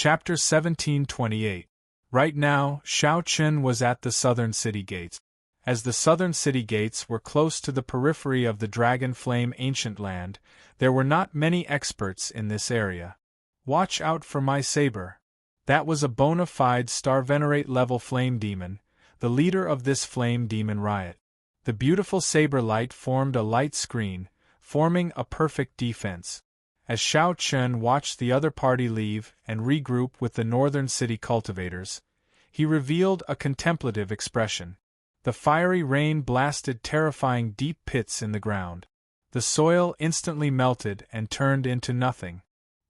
Chapter 1728. Right now, Shao Chun was at the southern city gates. As the southern city gates were close to the periphery of the Dragon Flame Ancient Land, there were not many experts in this area. Watch out for my saber. That was a bona fide Star Venerate level flame demon, the leader of this flame demon riot. The beautiful saber light formed a light screen, forming a perfect defense. As Shao Chun watched the other party leave and regroup with the northern city cultivators, he revealed a contemplative expression. The fiery rain blasted terrifying deep pits in the ground. The soil instantly melted and turned into nothing.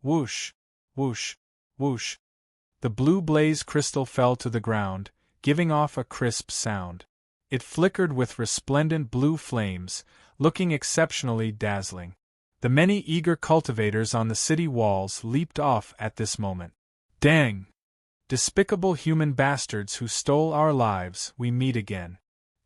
Whoosh, whoosh, whoosh. The blue blaze crystal fell to the ground, giving off a crisp sound. It flickered with resplendent blue flames, looking exceptionally dazzling. The many eager cultivators on the city walls leaped off at this moment. Dang! Despicable human bastards who stole our lives, we meet again.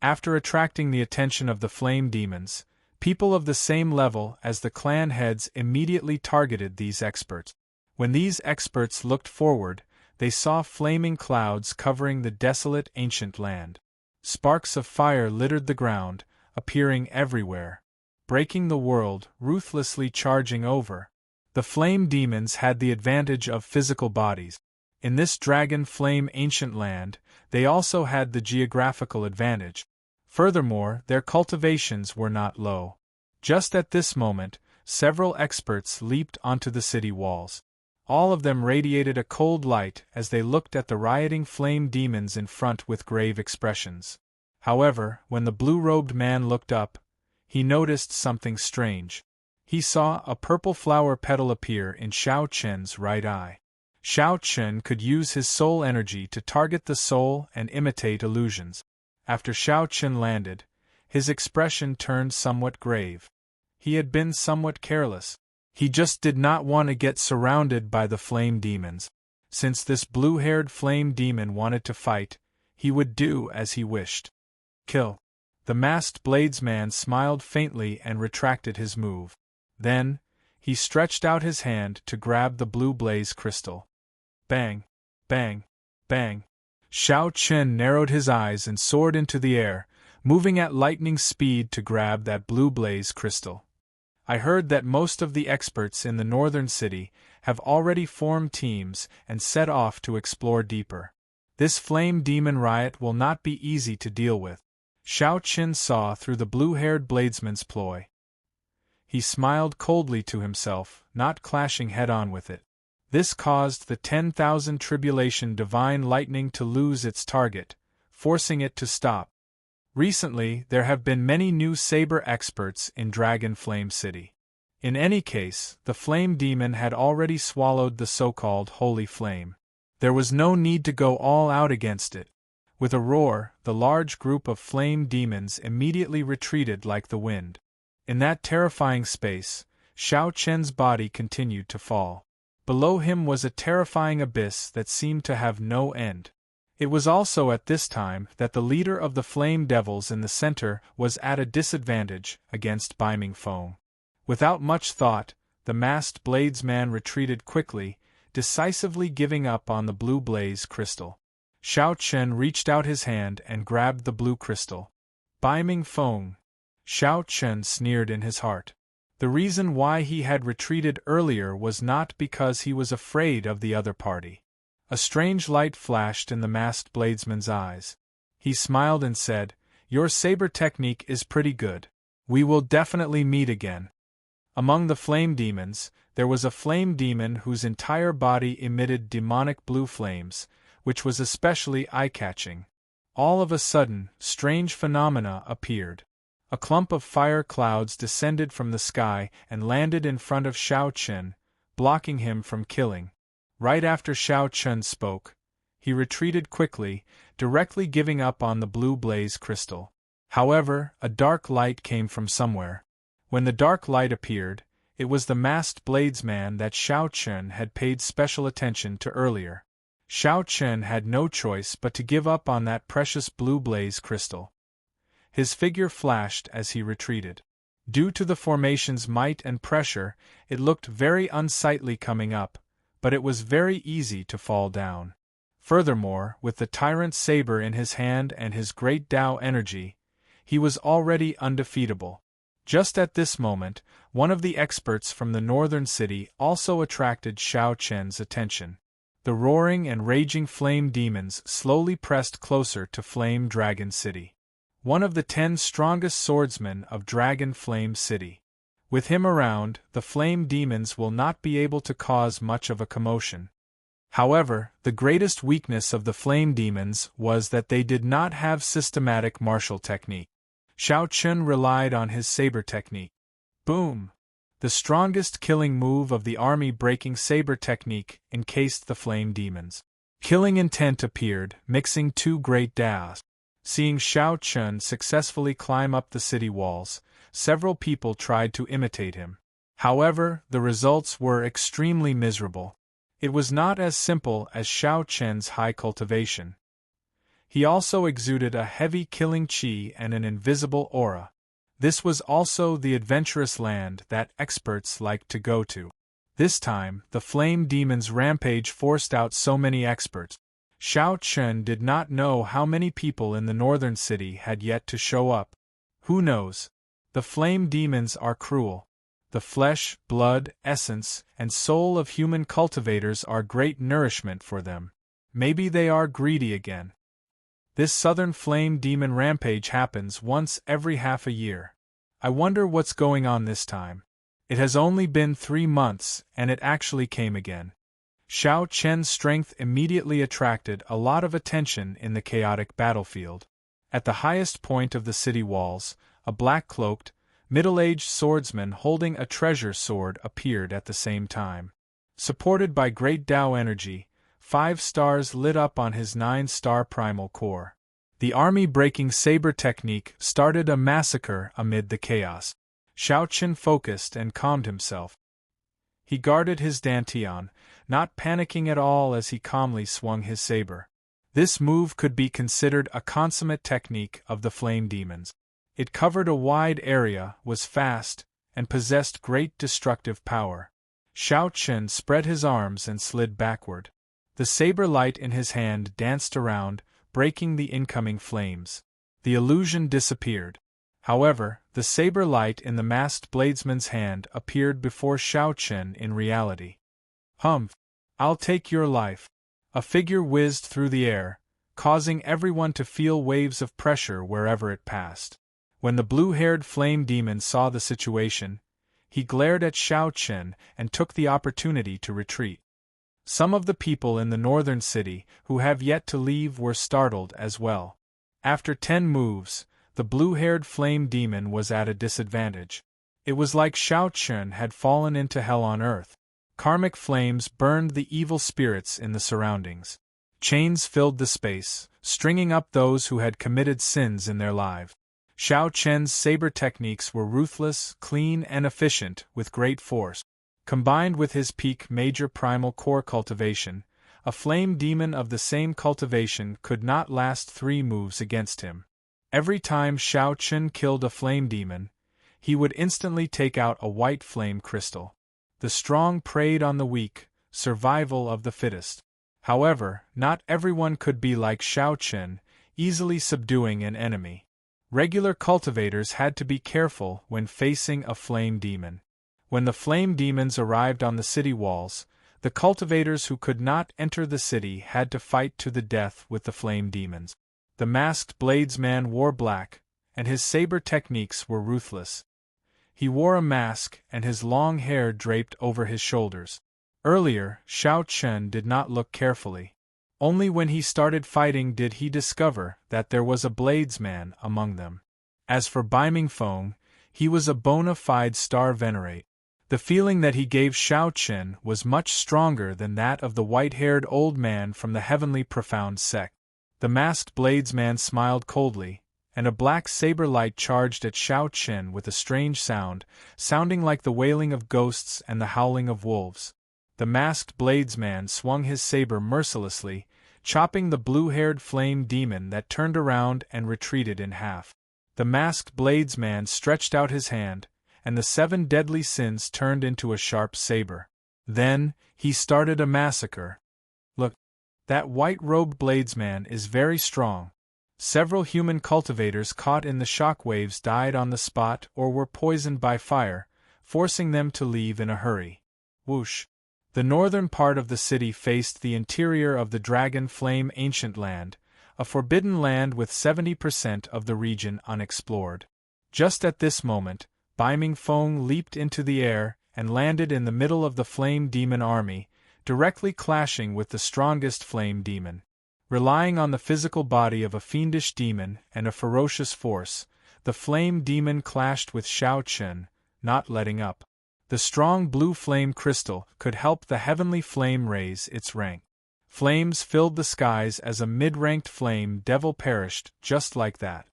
After attracting the attention of the flame demons, people of the same level as the clan heads immediately targeted these experts. When these experts looked forward, they saw flaming clouds covering the desolate ancient land. Sparks of fire littered the ground, appearing everywhere, breaking the world, ruthlessly charging over. The flame demons had the advantage of physical bodies. In this Dragon Flame Ancient Land, they also had the geographical advantage. Furthermore, their cultivations were not low. Just at this moment, several experts leaped onto the city walls. All of them radiated a cold light as they looked at the rioting flame demons in front with grave expressions. However, when the blue-robed man looked up, he noticed something strange. He saw a purple flower petal appear in Shao Chun's right eye. Shao Chun could use his soul energy to target the soul and imitate illusions. After Shao Chun landed, his expression turned somewhat grave. He had been somewhat careless. He just did not want to get surrounded by the flame demons. Since this blue-haired flame demon wanted to fight, he would do as he wished. Kill. The masked bladesman smiled faintly and retracted his move. Then, he stretched out his hand to grab the blue blaze crystal. Bang, bang, bang. Shao Chun narrowed his eyes and soared into the air, moving at lightning speed to grab that blue blaze crystal. I heard that most of the experts in the northern city have already formed teams and set off to explore deeper. This flame demon riot will not be easy to deal with. Shao Chun saw through the blue-haired bladesman's ploy. He smiled coldly to himself, not clashing head-on with it. This caused the 10,000 tribulation divine lightning to lose its target, forcing it to stop. Recently, there have been many new saber experts in Dragon Flame City. In any case, the flame demon had already swallowed the so-called holy flame. There was no need to go all out against it. With a roar, the large group of flame demons immediately retreated like the wind. In that terrifying space, Shao Chun's body continued to fall. Below him was a terrifying abyss that seemed to have no end. It was also at this time that the leader of the flame devils in the center was at a disadvantage against Biming foam. Without much thought, the masked bladesman retreated quickly, decisively giving up on the blue blaze crystal. Shao Chun reached out his hand and grabbed the blue crystal. Biming foam. Shao Chun sneered in his heart. The reason why he had retreated earlier was not because he was afraid of the other party. A strange light flashed in the masked bladesman's eyes. He smiled and said, "Your saber technique is pretty good. We will definitely meet again." Among the flame demons, there was a flame demon whose entire body emitted demonic blue flames, which was especially eye-catching. All of a sudden, strange phenomena appeared. A clump of fire clouds descended from the sky and landed in front of Shao Chun, blocking him from killing. Right after Shao Chun spoke, he retreated quickly, directly giving up on the blue blaze crystal. However, a dark light came from somewhere. When the dark light appeared, it was the masked bladesman that Shao Chun had paid special attention to earlier. Shao Chun had no choice but to give up on that precious blue blaze crystal. His figure flashed as he retreated. Due to the formation's might and pressure, it looked very unsightly coming up, but it was very easy to fall down. Furthermore, with the tyrant's saber in his hand and his great Tao energy, he was already undefeatable. Just at this moment, one of the experts from the northern city also attracted Xiao Chen's attention. The roaring and raging flame demons slowly pressed closer to Flame Dragon City. One of the 10 strongest swordsmen of Dragon Flame City. With him around, the flame demons will not be able to cause much of a commotion. However, the greatest weakness of the flame demons was that they did not have systematic martial technique. Xiao Chen relied on his saber technique. Boom! The strongest killing move of the army-breaking saber technique encased the flame demons. Killing intent appeared, mixing 2 great Daos. Seeing Xiao Chen successfully climb up the city walls, several people tried to imitate him. However, the results were extremely miserable. It was not as simple as Xiao Chen's high cultivation. He also exuded a heavy killing qi and an invisible aura. This was also the adventurous land that experts liked to go to. This time, the flame demon's rampage forced out so many experts. Xiao Chen did not know how many people in the northern city had yet to show up. Who knows? The flame demons are cruel. The flesh, blood, essence, and soul of human cultivators are great nourishment for them. Maybe they are greedy again. This southern flame demon rampage happens once every half a year. I wonder what's going on this time. It has only been 3 months, and it actually came again. Xiao Chen's strength immediately attracted a lot of attention in the chaotic battlefield. At the highest point of the city walls, a black-cloaked, middle-aged swordsman holding a treasure sword appeared at the same time. Supported by great Tao energy, 5 stars lit up on his 9-star primal core. The army-breaking saber technique started a massacre amid the chaos. Xiao Chen focused and calmed himself. He guarded his dantian, not panicking at all as he calmly swung his saber. This move could be considered a consummate technique of the flame demons. It covered a wide area, was fast, and possessed great destructive power. Xiao Chen spread his arms and slid backward. The saber light in his hand danced around, breaking the incoming flames. The illusion disappeared. However, the saber light in the masked bladesman's hand appeared before Xiao Chen in reality. Humph! I'll take your life. A figure whizzed through the air, causing everyone to feel waves of pressure wherever it passed. When the blue-haired flame demon saw the situation, he glared at Xiao Chen and took the opportunity to retreat. Some of the people in the northern city who have yet to leave were startled as well. After 10 moves, the blue-haired flame demon was at a disadvantage. It was like Xiao Chen had fallen into hell on earth. Karmic flames burned the evil spirits in the surroundings. Chains filled the space, stringing up those who had committed sins in their lives. Xiao Chen's saber techniques were ruthless, clean, and efficient, with great force. Combined with his peak major primal core cultivation, a flame demon of the same cultivation could not last 3 moves against him. Every time Xiao Chen killed a flame demon, he would instantly take out a white flame crystal. The strong preyed on the weak, survival of the fittest. However, not everyone could be like Xiao Chen, easily subduing an enemy. Regular cultivators had to be careful when facing a flame demon. When the flame demons arrived on the city walls, the cultivators who could not enter the city had to fight to the death with the flame demons. The masked bladesman wore black, and his saber techniques were ruthless. He wore a mask and his long hair draped over his shoulders. Earlier, Xiao Chen did not look carefully. Only when he started fighting did he discover that there was a bladesman among them. As for Baiming Feng, he was a bona fide star venerate. The feeling that he gave Xiao Chen was much stronger than that of the white-haired old man from the heavenly profound sect. The masked bladesman smiled coldly, and a black saber light charged at Xiao Chen with a strange sound, sounding like the wailing of ghosts and the howling of wolves. The masked bladesman swung his saber mercilessly, chopping the blue-haired flame demon that turned around and retreated in half. The masked bladesman stretched out his hand, and the 7 deadly sins turned into a sharp saber. Then, he started a massacre. Look, that white-robed bladesman is very strong. Several human cultivators caught in the shock waves died on the spot or were poisoned by fire, forcing them to leave in a hurry. Whoosh! The northern part of the city faced the interior of the Dragon Flame Ancient Land, a forbidden land with 70% of the region unexplored. Just at this moment, Baiming Feng leaped into the air and landed in the middle of the Flame Demon army, directly clashing with the strongest Flame Demon. Relying on the physical body of a fiendish demon and a ferocious force, the Flame Demon clashed with Xiao Chen, not letting up. The strong blue flame crystal could help the heavenly flame raise its rank. Flames filled the skies as a mid-ranked flame devil perished just like that.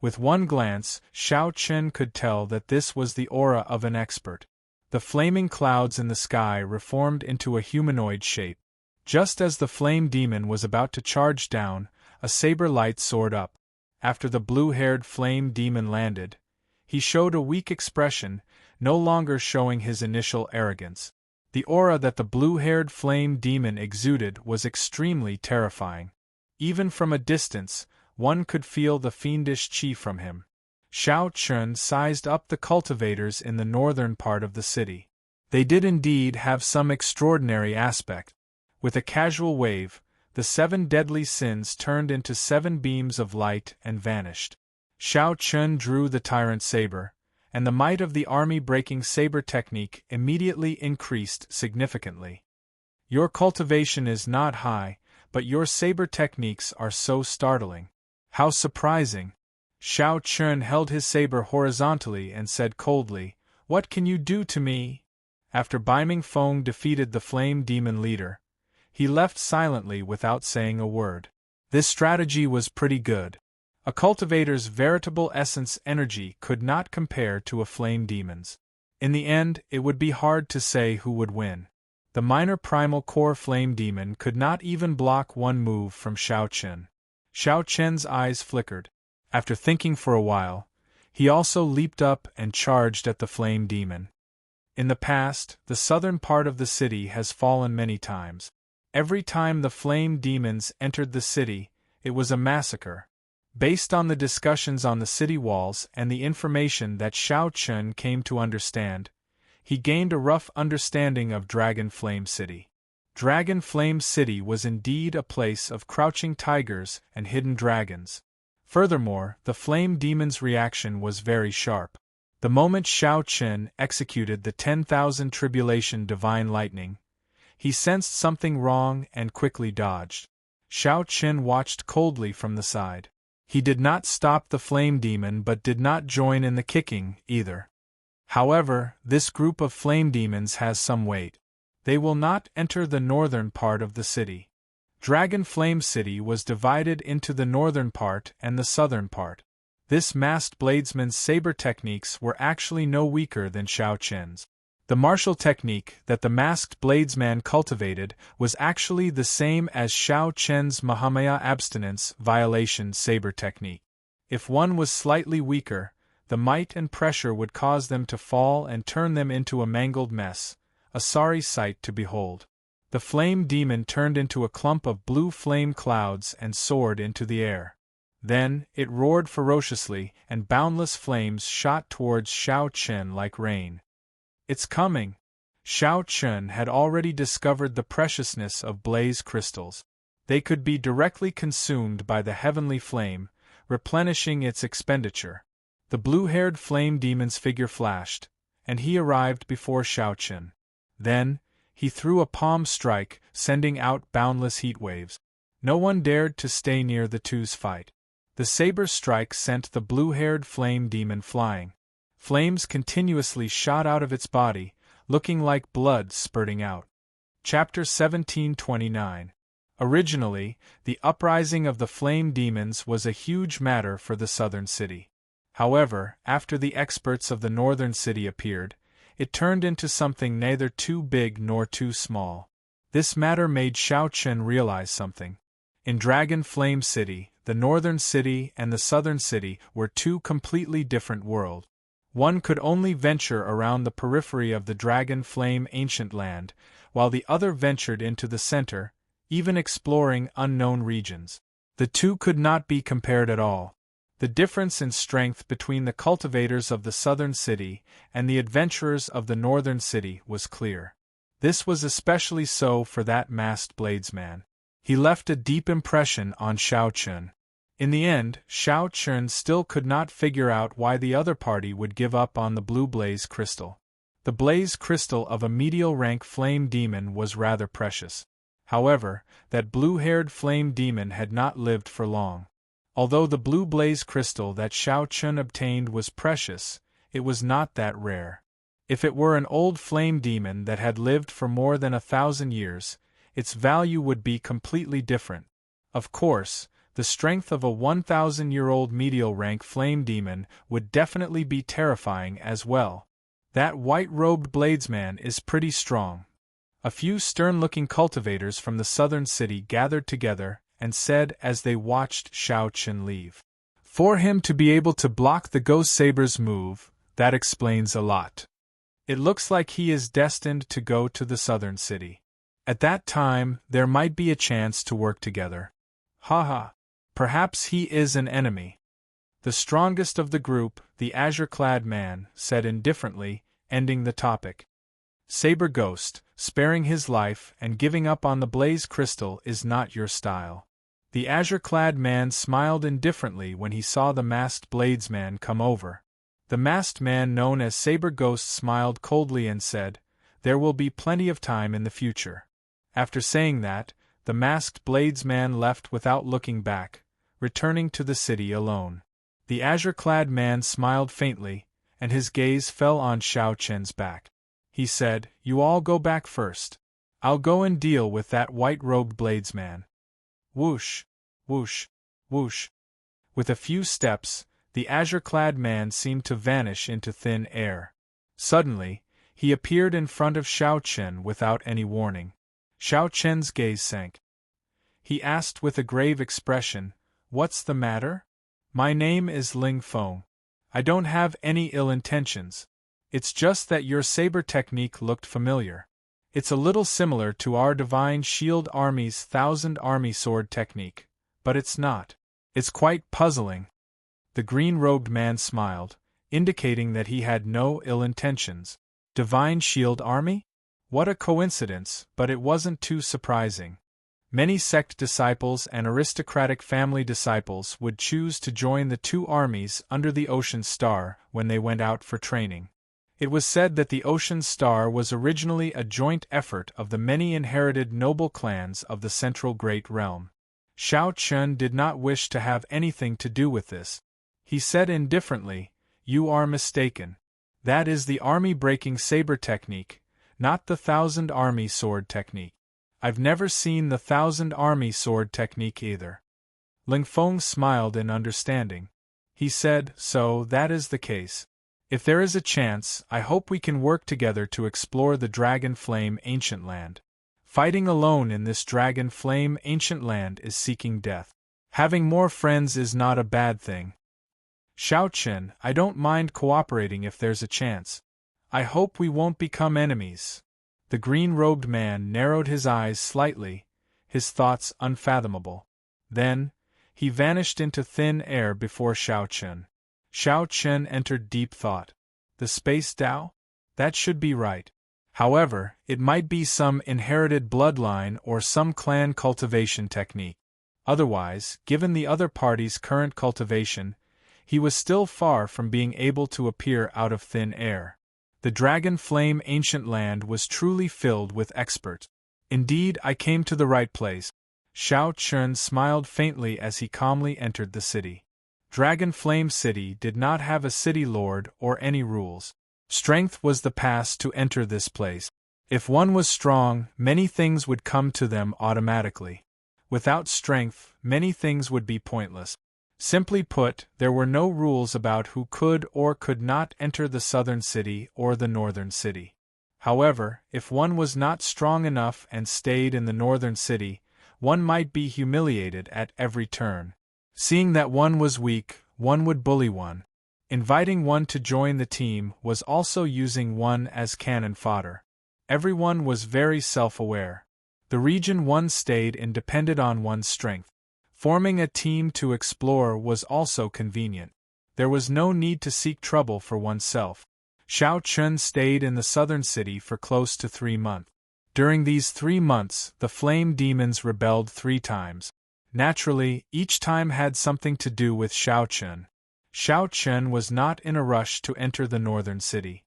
With one glance, Xiao Chen could tell that this was the aura of an expert. The flaming clouds in the sky reformed into a humanoid shape. Just as the flame demon was about to charge down, a saber light soared up. After the blue-haired flame demon landed, he showed a weak expression, no longer showing his initial arrogance. The aura that the blue-haired flame demon exuded was extremely terrifying. Even from a distance, one could feel the fiendish qi from him. Xiao Chen sized up the cultivators in the northern part of the city. They did indeed have some extraordinary aspect. With a casual wave, the 7 deadly sins turned into 7 beams of light and vanished. Xiao Chen drew the tyrant saber, and the might of the army-breaking saber technique immediately increased significantly. Your cultivation is not high, but your saber techniques are so startling. How surprising! Xiao Chen held his saber horizontally and said coldly, "What can you do to me?" After Baiming Feng defeated the flame demon leader, he left silently without saying a word. This strategy was pretty good. A cultivator's veritable essence energy could not compare to a flame demon's. In the end, it would be hard to say who would win. The minor primal core flame demon could not even block one move from Xiao Chen. Xiao Chen's eyes flickered. After thinking for a while, he also leaped up and charged at the flame demon. In the past, the southern part of the city has fallen many times. Every time the flame demons entered the city, it was a massacre. Based on the discussions on the city walls and the information that Xiao Chen came to understand, he gained a rough understanding of Dragon Flame City. Dragon Flame City was indeed a place of crouching tigers and hidden dragons. Furthermore, the flame demon's reaction was very sharp. The moment Xiao Chen executed the 10,000 tribulation divine lightning, he sensed something wrong and quickly dodged. Xiao Chen watched coldly from the side. He did not stop the flame demon but did not join in the kicking, either. However, this group of flame demons has some weight. They will not enter the northern part of the city. Dragon Flame City was divided into the northern part and the southern part. This masked bladesman's saber techniques were actually no weaker than Xiao Chen's. The martial technique that the masked bladesman cultivated was actually the same as Xiao Chen's Mahamaya abstinence violation saber technique. If one was slightly weaker, the might and pressure would cause them to fall and turn them into a mangled mess, a sorry sight to behold. The flame demon turned into a clump of blue flame clouds and soared into the air. Then, it roared ferociously, and boundless flames shot towards Xiao Chen like rain. "It's coming!" Xiao Chen had already discovered the preciousness of blaze crystals. They could be directly consumed by the heavenly flame, replenishing its expenditure. The blue-haired flame demon's figure flashed, and he arrived before Xiao Chen. Then, he threw a palm strike, sending out boundless heat waves. No one dared to stay near the two's fight. The saber strike sent the blue-haired flame demon flying. Flames continuously shot out of its body, looking like blood spurting out. Chapter 1729. Originally, the uprising of the flame demons was a huge matter for the southern city. However, after the experts of the northern city appeared, it turned into something neither too big nor too small. This matter made Xiao Chen realize something. In Dragon Flame City, the northern city and the southern city were two completely different worlds. One could only venture around the periphery of the Dragon Flame Ancient Land, while the other ventured into the center, even exploring unknown regions. The two could not be compared at all. The difference in strength between the cultivators of the southern city and the adventurers of the northern city was clear. This was especially so for that masked bladesman. He left a deep impression on Xiao Chun. In the end, Xiao Chun still could not figure out why the other party would give up on the blue blaze crystal. The blaze crystal of a medial rank flame demon was rather precious. However, that blue-haired flame demon had not lived for long. Although the blue blaze crystal that Xiao Chun obtained was precious, it was not that rare. If it were an old flame demon that had lived for more than 1,000 years, its value would be completely different. Of course, the strength of a 1,000-year-old medial rank flame demon would definitely be terrifying as well. That white-robed bladesman is pretty strong. A few stern-looking cultivators from the southern city gathered together and said as they watched Xiao Chun leave. For him to be able to block the Ghost Saber's move, that explains a lot. It looks like he is destined to go to the southern city. At that time, there might be a chance to work together. Haha. Perhaps he is an enemy. The strongest of the group, the azure-clad man, said indifferently, ending the topic. Saber Ghost, sparing his life and giving up on the blaze crystal is not your style. The azure-clad man smiled indifferently when he saw the masked bladesman come over. The masked man known as Saber Ghost smiled coldly and said, "There will be plenty of time in the future." After saying that, the masked bladesman left without looking back, returning to the city alone. The azure-clad man smiled faintly, and his gaze fell on Xiao Chun's back. He said, "You all go back first. I'll go and deal with that white-robed bladesman." Whoosh, whoosh, whoosh. With a few steps, the azure-clad man seemed to vanish into thin air. Suddenly, he appeared in front of Xiao Chun without any warning. Xiao Chun's gaze sank. He asked with a grave expression, "What's the matter?" "My name is Ling Feng. I don't have any ill intentions. It's just that your saber technique looked familiar. It's a little similar to our Divine Shield Army's Thousand Army Sword technique, but it's not. It's quite puzzling." The green-robed man smiled, indicating that he had no ill intentions. Divine Shield Army? What a coincidence, but it wasn't too surprising. Many sect disciples and aristocratic family disciples would choose to join the two armies under the Ocean Star when they went out for training. It was said that the Ocean Star was originally a joint effort of the many inherited noble clans of the Central Great Realm. Xiao Chun did not wish to have anything to do with this. He said indifferently, "You are mistaken. That is the army-breaking saber technique, not the Thousand Army Sword technique. I've never seen the Thousand Army Sword technique either." Ling Feng smiled in understanding. He said, "So that is the case. If there is a chance, I hope we can work together to explore the Dragon Flame Ancient Land. Fighting alone in this Dragon Flame Ancient Land is seeking death. Having more friends is not a bad thing. Xiao Chun, I don't mind cooperating if there's a chance. I hope we won't become enemies." The green-robed man narrowed his eyes slightly, his thoughts unfathomable. Then, he vanished into thin air before Xiao Chun. Xiao Chun entered deep thought. The Space Dao? That should be right. However, it might be some inherited bloodline or some clan cultivation technique. Otherwise, given the other party's current cultivation, he was still far from being able to appear out of thin air. The Dragon Flame Ancient Land was truly filled with experts. Indeed, I came to the right place. Xiao Chun smiled faintly as he calmly entered the city. Dragon Flame City did not have a city lord or any rules. Strength was the pass to enter this place. If one was strong, many things would come to them automatically. Without strength, many things would be pointless. Simply put, there were no rules about who could or could not enter the southern city or the northern city. However, if one was not strong enough and stayed in the northern city, one might be humiliated at every turn. Seeing that one was weak, one would bully one. Inviting one to join the team was also using one as cannon fodder. Everyone was very self-aware. The region one stayed in depended on one's strength. Forming a team to explore was also convenient. There was no need to seek trouble for oneself. Xiao Chun stayed in the southern city for close to 3 months. During these 3 months, the flame demons rebelled 3 times. Naturally, each time had something to do with Xiao Chun. Xiao Chun was not in a rush to enter the northern city.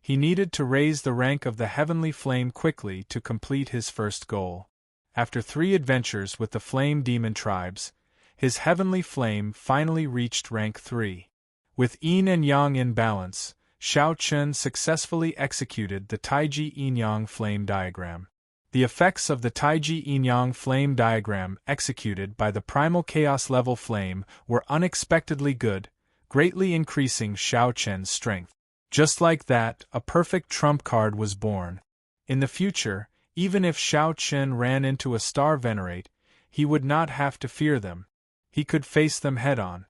He needed to raise the rank of the heavenly flame quickly to complete his first goal. After 3 adventures with the flame demon tribes, his heavenly flame finally reached rank 3. With yin and yang in balance, Xiao Chun successfully executed the Taiji yin-yang flame diagram. The effects of the Taiji yin-yang flame diagram executed by the primal chaos level flame were unexpectedly good, greatly increasing Xiao Chun's strength. Just like that, a perfect trump card was born. In the future, even if Xiao Chun ran into a star venerate, he would not have to fear them. He could face them head-on.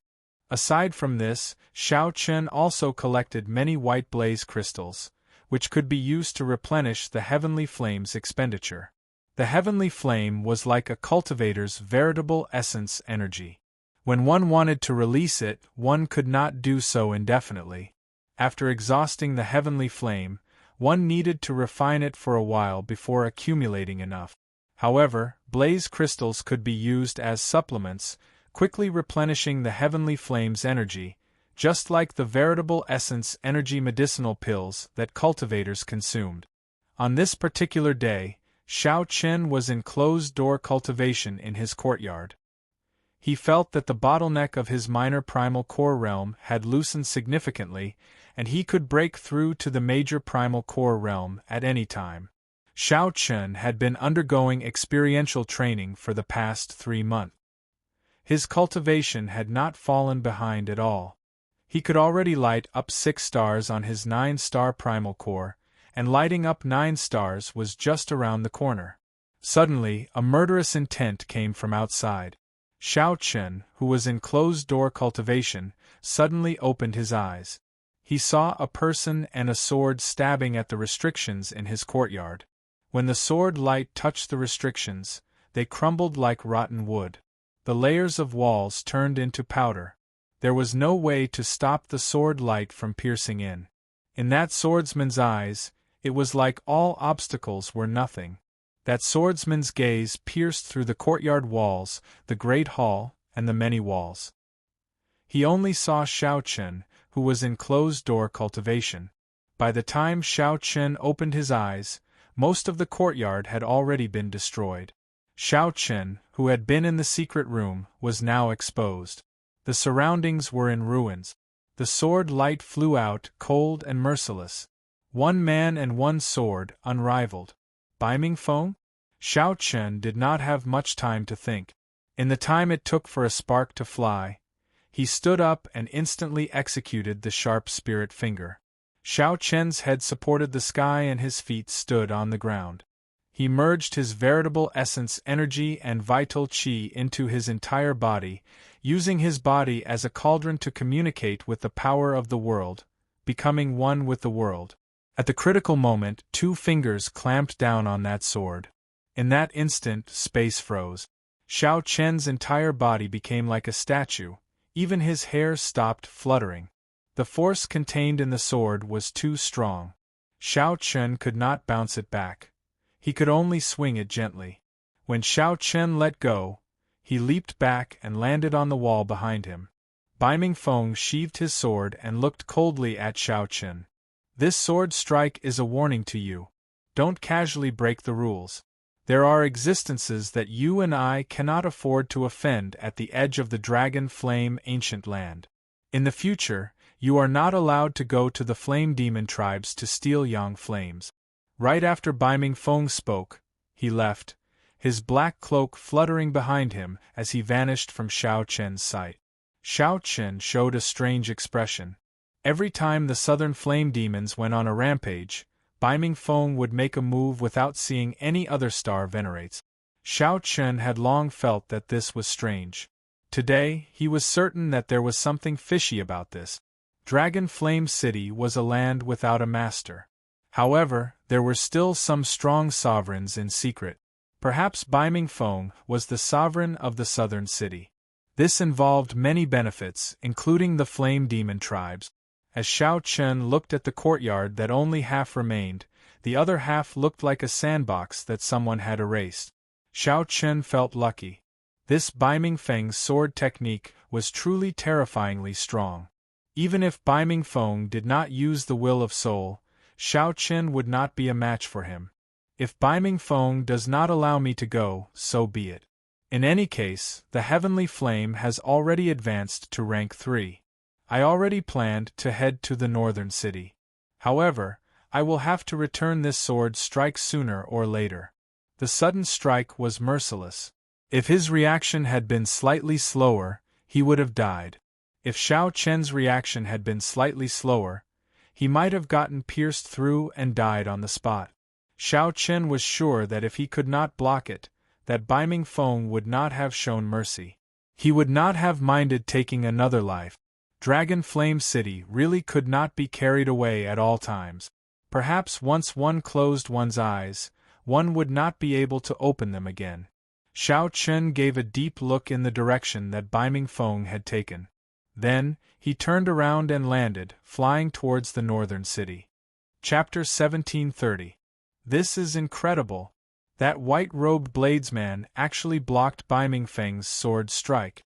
Aside from this, Xiao Chun also collected many white blaze crystals, which could be used to replenish the heavenly flame's expenditure. The heavenly flame was like a cultivator's veritable essence energy. When one wanted to release it, one could not do so indefinitely. After exhausting the heavenly flame, one needed to refine it for a while before accumulating enough. However, blaze crystals could be used as supplements, quickly replenishing the heavenly flame's energy, just like the veritable essence energy medicinal pills that cultivators consumed. On this particular day, Xiao Chun was in closed-door cultivation in his courtyard. He felt that the bottleneck of his minor primal core realm had loosened significantly, and he could break through to the major primal core realm at any time. Xiao Chun had been undergoing experiential training for the past 3 months. His cultivation had not fallen behind at all. He could already light up 6 stars on his 9-star primal core, and lighting up 9 stars was just around the corner. Suddenly, a murderous intent came from outside. Xiao Chun, who was in closed-door cultivation, suddenly opened his eyes. He saw a person and a sword stabbing at the restrictions in his courtyard. When the sword light touched the restrictions, they crumbled like rotten wood. The layers of walls turned into powder. There was no way to stop the sword light from piercing in. In that swordsman's eyes, it was like all obstacles were nothing. That swordsman's gaze pierced through the courtyard walls, the great hall, and the many walls. He only saw Xiao Chun, who was in closed-door cultivation. By the time Xiao Chun opened his eyes, most of the courtyard had already been destroyed. Xiao Chun, who had been in the secret room, was now exposed. The surroundings were in ruins. The sword light flew out, cold and merciless. 1 man and 1 sword, unrivaled. Baiming Feng? Xiao Chun did not have much time to think. In the time it took for a spark to fly, he stood up and instantly executed the sharp spirit finger. Xiao Chun's head supported the sky and his feet stood on the ground. He merged his veritable essence energy and vital qi into his entire body, using his body as a cauldron to communicate with the power of the world, becoming one with the world. At the critical moment, 2 fingers clamped down on that sword. In that instant, space froze. Xiao Chun's entire body became like a statue, even his hair stopped fluttering. The force contained in the sword was too strong. Xiao Chun could not bounce it back. He could only swing it gently. When Xiao Chun let go, he leaped back and landed on the wall behind him. Baiming Feng sheathed his sword and looked coldly at Xiao Chun. This sword strike is a warning to you. Don't casually break the rules. There are existences that you and I cannot afford to offend at the edge of the Dragon Flame Ancient Land. In the future, you are not allowed to go to the Flame Demon tribes to steal Yang Flames. Right after Baiming Feng spoke, he left, his black cloak fluttering behind him as he vanished from Xiao Chun's sight. Xiao Chun showed a strange expression. Every time the southern flame demons went on a rampage, Baiming Feng would make a move without seeing any other star venerates. Xiao Chun had long felt that this was strange. Today, he was certain that there was something fishy about this. Dragon Flame City was a land without a master. However, there were still some strong sovereigns in secret. Perhaps Baiming Feng was the sovereign of the southern city. This involved many benefits, including the flame demon tribes. As Xiao Chen looked at the courtyard that only half remained, the other half looked like a sandbox that someone had erased. Xiao Chen felt lucky. This Baiming Feng's sword technique was truly terrifyingly strong. Even if Baiming Feng did not use the will of soul, Xiao Chen would not be a match for him. If Baiming Feng does not allow me to go, so be it. In any case, the heavenly flame has already advanced to rank 3. I already planned to head to the northern city. However, I will have to return this sword strike sooner or later. The sudden strike was merciless. If his reaction had been slightly slower, he would have died. If Xiao Chen's reaction had been slightly slower, he might have gotten pierced through and died on the spot. Xiao Chen was sure that if he could not block it, that Baiming Feng would not have shown mercy. He would not have minded taking another life. Dragon Flame City really could not be carried away at all times. Perhaps once one closed one's eyes, one would not be able to open them again. Xiao Chen gave a deep look in the direction that Baiming Feng had taken. Then, he turned around and landed, flying towards the northern city. Chapter 1730. This is incredible. That white-robed bladesman actually blocked Baiming Feng's sword strike.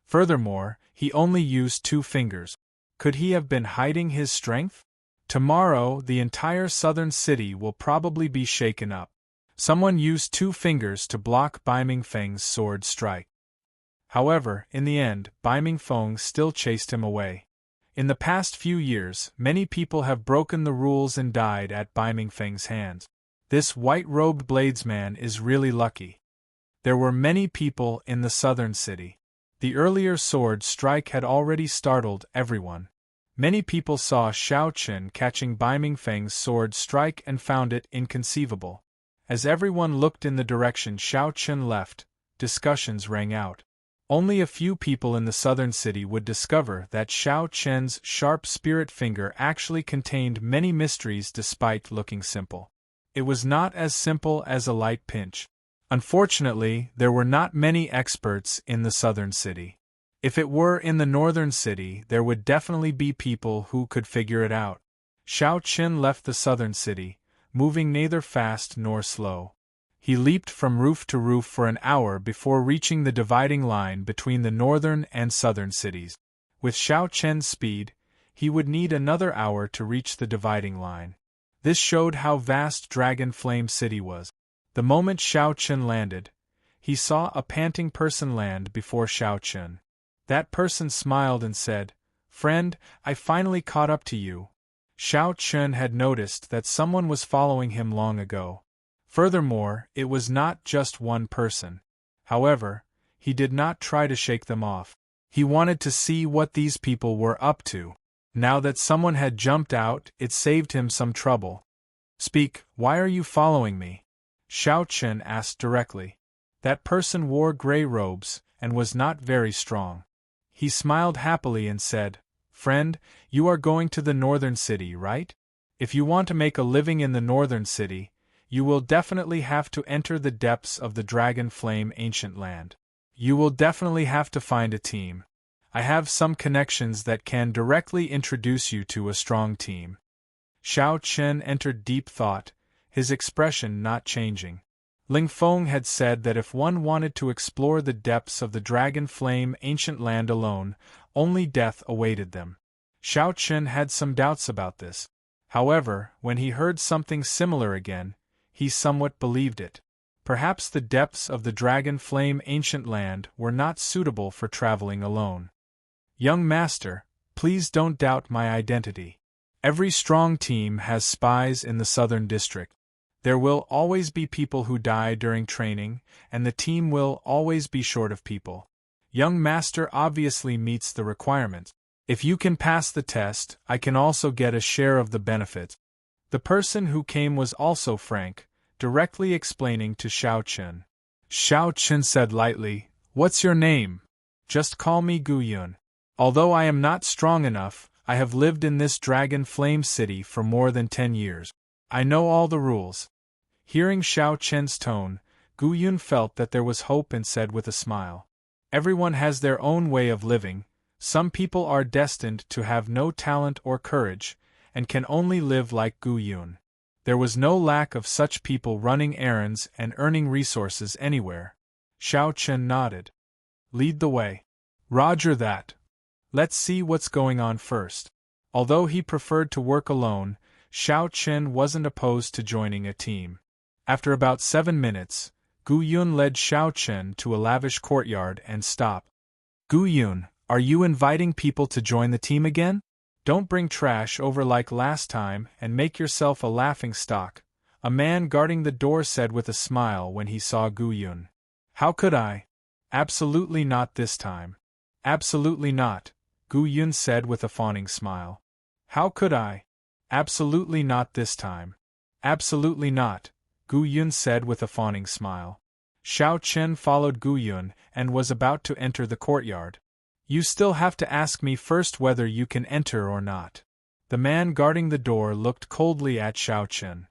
Furthermore, he only used 2 fingers. Could he have been hiding his strength? Tomorrow, the entire southern city will probably be shaken up. Someone used 2 fingers to block Baiming Feng's sword strike. However, in the end, Baiming Feng still chased him away. In the past few years, many people have broken the rules and died at Baiming Feng's hands. This white-robed bladesman is really lucky. There were many people in the southern city. The earlier sword strike had already startled everyone. Many people saw Xiao Chen catching Baiming Feng's sword strike and found it inconceivable. As everyone looked in the direction Xiao Chen left, discussions rang out. Only a few people in the southern city would discover that Xiao Chen's sharp spirit finger actually contained many mysteries despite looking simple. It was not as simple as a light pinch. Unfortunately, there were not many experts in the southern city. If it were in the northern city, there would definitely be people who could figure it out. Xiao Chen left the southern city, moving neither fast nor slow. He leaped from roof to roof for an hour before reaching the dividing line between the northern and southern cities. With Xiao Chen's speed, he would need another hour to reach the dividing line. This showed how vast Dragon Flame City was. The moment Xiao Chen landed, he saw a panting person land before Xiao Chen. That person smiled and said, "Friend, I finally caught up to you." Xiao Chen had noticed that someone was following him long ago. Furthermore, it was not just one person. However, he did not try to shake them off. He wanted to see what these people were up to. Now that someone had jumped out, it saved him some trouble. "Speak, why are you following me?" Xiao Chen asked directly. That person wore gray robes, and was not very strong. He smiled happily and said, "Friend, you are going to the northern city, right? If you want to make a living in the northern city, you will definitely have to enter the depths of the Dragon Flame Ancient Land. You will definitely have to find a team. I have some connections that can directly introduce you to a strong team." Xiao Chen entered deep thought, his expression not changing. Ling Feng had said that if one wanted to explore the depths of the Dragon Flame Ancient Land alone, only death awaited them. Xiao Chen had some doubts about this. However, when he heard something similar again, he somewhat believed it. Perhaps the depths of the Dragon Flame Ancient Land were not suitable for traveling alone. "Young master, please don't doubt my identity. Every strong team has spies in the southern district. There will always be people who die during training, and the team will always be short of people. Young master obviously meets the requirements. If you can pass the test, I can also get a share of the benefits." The person who came was also frank, directly explaining to Xiao Chen. Xiao Chen said lightly, "What's your name?" "Just call me Gu Yun. Although I am not strong enough, I have lived in this Dragon Flame City for more than 10 years. I know all the rules. Hearing Xiao Chen's tone, Gu Yun felt that there was hope and said with a smile. Everyone has their own way of living. Some people are destined to have no talent or courage, and can only live like Gu Yun. There was no lack of such people running errands and earning resources anywhere. Xiao Chen nodded. Lead the way. Roger that. Let's see what's going on first. Although he preferred to work alone, Xiao Chen wasn't opposed to joining a team. After about 7 minutes, Gu Yun led Xiao Chen to a lavish courtyard and stopped. Gu Yun, are you inviting people to join the team again? Don't bring trash over like last time and make yourself a laughingstock, a man guarding the door said with a smile when he saw Gu Yun. How could I? Absolutely not this time. Absolutely not, Gu Yun said with a fawning smile. How could I? Absolutely not this time. Absolutely not, Gu Yun said with a fawning smile. Xiao Chen followed Gu Yun and was about to enter the courtyard. You still have to ask me first whether you can enter or not. The man guarding the door looked coldly at Xiao Chen.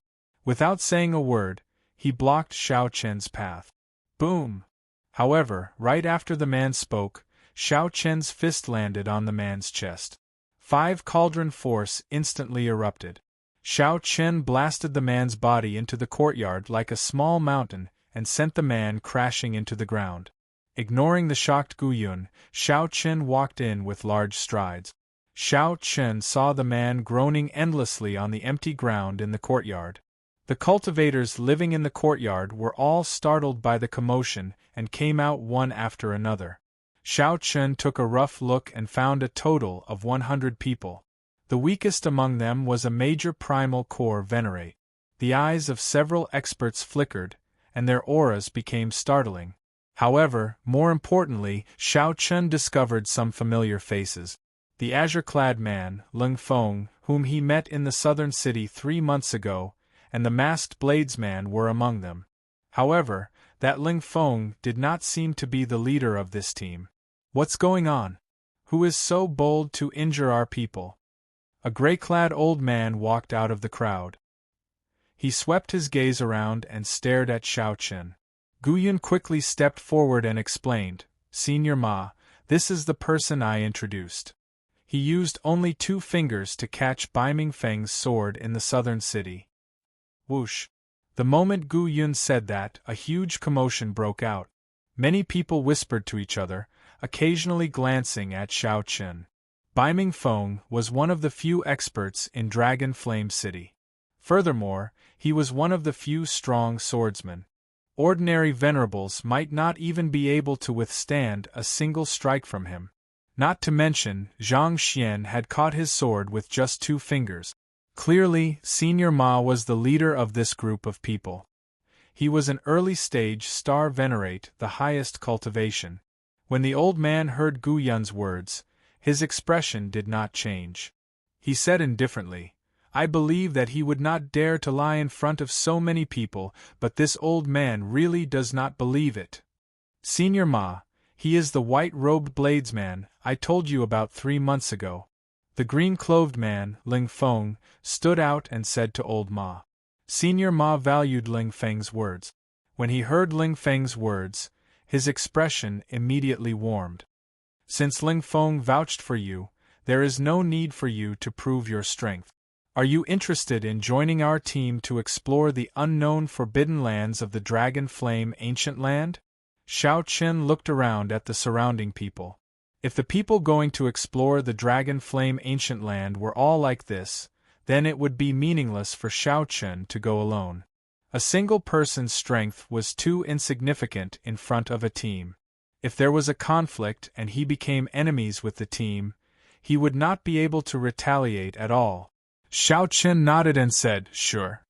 Without saying a word, he blocked Xiao Chen's path. Boom! However, right after the man spoke, Xiao Chen's fist landed on the man's chest. 5 cauldron force instantly erupted. Xiao Chen blasted the man's body into the courtyard like a small mountain and sent the man crashing into the ground. Ignoring the shocked Gu Yun, Xiao Chen walked in with large strides. Xiao Chen saw the man groaning endlessly on the empty ground in the courtyard. The cultivators living in the courtyard were all startled by the commotion and came out one after another. Xiao Chen took a rough look and found a total of 100 people. The weakest among them was a major primal core venerate. The eyes of several experts flickered, and their auras became startling. However, more importantly, Xiao Chen discovered some familiar faces. The azure-clad man, Ling Feng, whom he met in the southern city 3 months ago, and the masked bladesman were among them. However, that Ling Feng did not seem to be the leader of this team. What's going on? Who is so bold to injure our people? A gray-clad old man walked out of the crowd. He swept his gaze around and stared at Xiao Chen. Gu Yun quickly stepped forward and explained, Senior Ma, this is the person I introduced. He used only 2 fingers to catch Bai Mingfeng's sword in the southern city. Whoosh! The moment Gu Yun said that, a huge commotion broke out. Many people whispered to each other, occasionally glancing at Xiao Chen. Bai Mingfeng was one of the few experts in Dragon Flame City. Furthermore, he was one of the few strong swordsmen. Ordinary venerables might not even be able to withstand a single strike from him. Not to mention, Zhang Xian had caught his sword with just 2 fingers. Clearly, Senior Ma was the leader of this group of people. He was an early-stage star venerate, the highest cultivation. When the old man heard Gu Yun's words, his expression did not change. He said indifferently, I believe that he would not dare to lie in front of so many people, but this old man really does not believe it. Senior Ma, he is the white-robed bladesman I told you about 3 months ago. The green-clothed man, Ling Feng, stood out and said to old Ma. Senior Ma valued Ling Feng's words. When he heard Ling Feng's words, his expression immediately warmed. Since Ling Feng vouched for you, there is no need for you to prove your strength. Are you interested in joining our team to explore the unknown forbidden lands of the Dragon Flame Ancient Land? Xiao Chen looked around at the surrounding people. If the people going to explore the Dragon Flame Ancient Land were all like this, then it would be meaningless for Xiao Chen to go alone. A single person's strength was too insignificant in front of a team. If there was a conflict and he became enemies with the team, he would not be able to retaliate at all. Xiao Chen nodded and said, Sure.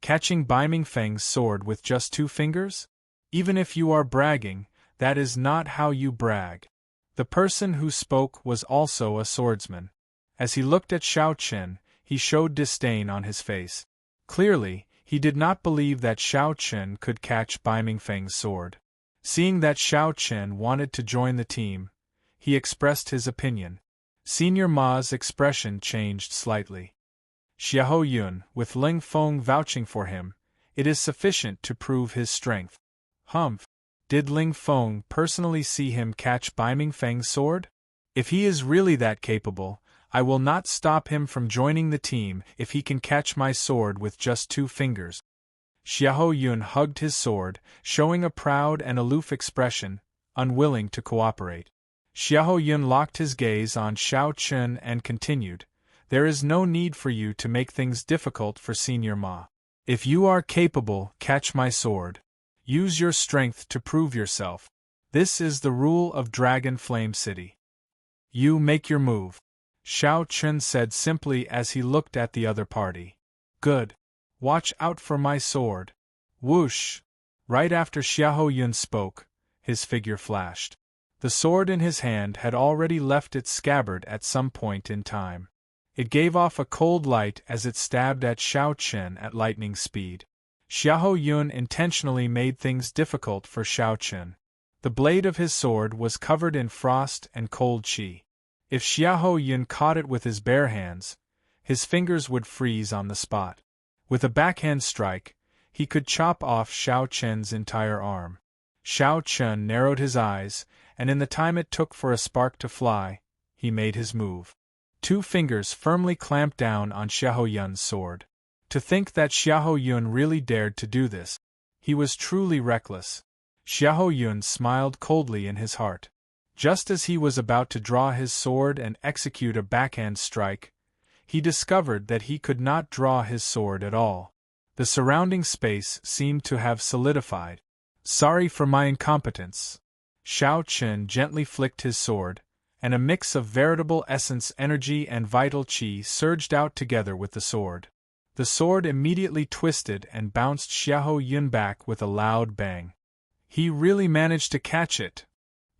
Catching Bai Mingfeng's sword with just 2 fingers? Even if you are bragging, that is not how you brag. The person who spoke was also a swordsman. As he looked at Xiao Chen, he showed disdain on his face. Clearly, he did not believe that Xiao Chen could catch Bai Mingfeng's sword. Seeing that Xiao Chen wanted to join the team, he expressed his opinion. Senior Ma's expression changed slightly. Xiahou Yun, with Ling Feng vouching for him, it is sufficient to prove his strength. Humph! Did Ling Feng personally see him catch Bai Mingfeng's sword? If he is really that capable, I will not stop him from joining the team if he can catch my sword with just 2 fingers. Xiahou Yun hugged his sword, showing a proud and aloof expression, unwilling to cooperate. Xiahou Yun locked his gaze on Shao Chen and continued, "There is no need for you to make things difficult for Senior Ma. If you are capable, catch my sword. Use your strength to prove yourself. This is the rule of Dragon Flame City. You make your move," Shao Chen said simply as he looked at the other party. "Good. Watch out for my sword." Whoosh! Right after Xiahou Yun spoke, his figure flashed. The sword in his hand had already left its scabbard at some point in time. It gave off a cold light as it stabbed at Shao Chen at lightning speed. Xiahou Yun intentionally made things difficult for Shao Chen. The blade of his sword was covered in frost and cold qi. If Xiahou Yun caught it with his bare hands, his fingers would freeze on the spot. With a backhand strike, he could chop off Shao Chen's entire arm. Shao Chen narrowed his eyes, and in the time it took for a spark to fly, he made his move. 2 fingers firmly clamped down on Xiahou Yun's sword. To think that Xiahou Yun really dared to do this. He was truly reckless. Xiahou Yun smiled coldly in his heart. Just as he was about to draw his sword and execute a backhand strike, he discovered that he could not draw his sword at all. The surrounding space seemed to have solidified. "Sorry for my incompetence." Shao Chen gently flicked his sword, and a mix of veritable essence energy and vital qi surged out together with the sword. The sword immediately twisted and bounced Xiahou Yun back with a loud bang. He really managed to catch it.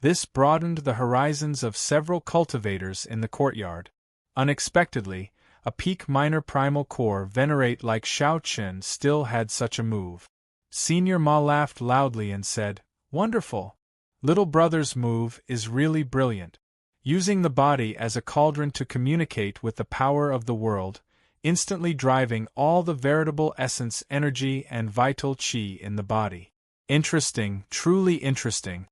This broadened the horizons of several cultivators in the courtyard. Unexpectedly, a peak minor primal core venerate like Shao Chen still had such a move. Senior Ma laughed loudly and said, "Wonderful! Little brother's move is really brilliant. Using the body as a cauldron to communicate with the power of the world, instantly driving all the veritable essence energy and vital qi in the body. Interesting, truly interesting."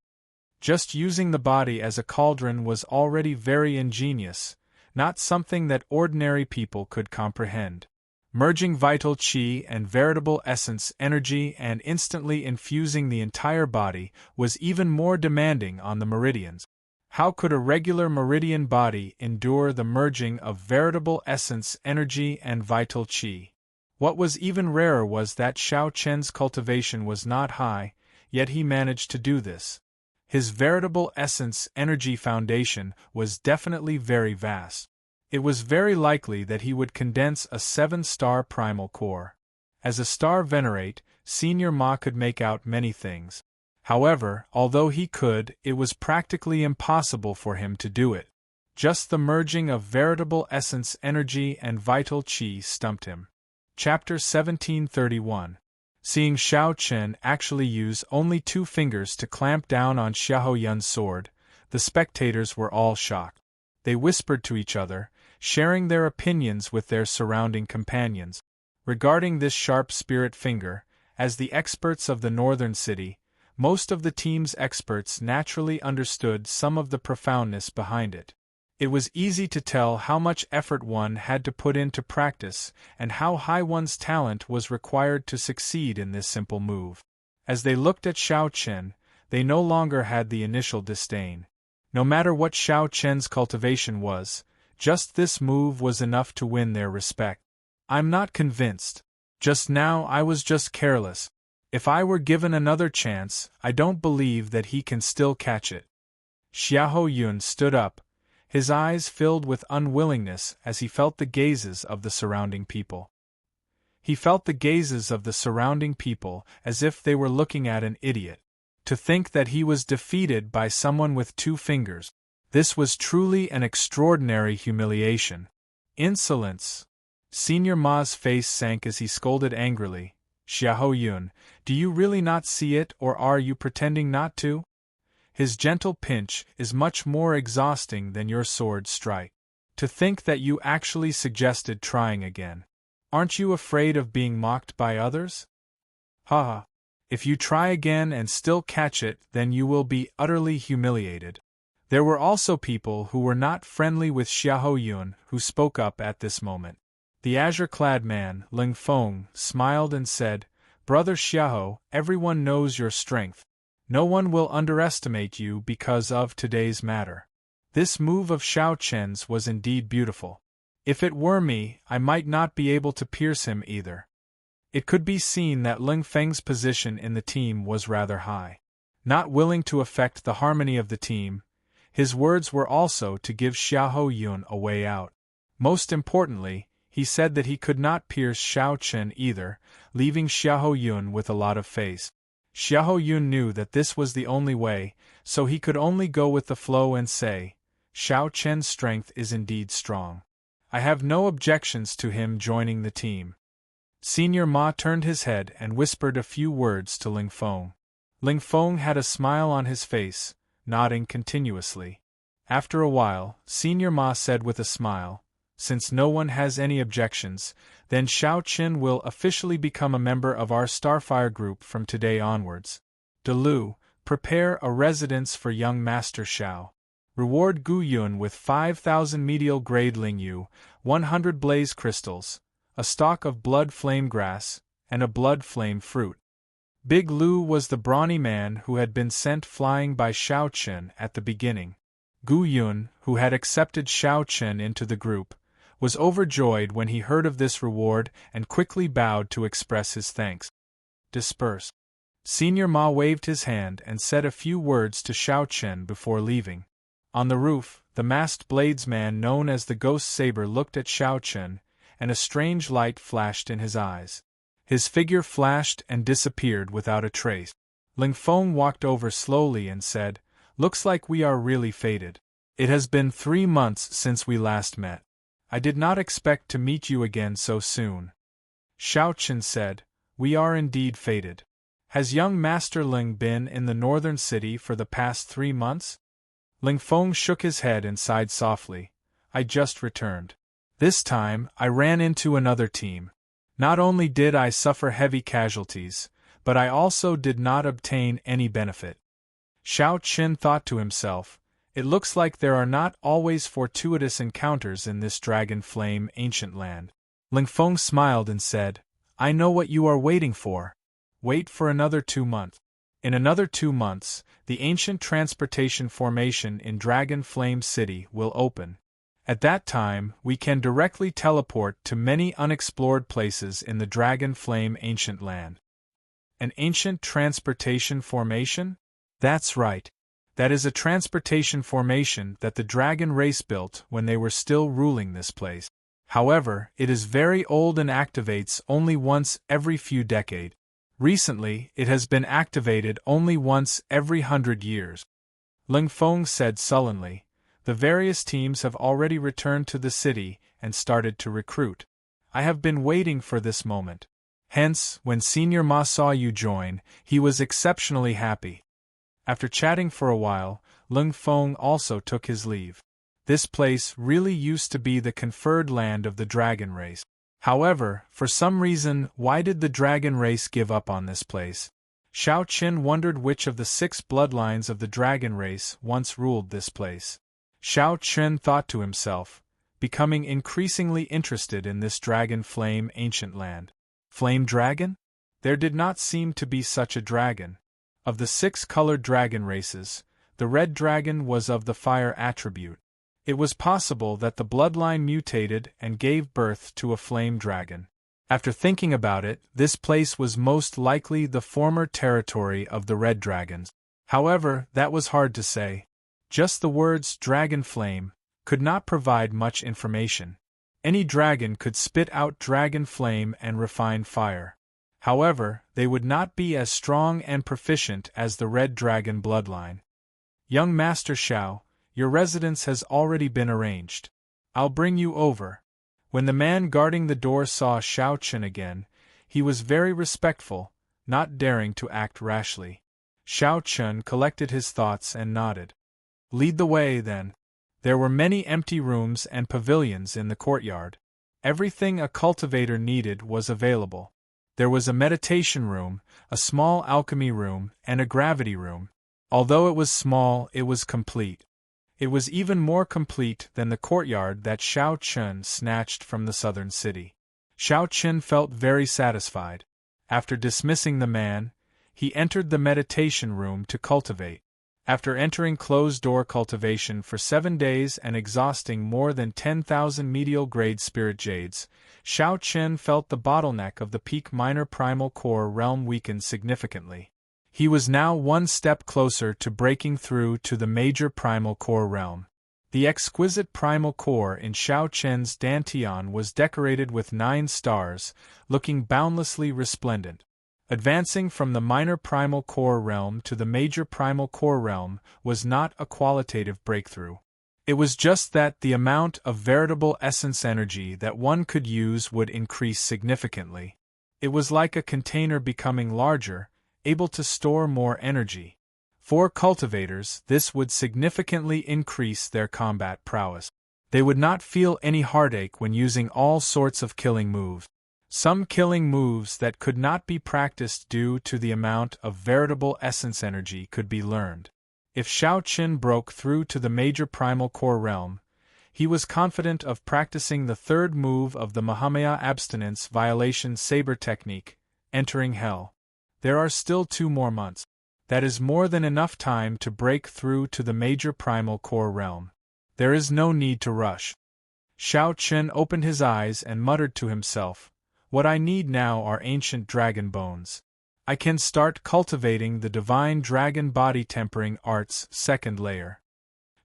Just using the body as a cauldron was already very ingenious, not something that ordinary people could comprehend. Merging vital qi and veritable essence energy and instantly infusing the entire body was even more demanding on the meridians. How could a regular meridian body endure the merging of veritable essence energy and vital qi? What was even rarer was that Shao Chen's cultivation was not high, yet he managed to do this. His veritable essence energy foundation was definitely very vast. It was very likely that he would condense a 7-star primal core. As a star venerate, Senior Ma could make out many things. However, although he could, it was practically impossible for him to do it. Just the merging of veritable essence energy and vital qi stumped him. Chapter 1731. Seeing Shao Chen actually use only 2 fingers to clamp down on Xiahou Yun's sword, the spectators were all shocked. They whispered to each other, sharing their opinions with their surrounding companions. Regarding this sharp spirit finger, as the experts of the northern city, most of the team's experts naturally understood some of the profoundness behind it. It was easy to tell how much effort one had to put into practice and how high one's talent was required to succeed in this simple move. As they looked at Shao Chen, they no longer had the initial disdain. No matter what Shao Chen's cultivation was, just this move was enough to win their respect. "I'm not convinced. Just now I was just careless. If I were given another chance, I don't believe that he can still catch it." Xiahou Yun stood up, his eyes filled with unwillingness as he felt the gazes of the surrounding people. He felt the gazes of the surrounding people as if they were looking at an idiot. To think that he was defeated by someone with 2 fingers. This was truly an extraordinary humiliation. Insolence! Senior Ma's face sank as he scolded angrily, "Xiahou Yun, do you really not see it or are you pretending not to? His gentle pinch is much more exhausting than your sword strike. To think that you actually suggested trying again. Aren't you afraid of being mocked by others? Ha ha. If you try again and still catch it, then you will be utterly humiliated. There were also people who were not friendly with Xiahou Yun who spoke up at this moment. The azure-clad man, Ling Feng, smiled and said, Brother Xiahou, everyone knows your strength. No one will underestimate you because of today's matter. This move of Xiao Chen's was indeed beautiful. If it were me, I might not be able to pierce him either. It could be seen that Ling Feng's position in the team was rather high. Not willing to affect the harmony of the team, his words were also to give Xiahou Yun a way out. Most importantly, he said that he could not pierce Xiao Chen either, leaving Xiahou Yun with a lot of face. Xiahou Yun knew that this was the only way, so he could only go with the flow and say, Xiao Chen's strength is indeed strong. I have no objections to him joining the team. Senior Ma turned his head and whispered a few words to Ling Feng. Ling Feng had a smile on his face, nodding continuously. After a while, Senior Ma said with a smile, Since no one has any objections, then Xiao Chen will officially become a member of our Starfire group from today onwards. Delu, prepare a residence for young Master Xiao. Reward Gu Yun with 5,000 medial-grade Lingyu, 100 blaze crystals, a stalk of blood flame grass, and a blood flame fruit. Big Lu was the brawny man who had been sent flying by Xiao Chen at the beginning. Gu Yun, who had accepted Xiao Chen into the group, was overjoyed when he heard of this reward and quickly bowed to express his thanks. Disperse. Senior Ma waved his hand and said a few words to Xiao Chen before leaving. On the roof, the masked bladesman known as the Ghost Saber looked at Xiao Chen, and a strange light flashed in his eyes. His figure flashed and disappeared without a trace. Ling Feng walked over slowly and said, Looks like we are really fated. It has been 3 months since we last met. I did not expect to meet you again so soon. Xiao Chen said, We are indeed fated. Has young Master Ling been in the northern city for the past 3 months? Ling Feng shook his head and sighed softly. I just returned. This time, I ran into another team. Not only did I suffer heavy casualties, but I also did not obtain any benefit. Xiao Chen thought to himself, It looks like there are not always fortuitous encounters in this dragon flame ancient land. Ling Feng smiled and said, I know what you are waiting for. Wait for another 2 months. In another 2 months, the ancient transportation formation in Dragon Flame City will open. At that time, we can directly teleport to many unexplored places in the Dragon Flame Ancient Land. An ancient transportation formation? That's right. That is a transportation formation that the dragon race built when they were still ruling this place. However, it is very old and activates only once every few decades. Recently, it has been activated only once every 100 years. Ling Feng said sullenly. The various teams have already returned to the city and started to recruit. I have been waiting for this moment. Hence, when Senior Ma saw you join, he was exceptionally happy. After chatting for a while, Ling Feng also took his leave. This place really used to be the conferred land of the dragon race. However, for some reason, why did the dragon race give up on this place? Xiao Chen wondered which of the 6 bloodlines of the dragon race once ruled this place. Xiao Chen thought to himself, becoming increasingly interested in this dragon flame ancient land. Flame dragon? There did not seem to be such a dragon. Of the 6 colored dragon races, the red dragon was of the fire attribute. It was possible that the bloodline mutated and gave birth to a flame dragon. After thinking about it, this place was most likely the former territory of the red dragons. However, that was hard to say. Just the words dragon flame could not provide much information. Any dragon could spit out dragon flame and refine fire. However, they would not be as strong and proficient as the red dragon bloodline. Young Master Xiao, your residence has already been arranged. I'll bring you over. When the man guarding the door saw Xiao Chen again, he was very respectful, not daring to act rashly. Xiao Chen collected his thoughts and nodded. Lead the way, then. There were many empty rooms and pavilions in the courtyard. Everything a cultivator needed was available. There was a meditation room, a small alchemy room, and a gravity room. Although it was small, it was complete. It was even more complete than the courtyard that Xiao Chun snatched from the southern city. Xiao Chun felt very satisfied. After dismissing the man, he entered the meditation room to cultivate. After entering closed-door cultivation for 7 days and exhausting more than 10,000 medial-grade spirit jades, Xiao Chun felt the bottleneck of the peak minor primal core realm weaken significantly. He was now one step closer to breaking through to the major primal core realm. The exquisite primal core in Xiao Chen's dantian was decorated with 9 stars, looking boundlessly resplendent. Advancing from the minor primal core realm to the major primal core realm was not a qualitative breakthrough. It was just that the amount of veritable essence energy that one could use would increase significantly. It was like a container becoming larger, able to store more energy. For cultivators, this would significantly increase their combat prowess. They would not feel any heartache when using all sorts of killing moves. Some killing moves that could not be practiced due to the amount of veritable essence energy could be learned. If Xiao Qin broke through to the major primal core realm, he was confident of practicing the third move of the Mahamaya abstinence violation saber technique, entering hell. There are still 2 more months. That is more than enough time to break through to the major primal core realm. There is no need to rush. Xiao Qin opened his eyes and muttered to himself, "What I need now are ancient dragon bones. I can start cultivating the divine dragon body tempering arts second layer."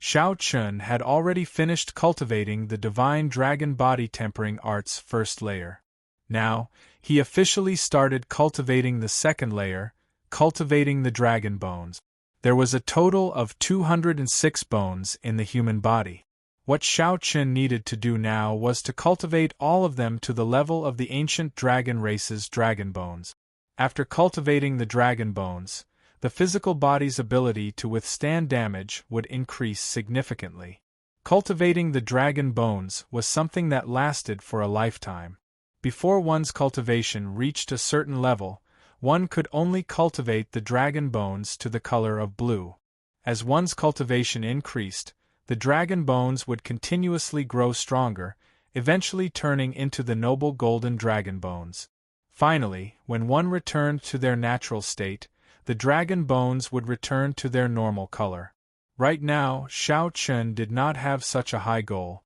Xiao Qin had already finished cultivating the divine dragon body tempering arts first layer. Now, he officially started cultivating the second layer, cultivating the dragon bones. There was a total of 206 bones in the human body. What Xiao Qin needed to do now was to cultivate all of them to the level of the ancient dragon race's dragon bones. After cultivating the dragon bones, the physical body's ability to withstand damage would increase significantly. Cultivating the dragon bones was something that lasted for a lifetime. Before one's cultivation reached a certain level, one could only cultivate the dragon bones to the color of blue. As one's cultivation increased, the dragon bones would continuously grow stronger, eventually turning into the noble golden dragon bones. Finally, when one returned to their natural state, the dragon bones would return to their normal color. Right now, Xiao Qin did not have such a high goal.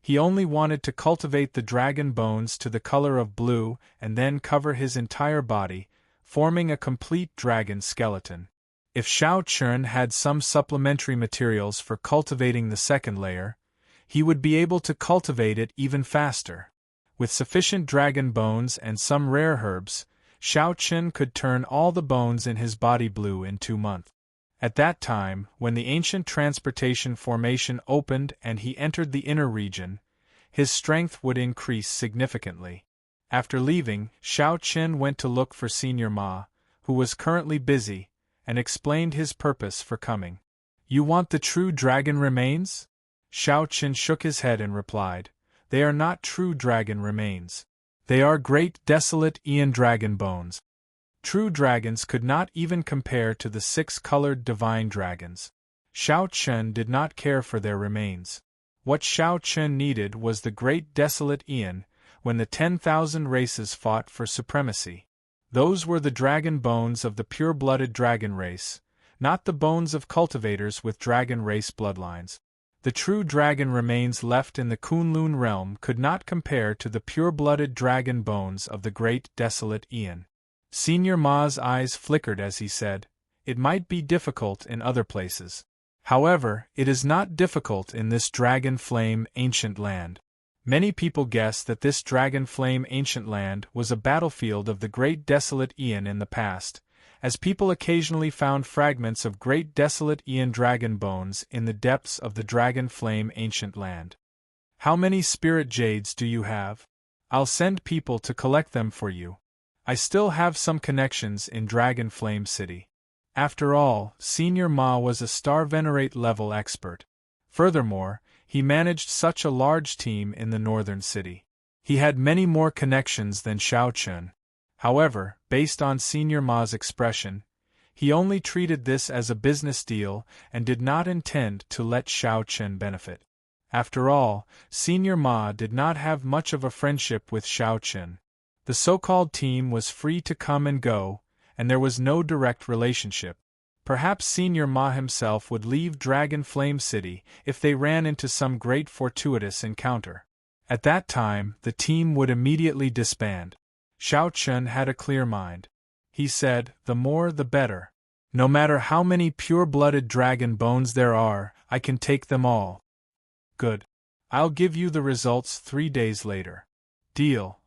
He only wanted to cultivate the dragon bones to the color of blue and then cover his entire body, forming a complete dragon skeleton. If Xiao Qin had some supplementary materials for cultivating the second layer, he would be able to cultivate it even faster. With sufficient dragon bones and some rare herbs, Xiao Qin could turn all the bones in his body blue in 2 months. At that time, when the ancient transportation formation opened and he entered the inner region, his strength would increase significantly. After leaving, Xiao Qin went to look for Senior Ma, who was currently busy, and explained his purpose for coming. "You want the true dragon remains?" Xiao Qin shook his head and replied, "They are not true dragon remains. They are great desolate Aeon dragon bones. True dragons could not even compare to the 6-colored divine dragons." Xiao Qin did not care for their remains. What Xiao Qin needed was the great desolate Aeon, when the 10,000 races fought for supremacy. Those were the dragon bones of the pure-blooded dragon race, not the bones of cultivators with dragon race bloodlines. The true dragon remains left in the Kunlun realm could not compare to the pure-blooded dragon bones of the great desolate Aeon. Senior Ma's eyes flickered as he said, "It might be difficult in other places. However, it is not difficult in this dragon flame ancient land." Many people guess that this dragon flame ancient land was a battlefield of the great desolate Aeon in the past, as people occasionally found fragments of great desolate Aeon dragon bones in the depths of the dragon flame ancient land. "How many spirit jades do you have? I'll send people to collect them for you. I still have some connections in Dragon Flame City." After all, Senior Ma was a Star Venerate level expert. Furthermore, he managed such a large team in the northern city. He had many more connections than Xiao Chun. However, based on Senior Ma's expression, he only treated this as a business deal and did not intend to let Xiao Chun benefit. After all, Senior Ma did not have much of a friendship with Xiao Chun. The so-called team was free to come and go, and there was no direct relationship. Perhaps Senior Ma himself would leave Dragon Flame City if they ran into some great fortuitous encounter. At that time, the team would immediately disband. Xiao Chun had a clear mind. He said, the more the better. No matter how many pure-blooded dragon bones there are, I can take them all. Good. I'll give you the results 3 days later. Deal.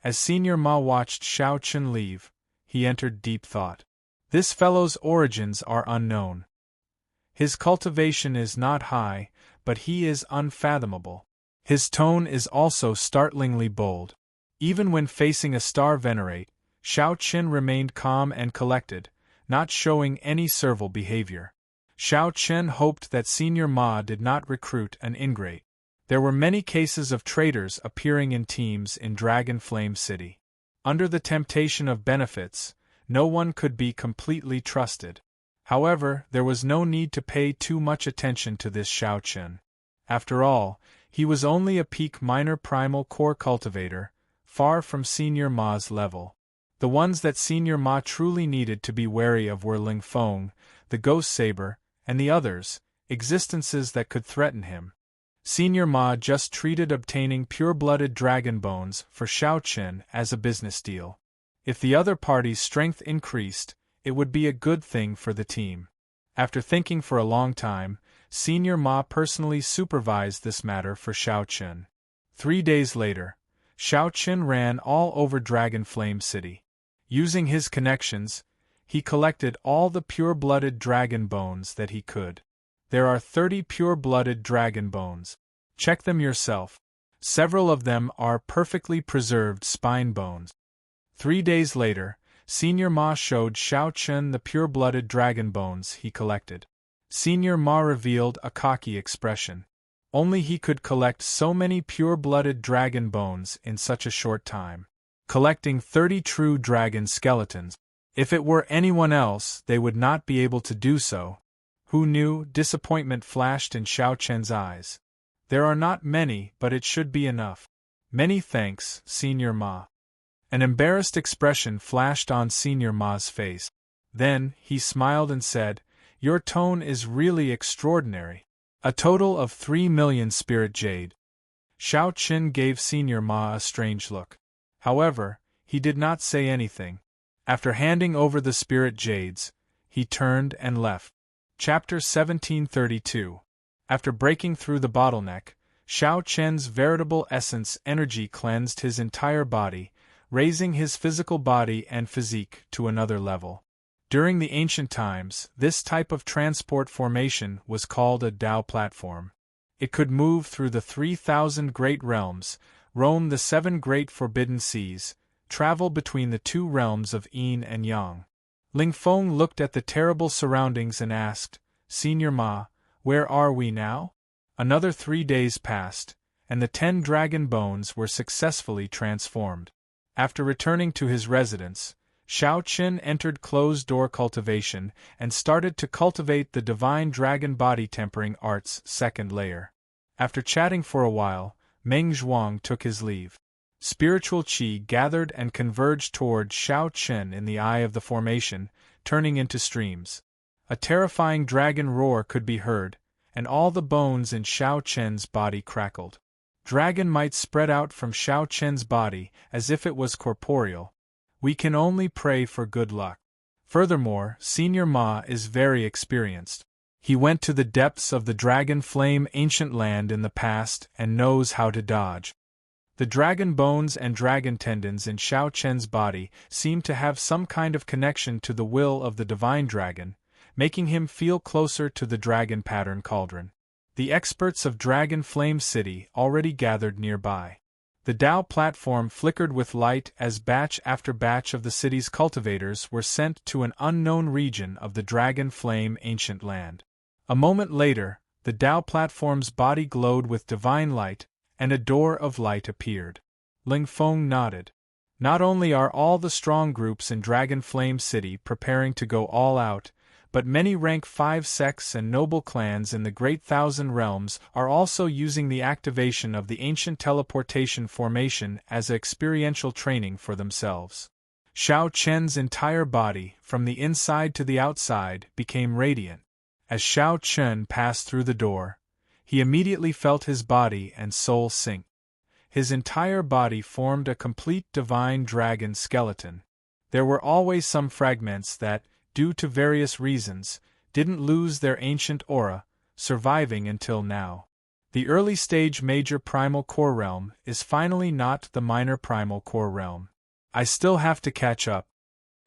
As Senior Ma watched Xiao Chun leave, he entered deep thought. This fellow's origins are unknown. His cultivation is not high, but he is unfathomable. His tone is also startlingly bold. Even when facing a star venerate, Xiao Chun remained calm and collected, not showing any servile behavior. Xiao Chun hoped that Senior Ma did not recruit an ingrate. There were many cases of traitors appearing in teams in Dragon Flame City. Under the temptation of benefits, no one could be completely trusted. However, there was no need to pay too much attention to this Xiao Chun. After all, he was only a peak minor primal core cultivator, far from Senior Ma's level. The ones that Senior Ma truly needed to be wary of were Ling Feng, the Ghost Saber, and the others, existences that could threaten him. Senior Ma just treated obtaining pure-blooded dragon bones for Xiao Chun as a business deal. If the other party's strength increased, it would be a good thing for the team. After thinking for a long time, Senior Ma personally supervised this matter for Xiao Chun. 3 days later, Xiao Chun ran all over Dragon Flame City. Using his connections, he collected all the pure-blooded dragon bones that he could. There are 30 pure-blooded dragon bones. Check them yourself. Several of them are perfectly preserved spine bones. 3 days later, Senior Ma showed Xiao Chun the pure-blooded dragon bones he collected. Senior Ma revealed a cocky expression. Only he could collect so many pure-blooded dragon bones in such a short time. Collecting 30 true dragon skeletons. If it were anyone else, they would not be able to do so. Who knew? Disappointment flashed in Xiao Chun's eyes. There are not many, but it should be enough. Many thanks, Senior Ma. An embarrassed expression flashed on Senior Ma's face. Then, he smiled and said, Your tone is really extraordinary. A total of 3 million spirit jade. Xiao Chun gave Senior Ma a strange look. However, he did not say anything. After handing over the spirit jades, he turned and left. Chapter 1732. After breaking through the bottleneck, Xiao Chun's veritable essence energy cleansed his entire body, raising his physical body and physique to another level. During the ancient times, this type of transport formation was called a Dao platform. It could move through the 3,000 great realms, roam the 7 great forbidden seas, travel between the 2 realms of Yin and Yang. Ling Feng looked at the terrible surroundings and asked, Senior Ma, where are we now? Another 3 days passed, and the 10 dragon bones were successfully transformed. After returning to his residence, Xiao Chun entered closed-door cultivation and started to cultivate the Divine Dragon Body Tempering Art's 2nd layer. After chatting for a while, Meng Zhuang took his leave. Spiritual qi gathered and converged toward Xiao Chun in the eye of the formation, turning into streams. A terrifying dragon roar could be heard, and all the bones in Xiao Chun's body crackled. Dragon might spread out from Xiao Chun's body as if it was corporeal. We can only pray for good luck. Furthermore, Senior Ma is very experienced. He went to the depths of the Dragon Flame ancient land in the past and knows how to dodge. The dragon bones and dragon tendons in Xiao Chun's body seem to have some kind of connection to the will of the divine dragon, making him feel closer to the dragon pattern cauldron. The experts of Dragon Flame City already gathered nearby. The Dao platform flickered with light as batch after batch of the city's cultivators were sent to an unknown region of the Dragon Flame ancient land. A moment later, the Dao platform's body glowed with divine light, and a door of light appeared. Ling Feng nodded. Not only are all the strong groups in Dragon Flame City preparing to go all out, but many rank 5 sects and noble clans in the Great Thousand Realms are also using the activation of the ancient teleportation formation as experiential training for themselves. Xiao Chen's entire body, from the inside to the outside, became radiant. As Xiao Chen passed through the door, he immediately felt his body and soul sink. His entire body formed a complete divine dragon skeleton. There were always some fragments that, due to various reasons, didn't lose their ancient aura, surviving until now. The early-stage major primal core realm is finally not the minor primal core realm. I still have to catch up.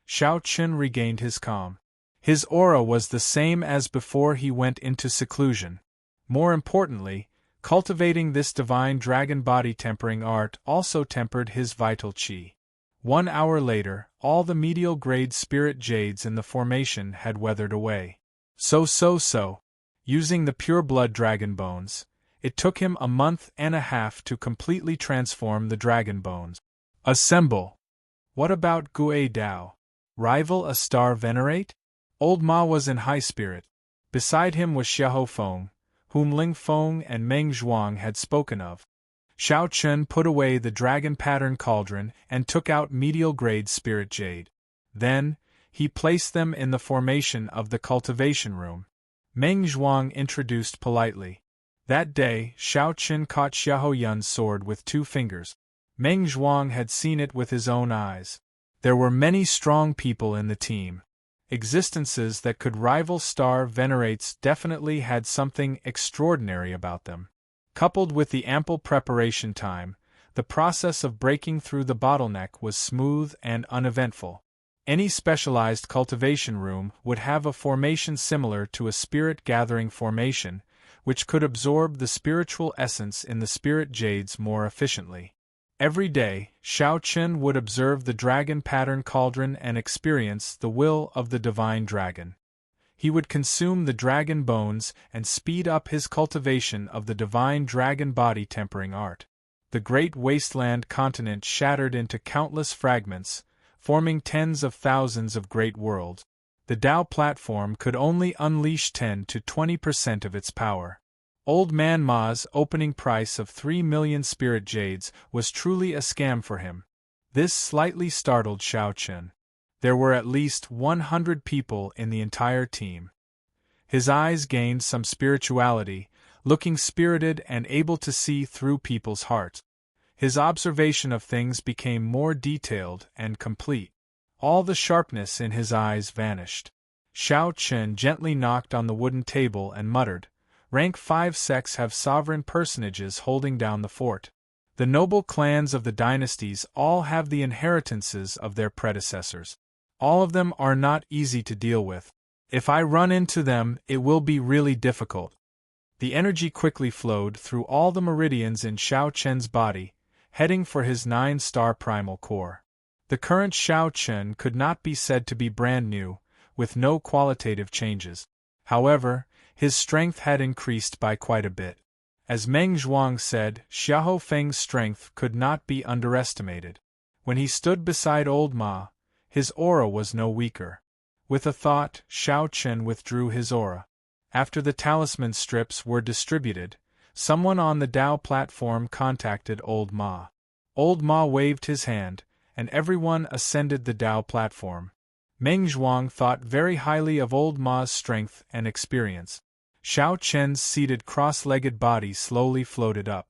Xiao Chen regained his calm. His aura was the same as before he went into seclusion. More importantly, cultivating this divine dragon body tempering art also tempered his vital qi. 1 hour later, all the medial grade spirit jades in the formation had weathered away. Using the pure blood dragon bones, it took him a month and a half to completely transform the dragon bones. Assemble! What about Gue Dao? Rival a star venerate? Old Ma was in high spirit. Beside him was Xiahou Feng, whom Ling Feng and Meng Zhuang had spoken of. Xiao Chen put away the dragon pattern cauldron and took out medial grade spirit jade. Then, he placed them in the formation of the cultivation room. Meng Zhuang introduced politely. That day, Xiao Chen caught Xiahou Yun's sword with 2 fingers. Meng Zhuang had seen it with his own eyes. There were many strong people in the team. Existences that could rival star venerates definitely had something extraordinary about them. Coupled with the ample preparation time, the process of breaking through the bottleneck was smooth and uneventful. Any specialized cultivation room would have a formation similar to a spirit gathering formation, which could absorb the spiritual essence in the spirit jades more efficiently. Every day, Xiao Chen would observe the dragon pattern cauldron and experience the will of the divine dragon. He would consume the dragon bones and speed up his cultivation of the divine dragon body tempering art. The great wasteland continent shattered into countless fragments, forming tens of thousands of great worlds. The Dao platform could only unleash 10 to 20% of its power. Old Man Ma's opening price of 3 million spirit jades was truly a scam for him. This slightly startled Xiao Chen. There were at least 100 people in the entire team. His eyes gained some spirituality, looking spirited and able to see through people's hearts. His observation of things became more detailed and complete. All the sharpness in his eyes vanished. Xiao Chen gently knocked on the wooden table and muttered, "Rank 5 sects have sovereign personages holding down the fort. The noble clans of the dynasties all have the inheritances of their predecessors. All of them are not easy to deal with. If I run into them, it will be really difficult." The energy quickly flowed through all the meridians in Xiao Chen's body, heading for his 9-star primal core. The current Xiao Chen could not be said to be brand new, with no qualitative changes. However, his strength had increased by quite a bit. As Meng Zhuang said, Xiahou Feng's strength could not be underestimated. When he stood beside Old Ma, his aura was no weaker. With a thought, Xiao Chen withdrew his aura. After the talisman strips were distributed, someone on the Dao platform contacted Old Ma. Old Ma waved his hand, and everyone ascended the Dao platform. Meng Zhuang thought very highly of Old Ma's strength and experience. Xiao Chen's seated cross-legged body slowly floated up.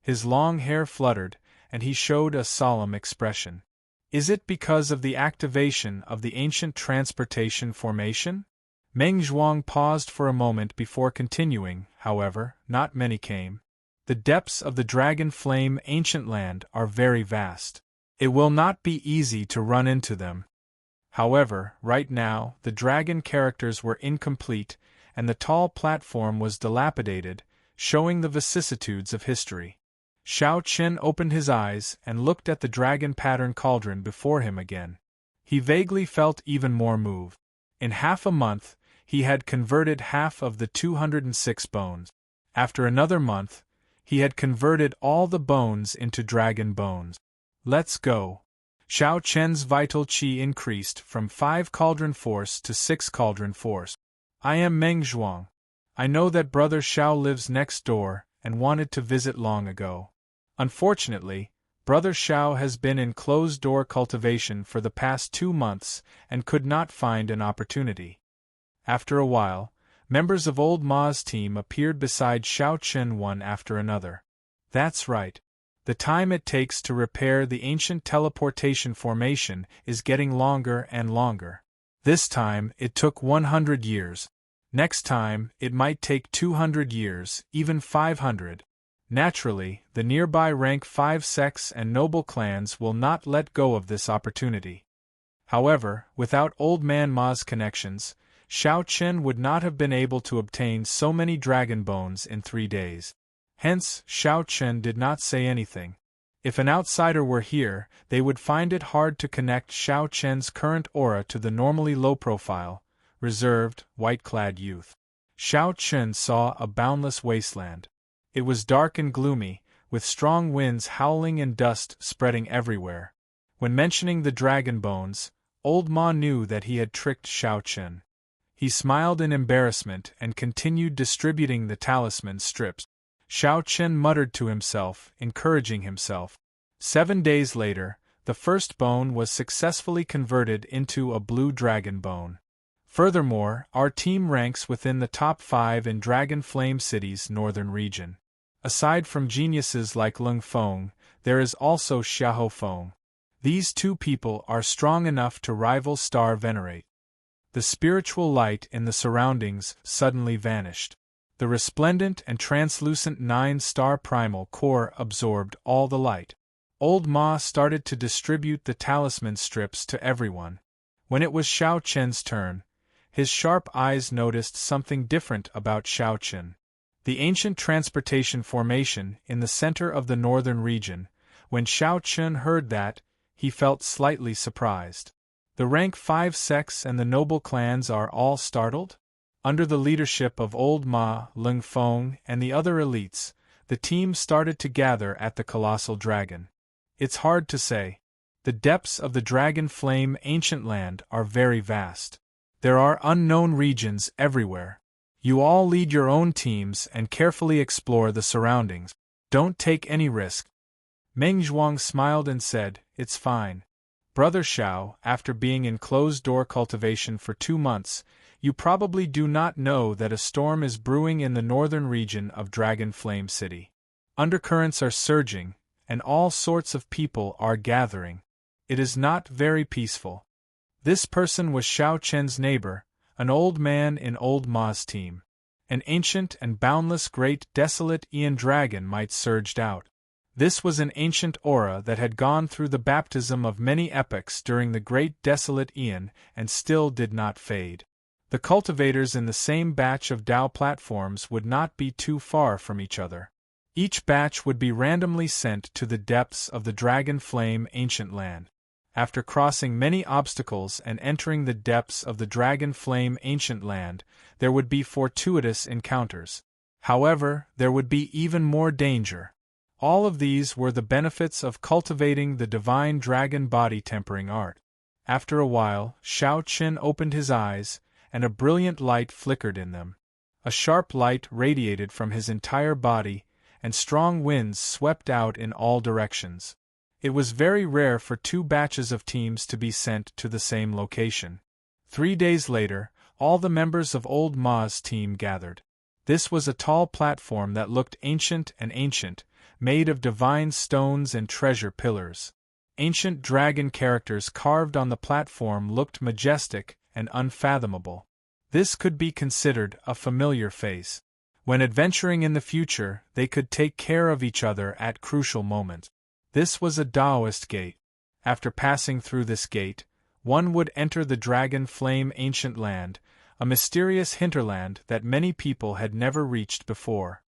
His long hair fluttered, and he showed a solemn expression. Is it because of the activation of the ancient transportation formation? Meng Zhuang paused for a moment before continuing, however, not many came. The depths of the Dragon Flame ancient land are very vast. It will not be easy to run into them. However, right now, the dragon characters were incomplete, and the tall platform was dilapidated, showing the vicissitudes of history. Xiao Chen opened his eyes and looked at the dragon pattern cauldron before him again. He vaguely felt even more moved. In half a month, he had converted half of the 206 bones. After another month, He had converted all the bones into dragon bones. Let's go. Xiao Chen's vital qi increased from 5 cauldron force to 6 cauldron force. I am Meng Zhuang. I know that Brother Xiao lives next door and wanted to visit long ago. Unfortunately, Brother Xiao has been in closed-door cultivation for the past 2 months and could not find an opportunity. After a while, members of Old Ma's team appeared beside Xiao Chen one after another. That's right. The time it takes to repair the ancient teleportation formation is getting longer and longer. This time, it took 100 years. Next time, it might take 200 years, even 500. Naturally, the nearby rank 5 sects and noble clans will not let go of this opportunity. However, without Old Man Ma's connections, Xiao Chen would not have been able to obtain so many dragon bones in 3 days. Hence, Xiao Chen did not say anything. If an outsider were here, they would find it hard to connect Xiao Chen's current aura to the normally low-profile, reserved, white-clad youth. Xiao Chen saw a boundless wasteland. It was dark and gloomy, with strong winds howling and dust spreading everywhere. When mentioning the dragon bones, Old Ma knew that he had tricked Xiao Chen. He smiled in embarrassment and continued distributing the talisman strips. Xiao Chen muttered to himself, encouraging himself. 7 days later, the first bone was successfully converted into a blue dragon bone. Furthermore, our team ranks within the top 5 in Dragon Flame City's northern region. Aside from geniuses like Lung Feng, there is also Xiahou Feng. These 2 people are strong enough to rival Star Venerate. The spiritual light in the surroundings suddenly vanished. The resplendent and translucent 9-star primal core absorbed all the light. Old Ma started to distribute the talisman strips to everyone. When it was Xiao Chen's turn, his sharp eyes noticed something different about Xiao Chen. The ancient transportation formation in the center of the northern region. When Xiao Chen heard that, he felt slightly surprised. The rank 5 sects and the noble clans are all startled? Under the leadership of Old Ma, Lung Feng, and the other elites, the team started to gather at the colossal dragon. It's hard to say. The depths of the dragon flame ancient land are very vast. There are unknown regions everywhere. You all lead your own teams and carefully explore the surroundings. Don't take any risk. Meng Zhuang smiled and said, "It's fine. Brother Xiao, after being in closed-door cultivation for 2 months, you probably do not know that a storm is brewing in the northern region of Dragon Flame City. Undercurrents are surging, and all sorts of people are gathering. It is not very peaceful." This person was Xiao Chen's neighbor, an old man in Old Ma's team. An ancient and boundless great desolate Aeon dragon might surged out. This was an ancient aura that had gone through the baptism of many epochs during the great desolate Aeon and still did not fade. The cultivators in the same batch of Dao platforms would not be too far from each other. Each batch would be randomly sent to the depths of the Dragon Flame ancient land. After crossing many obstacles and entering the depths of the Dragon Flame ancient land, there would be fortuitous encounters. However, there would be even more danger. All of these were the benefits of cultivating the divine dragon body tempering art. After a while, Xiao Chen opened his eyes, and a brilliant light flickered in them. A sharp light radiated from his entire body, and strong winds swept out in all directions. It was very rare for 2 batches of teams to be sent to the same location. 3 days later, all the members of Old Ma's team gathered. This was a tall platform that looked ancient, made of divine stones and treasure pillars. Ancient dragon characters carved on the platform looked majestic and unfathomable. This could be considered a familiar face. When adventuring in the future, they could take care of each other at crucial moments. This was a Taoist gate. After passing through this gate, one would enter the Dragon Flame ancient land, a mysterious hinterland that many people had never reached before.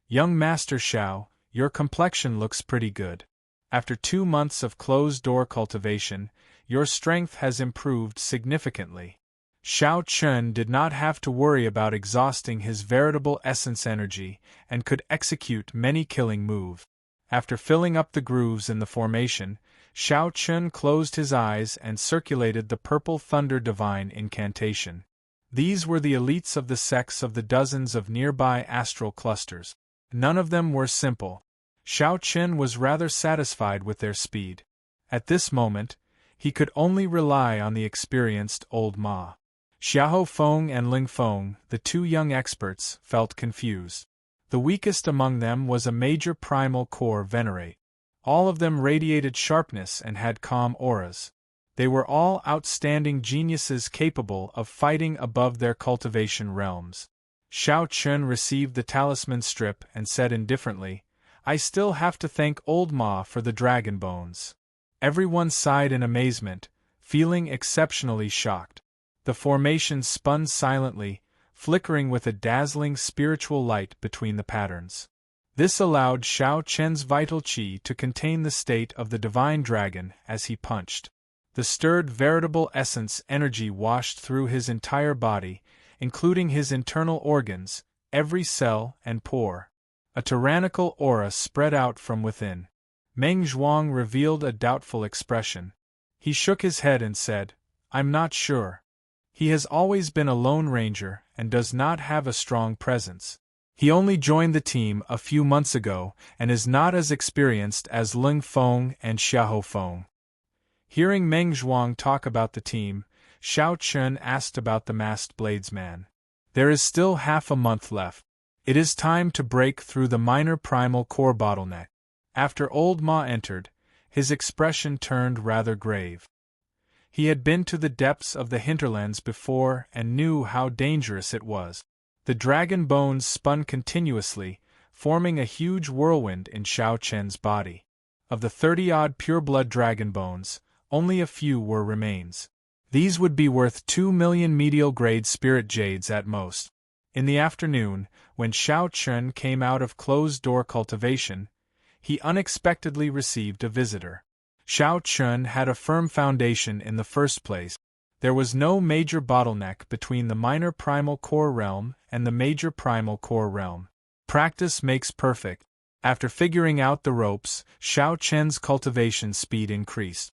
Young Master Xiao, your complexion looks pretty good. After 2 months of closed-door cultivation, your strength has improved significantly. Xiao Chun did not have to worry about exhausting his veritable essence energy and could execute many killing moves. After filling up the grooves in the formation, Xiao Chun closed his eyes and circulated the purple thunder divine incantation. These were the elites of the sects of the dozens of nearby astral clusters. None of them were simple. Xiao Chun was rather satisfied with their speed. At this moment, he could only rely on the experienced old Ma. Xiahou Feng and Ling Feng, the two young experts, felt confused. The weakest among them was a major primal core venerate. All of them radiated sharpness and had calm auras. They were all outstanding geniuses capable of fighting above their cultivation realms. Xiao Chun received the talisman strip and said indifferently, "I still have to thank Old Ma for the dragon bones." Everyone sighed in amazement, feeling exceptionally shocked. The formation spun silently, flickering with a dazzling spiritual light between the patterns. This allowed Xiao Chen's vital qi to contain the state of the divine dragon as he punched. The stirred veritable essence energy washed through his entire body, including his internal organs, every cell and pore. A tyrannical aura spread out from within. Meng Zhuang revealed a doubtful expression. He shook his head and said, "I'm not sure. He has always been a lone ranger and does not have a strong presence. He only joined the team a few months ago and is not as experienced as Ling Feng and Xiahou Feng." Hearing Meng Zhuang talk about the team, Xiao Chun asked about the masked bladesman. "There is still half a month left. It is time to break through the minor primal core bottleneck." After Old Ma entered, his expression turned rather grave. He had been to the depths of the hinterlands before and knew how dangerous it was. The dragon bones spun continuously, forming a huge whirlwind in Xiao Chen's body. Of the 30-odd pure-blood dragon bones, only a few were remains. These would be worth 2 million medial-grade spirit jades at most. In the afternoon, when Xiao Chun came out of closed-door cultivation, he unexpectedly received a visitor. Xiao Chun had a firm foundation in the first place. There was no major bottleneck between the minor primal core realm and the major primal core realm. Practice makes perfect. After figuring out the ropes, Xiao Chen's cultivation speed increased.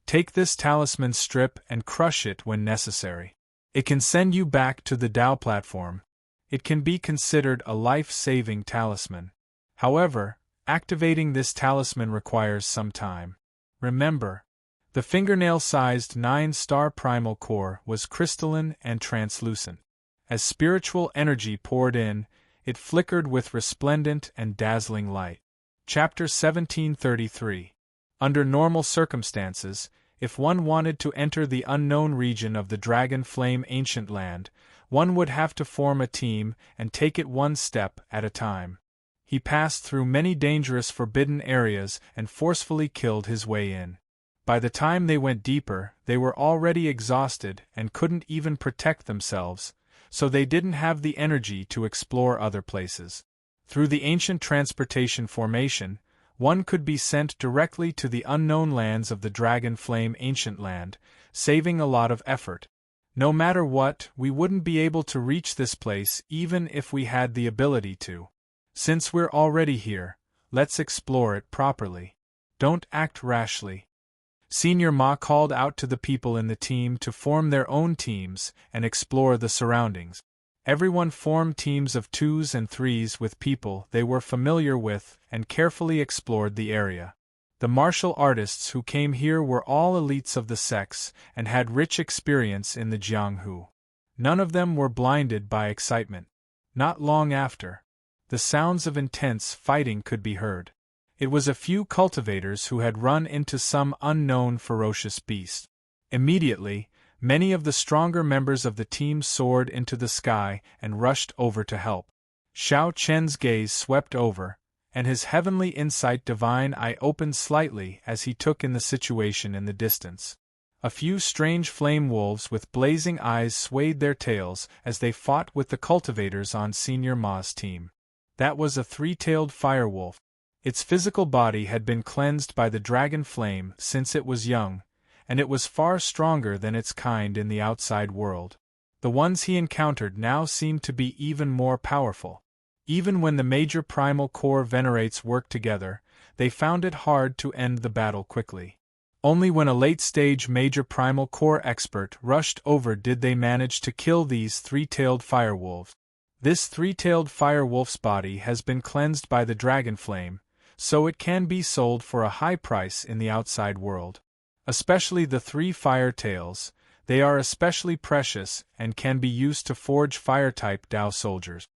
Take this talisman strip and crush it when necessary. It can send you back to the Dao platform. It can be considered a life-saving talisman. However, activating this talisman requires some time. Remember, the fingernail-sized 9-star primal core was crystalline and translucent. As spiritual energy poured in, it flickered with resplendent and dazzling light. Chapter 1733. Under normal circumstances, if one wanted to enter the unknown region of the Dragon Flame Ancient Land, one would have to form a team and take it one step at a time. He passed through many dangerous forbidden areas and forcefully killed his way in. By the time they went deeper, they were already exhausted and couldn't even protect themselves, so they didn't have the energy to explore other places. Through the ancient transportation formation, one could be sent directly to the unknown lands of the Dragon Flame Ancient Land, saving a lot of effort. No matter what, we wouldn't be able to reach this place even if we had the ability to. Since we're already here, let's explore it properly. Don't act rashly. Senior Ma called out to the people in the team to form their own teams and explore the surroundings. Everyone formed teams of 2s and 3s with people they were familiar with and carefully explored the area. The martial artists who came here were all elites of the sects and had rich experience in the Jianghu. None of them were blinded by excitement. Not long after, the sounds of intense fighting could be heard. It was a few cultivators who had run into some unknown ferocious beast. Immediately, many of the stronger members of the team soared into the sky and rushed over to help. Xiao Chen's gaze swept over, and his heavenly insight divine eye opened slightly as he took in the situation in the distance. A few strange flame wolves with blazing eyes swayed their tails as they fought with the cultivators on Senior Ma's team. That was a 3-tailed firewolf. Its physical body had been cleansed by the dragon flame since it was young, and it was far stronger than its kind in the outside world. The ones he encountered now seemed to be even more powerful. Even when the major primal core venerates worked together, they found it hard to end the battle quickly. Only when a late-stage major primal core expert rushed over did they manage to kill these three-tailed firewolves. This three-tailed firewolf's body has been cleansed by the dragon flame, so it can be sold for a high price in the outside world. Especially the three fire tails, they are especially precious and can be used to forge fire-type Dao soldiers.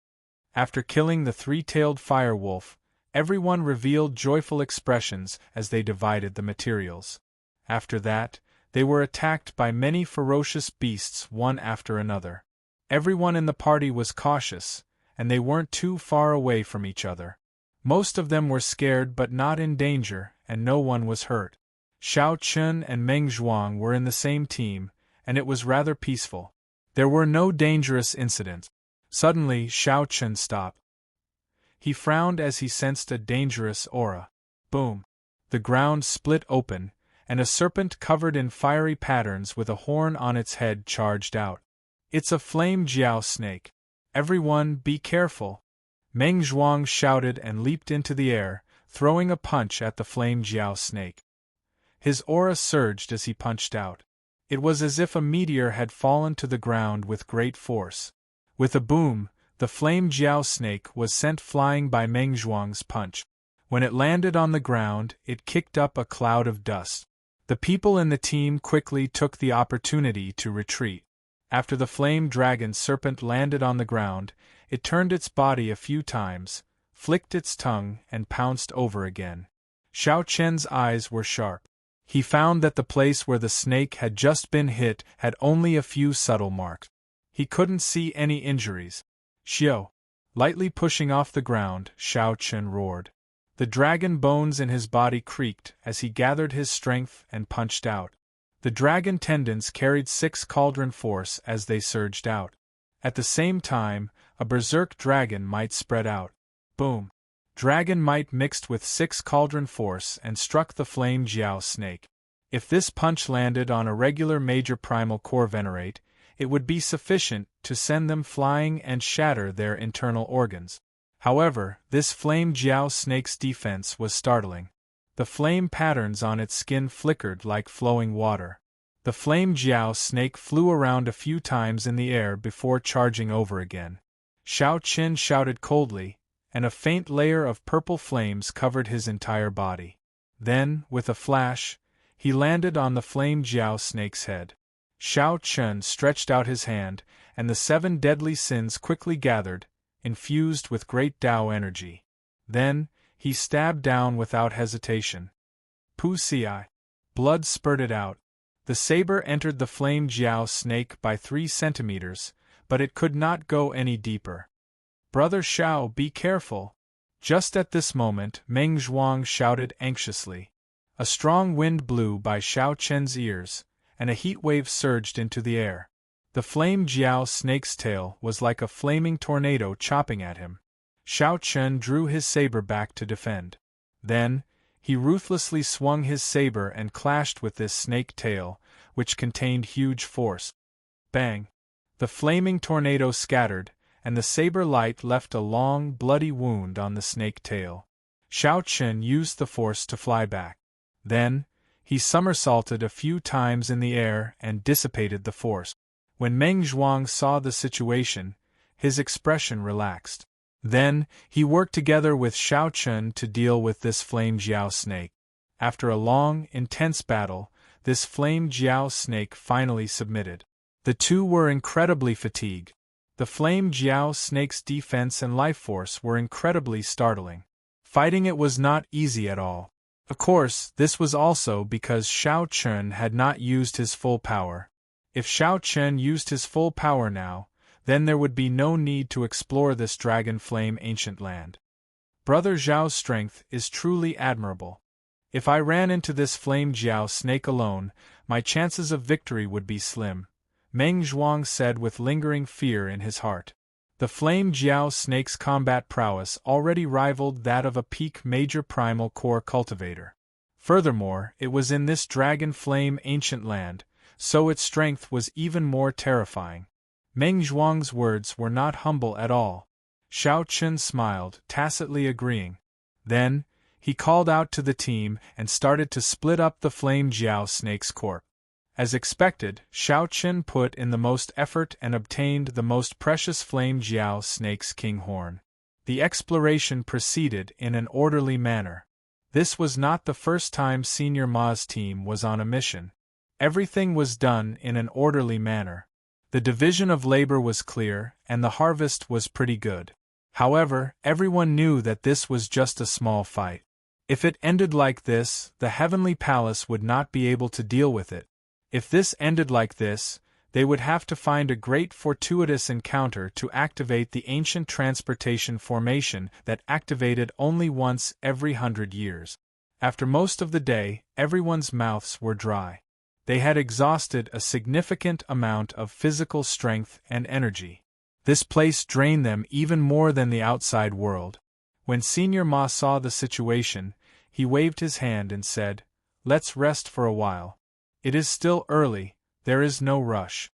After killing the three-tailed firewolf, everyone revealed joyful expressions as they divided the materials. After that, they were attacked by many ferocious beasts one after another. Everyone in the party was cautious, and they weren't too far away from each other. Most of them were scared but not in danger, and no one was hurt. Xiao Chun and Meng Zhuang were in the same team, and it was rather peaceful. There were no dangerous incidents. Suddenly, Xiao Chun stopped. He frowned as he sensed a dangerous aura. Boom! The ground split open, and a serpent covered in fiery patterns with a horn on its head charged out. It's a flame jiao snake. Everyone, be careful! Meng Zhuang shouted and leaped into the air, throwing a punch at the flame jiao snake. His aura surged as he punched out. It was as if a meteor had fallen to the ground with great force. With a boom, the flame jiao snake was sent flying by Meng Zhuang's punch. When it landed on the ground, it kicked up a cloud of dust. The people in the team quickly took the opportunity to retreat. After the flame dragon serpent landed on the ground, it turned its body a few times, flicked its tongue, and pounced over again. Xiao Chen's eyes were sharp. He found that the place where the snake had just been hit had only a few subtle marks. He couldn't see any injuries. Xiao! Lightly pushing off the ground, Xiao Chen roared. The dragon bones in his body creaked as he gathered his strength and punched out. The dragon tendons carried 6 cauldron force as they surged out. At the same time, a berserk dragon might spread out. Boom! Dragon might mixed with 6 cauldron force and struck the flame jiao snake. If this punch landed on a regular major primal core venerate, it would be sufficient to send them flying and shatter their internal organs. However, this flame jiao snake's defense was startling. The flame patterns on its skin flickered like flowing water. The flame jiao snake flew around a few times in the air before charging over again. Xiao Qin shouted coldly, and a faint layer of purple flames covered his entire body. Then, with a flash, he landed on the flame jiao snake's head. Xiao Chen stretched out his hand, and the 7 deadly sins quickly gathered, infused with great Tao energy. Then, he stabbed down without hesitation. Pu-ci! Blood spurted out. The saber entered the flame jiao snake by 3 centimeters, but it could not go any deeper. Brother Xiao, be careful! Just at this moment, Meng Zhuang shouted anxiously. A strong wind blew by Xiao Chen's ears, and a heat wave surged into the air. The flame jiao snake's tail was like a flaming tornado chopping at him. Xiao Chen drew his saber back to defend. Then, he ruthlessly swung his saber and clashed with this snake tail, which contained huge force. Bang! The flaming tornado scattered, and the saber light left a long, bloody wound on the snake tail. Xiao Chen used the force to fly back. Then, he somersaulted a few times in the air and dissipated the force. When Meng Zhuang saw the situation, his expression relaxed. Then, he worked together with Xiao Chen to deal with this flame jiao snake. After a long, intense battle, this flame jiao snake finally submitted. The two were incredibly fatigued. The flame jiao snake's defense and life force were incredibly startling. Fighting it was not easy at all. Of course, this was also because Xiao Chen had not used his full power. If Xiao Chen used his full power now, then there would be no need to explore this dragon flame ancient land. Brother Zhao's strength is truly admirable. If I ran into this flame jiao snake alone, my chances of victory would be slim, Meng Zhuang said with lingering fear in his heart. The flame jiao snake's combat prowess already rivaled that of a peak major primal core cultivator. Furthermore, it was in this dragon flame ancient land, so its strength was even more terrifying. Meng Zhuang's words were not humble at all. Xiao Chen smiled, tacitly agreeing. Then, he called out to the team and started to split up the flame Jiao snake's corpse. As expected, Xiao Chen put in the most effort and obtained the most precious flame Jiao snake's king horn. The exploration proceeded in an orderly manner. This was not the first time Senior Ma's team was on a mission. Everything was done in an orderly manner. The division of labor was clear, and the harvest was pretty good. However, everyone knew that this was just a small fight. If it ended like this, the Heavenly Palace would not be able to deal with it. If this ended like this, they would have to find a great fortuitous encounter to activate the ancient transportation formation that activated only once every 100 years. After most of the day, everyone's mouths were dry. They had exhausted a significant amount of physical strength and energy. This place drained them even more than the outside world. When Senior Ma saw the situation, he waved his hand and said, "Let's rest for a while. It is still early, there is no rush."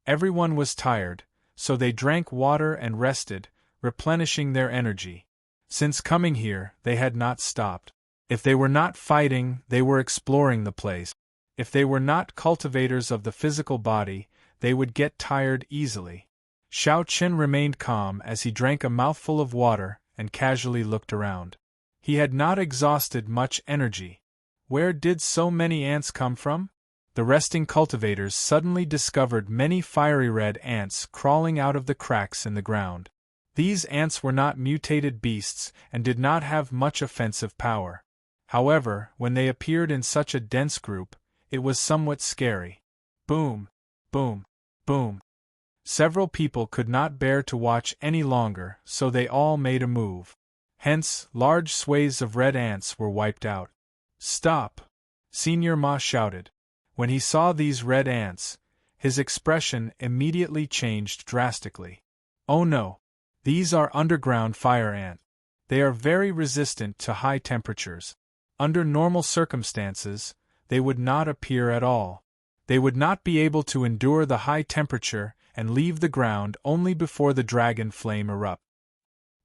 Everyone was tired, so they drank water and rested, replenishing their energy. Since coming here, they had not stopped. If they were not fighting, they were exploring the place. If they were not cultivators of the physical body, they would get tired easily. Xiao Chen remained calm as he drank a mouthful of water and casually looked around. He had not exhausted much energy. Where did so many ants come from? The resting cultivators suddenly discovered many fiery red ants crawling out of the cracks in the ground. These ants were not mutated beasts and did not have much offensive power. However, when they appeared in such a dense group, it was somewhat scary. Boom! Boom! Boom! Several people could not bear to watch any longer, so they all made a move. Hence, large swathes of red ants were wiped out. "Stop!" Senior Ma shouted. When he saw these red ants, his expression immediately changed drastically. "Oh no! These are underground fire ants. They are very resistant to high temperatures. Under normal circumstances, they would not appear at all. They would not be able to endure the high temperature and leave the ground only before the dragon flame erupt."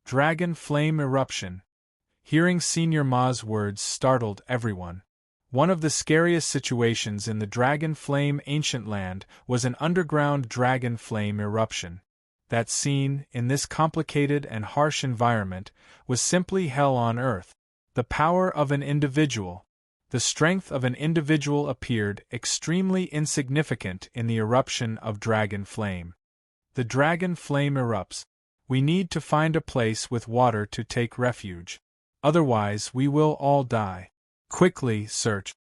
Dragon flame eruption. Hearing Senior Ma's words startled everyone. One of the scariest situations in the dragon flame ancient land was an underground dragon flame eruption. That scene, in this complicated and harsh environment, was simply hell on earth. The power of an individual, the strength of an individual appeared extremely insignificant in the eruption of dragon flame. The dragon flame erupts. We need to find a place with water to take refuge. Otherwise we will all die. Quickly search.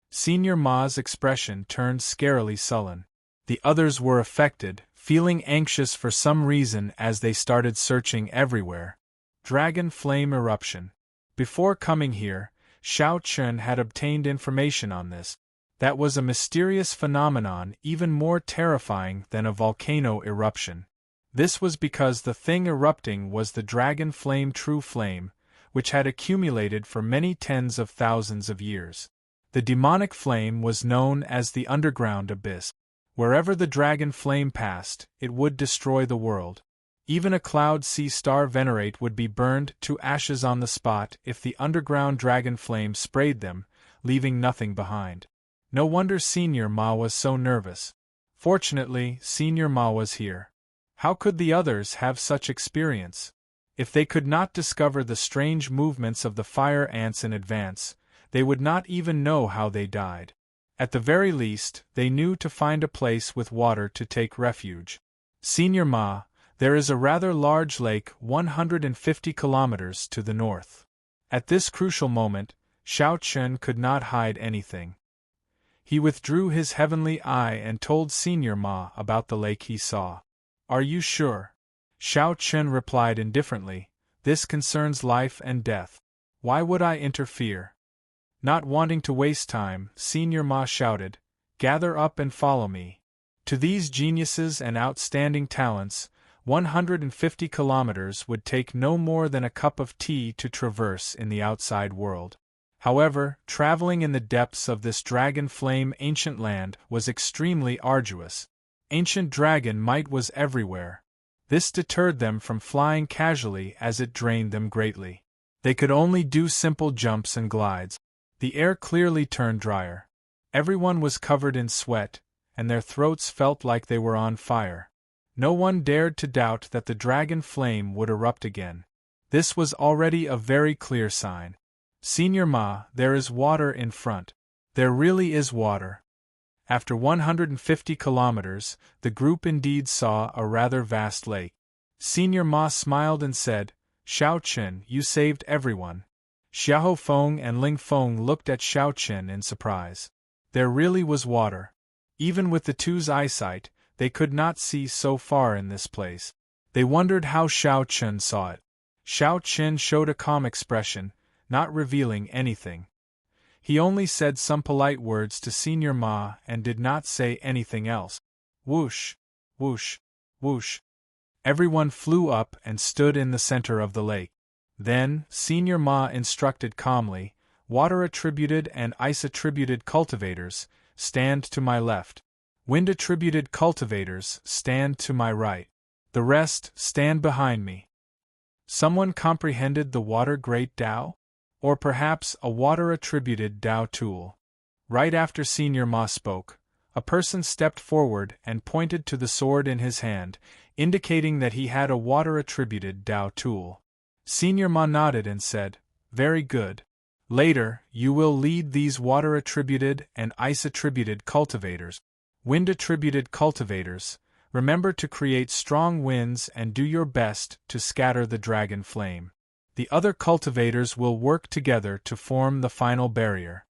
Senior Ma's expression turned scarily sullen. The others were affected, feeling anxious for some reason as they started searching everywhere. Dragon flame eruption. Before coming here, Xiao Chen had obtained information on this. That was a mysterious phenomenon even more terrifying than a volcano eruption. This was because the thing erupting was the dragon flame true flame, which had accumulated for many tens of thousands of years. The demonic flame was known as the underground abyss. Wherever the dragon flame passed, it would destroy the world. Even a cloud sea star venerate would be burned to ashes on the spot if the underground dragon flame sprayed them, leaving nothing behind. No wonder Senior Ma was so nervous. Fortunately, Senior Ma was here. How could the others have such experience? If they could not discover the strange movements of the fire ants in advance, they would not even know how they died. At the very least, they knew to find a place with water to take refuge. Senior Ma, there is a rather large lake 150 kilometers to the north. At this crucial moment, Xiao Chen could not hide anything. He withdrew his heavenly eye and told Senior Ma about the lake he saw. "Are you sure?" Xiao Chen replied indifferently, "This concerns life and death. Why would I interfere?" Not wanting to waste time, Senior Ma shouted, "Gather up and follow me." To these geniuses and outstanding talents, 150 kilometers would take no more than a cup of tea to traverse in the outside world. However, traveling in the depths of this dragon flame ancient land was extremely arduous. ancient dragon might was everywhere. This deterred them from flying casually as it drained them greatly. They could only do simple jumps and glides. The air clearly turned drier. Everyone was covered in sweat, and their throats felt like they were on fire. No one dared to doubt that the dragon flame would erupt again. This was already a very clear sign. Senior Ma, there is water in front. There really is water. After 150 kilometers, the group indeed saw a rather vast lake. Senior Ma smiled and said, Xiao Qin, you saved everyone. Xiao Feng and Ling Feng looked at Xiao Qin in surprise. There really was water. Even with the two's eyesight, they could not see so far in this place. They wondered how Xiao Qin saw it. Xiao Qin showed a calm expression, not revealing anything. He only said some polite words to Senior Ma and did not say anything else. Whoosh, whoosh, whoosh. Everyone flew up and stood in the center of the lake. Then, Senior Ma instructed calmly, water-attributed and ice-attributed cultivators, stand to my left. Wind-attributed cultivators, stand to my right. The rest, stand behind me. Someone comprehended the water-great Tao? Or perhaps a water-attributed Tao tool. Right after Senior Ma spoke, a person stepped forward and pointed to the sword in his hand, indicating that he had a water-attributed Tao tool. Senior Ma nodded and said, Very good. Later, you will lead these water-attributed and ice-attributed cultivators. Wind-attributed cultivators, remember to create strong winds and do your best to scatter the dragon flame. The other cultivators will work together to form the final barrier.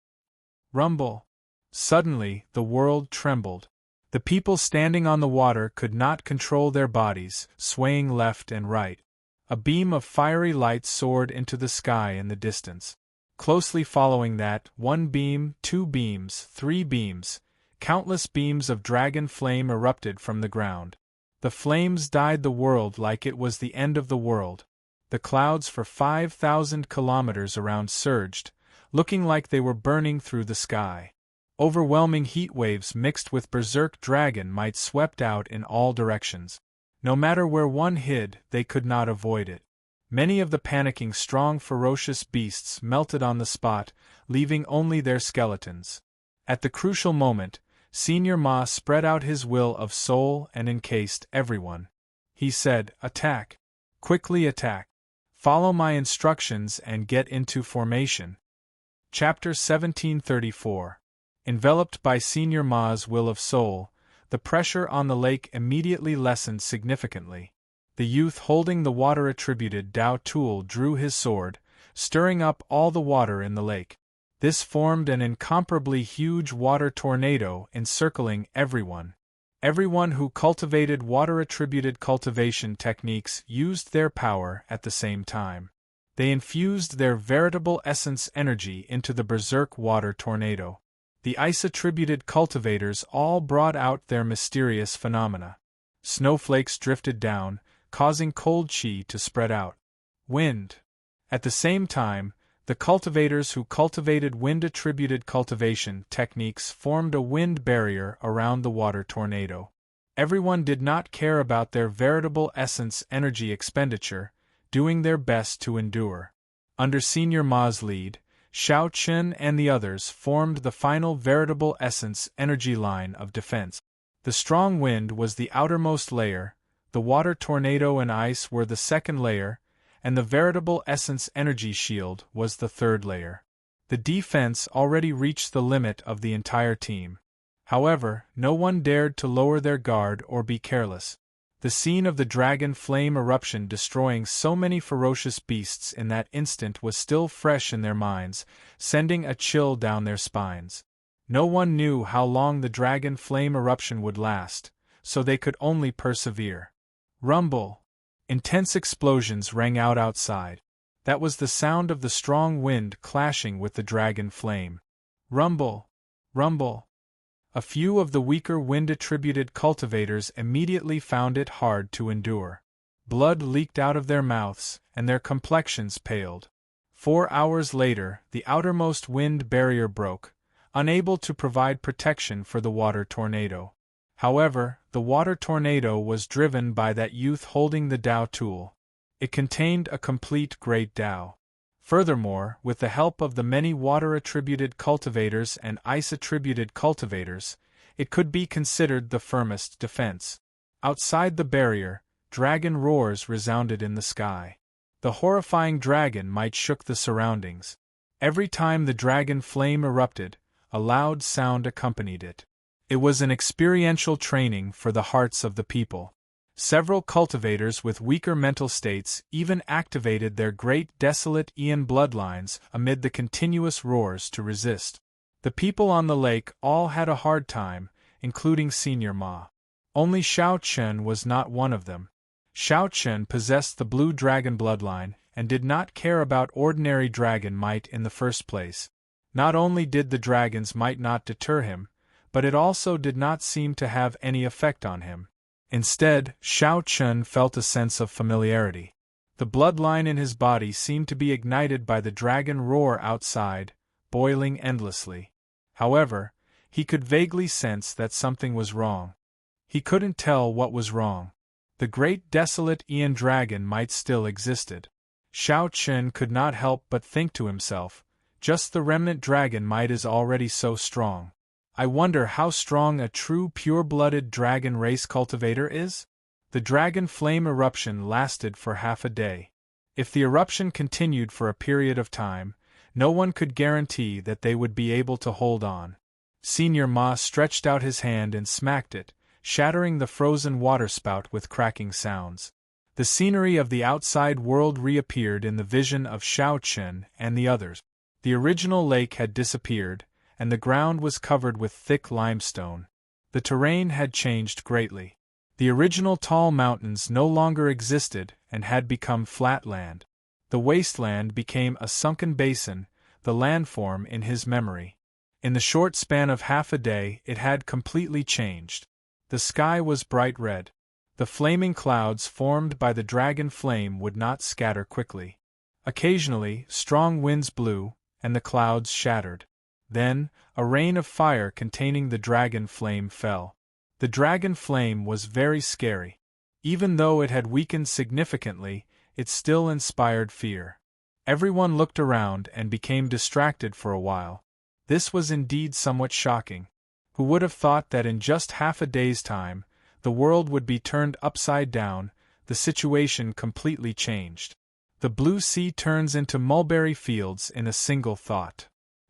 Rumble. Suddenly, the world trembled. The people standing on the water could not control their bodies, swaying left and right. A beam of fiery light soared into the sky in the distance. Closely following that, 1 beam, 2 beams, 3 beams, countless beams of dragon flame erupted from the ground. The flames dyed the world like it was the end of the world. The clouds for 5,000 kilometers around surged, looking like they were burning through the sky. Overwhelming heat waves mixed with berserk dragon might swept out in all directions. No matter where one hid, they could not avoid it. Many of the panicking strong ferocious beasts melted on the spot, leaving only their skeletons. At the crucial moment, Senior Ma spread out his will of soul and encased everyone. He said, Attack! Quickly attack! Follow my instructions and get into formation. Chapter 1734. Enveloped by Senior Ma's will of soul, the pressure on the lake immediately lessened significantly. The youth holding the water-attributed Tao tool drew his sword, stirring up all the water in the lake. This formed an incomparably huge water tornado encircling everyone. Everyone who cultivated water-attributed cultivation techniques used their power at the same time. They infused their veritable essence energy into the berserk water tornado. The ice-attributed cultivators all brought out their mysterious phenomena. Snowflakes drifted down, causing cold chi to spread out. Wind. At the same time, the cultivators who cultivated wind-attributed cultivation techniques formed a wind barrier around the water tornado. Everyone did not care about their veritable essence energy expenditure, doing their best to endure. Under Senior Ma's lead, Xiao Qin and the others formed the final veritable essence energy line of defense. The strong wind was the outermost layer, the water tornado and ice were the second layer, and the veritable essence energy shield was the third layer. The defense already reached the limit of the entire team. However, no one dared to lower their guard or be careless. The scene of the dragon flame eruption destroying so many ferocious beasts in that instant was still fresh in their minds, sending a chill down their spines. No one knew how long the dragon flame eruption would last, so they could only persevere. Rumble! Intense explosions rang out outside. That was the sound of the strong wind clashing with the dragon flame. Rumble! Rumble! A few of the weaker wind-attributed cultivators immediately found it hard to endure. Blood leaked out of their mouths, and their complexions paled. 4 hours later, the outermost wind barrier broke, unable to provide protection for the water tornado. However, the water tornado was driven by that youth holding the Dao tool. It contained a complete Great Dao. Furthermore, with the help of the many water-attributed cultivators and ice-attributed cultivators, it could be considered the firmest defense. Outside the barrier, dragon roars resounded in the sky. The horrifying dragon might shook the surroundings. Every time the dragon flame erupted, a loud sound accompanied it. It was an experiential training for the hearts of the people. Several cultivators with weaker mental states even activated their great desolate Aeon bloodlines amid the continuous roars to resist. The people on the lake all had a hard time, including Senior Ma. Only Xiao Chen was not one of them. Xiao Chen possessed the blue dragon bloodline and did not care about ordinary dragon might in the first place. Not only did the dragon's might not deter him, but it also did not seem to have any effect on him. Instead, Xiao Chen felt a sense of familiarity. The bloodline in his body seemed to be ignited by the dragon roar outside, boiling endlessly. However, he could vaguely sense that something was wrong. He couldn't tell what was wrong. The great desolate Aeon dragon might still existed. Xiao Chen could not help but think to himself, just the remnant dragon might is already so strong. I wonder how strong a true pure-blooded dragon race cultivator is? The dragon flame eruption lasted for half a day. If the eruption continued for a period of time, no one could guarantee that they would be able to hold on. Senior Ma stretched out his hand and smacked it, shattering the frozen waterspout with cracking sounds. The scenery of the outside world reappeared in the vision of Xiao Chen and the others. The original lake had disappeared, and the ground was covered with thick limestone. The terrain had changed greatly. The original tall mountains no longer existed and had become flat land. The wasteland became a sunken basin, the landform in his memory. In the short span of half a day it had completely changed. The sky was bright red. The flaming clouds formed by the dragon flame would not scatter quickly. Occasionally, strong winds blew, and the clouds shattered. Then, a rain of fire containing the dragon flame fell. The dragon flame was very scary. Even though it had weakened significantly, it still inspired fear. Everyone looked around and became distracted for a while. This was indeed somewhat shocking. Who would have thought that in just half a day's time, the world would be turned upside down, the situation completely changed. The blue sea turns into mulberry fields in a single thought.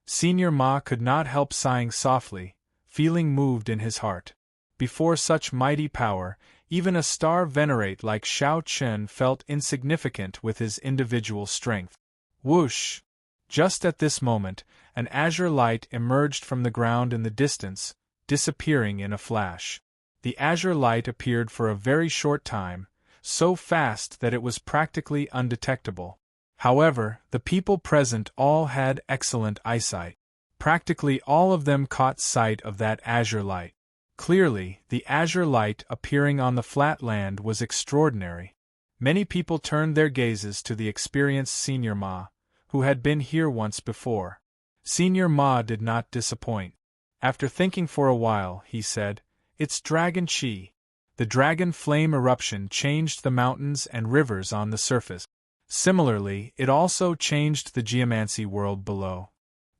Senior Ma could not help sighing softly, feeling moved in his heart. Before such mighty power, even a star venerate like Xiao Chen felt insignificant with his individual strength. Whoosh! Just at this moment, an azure light emerged from the ground in the distance, disappearing in a flash. The azure light appeared for a very short time, so fast that it was practically undetectable. However, the people present all had excellent eyesight. Practically all of them caught sight of that azure light. Clearly, the azure light appearing on the flat land was extraordinary. Many people turned their gazes to the experienced Senior Ma, who had been here once before. Senior Ma did not disappoint. After thinking for a while, he said, "It's Dragon Chi." The dragon flame eruption changed the mountains and rivers on the surface. Similarly, it also changed the geomancy world below.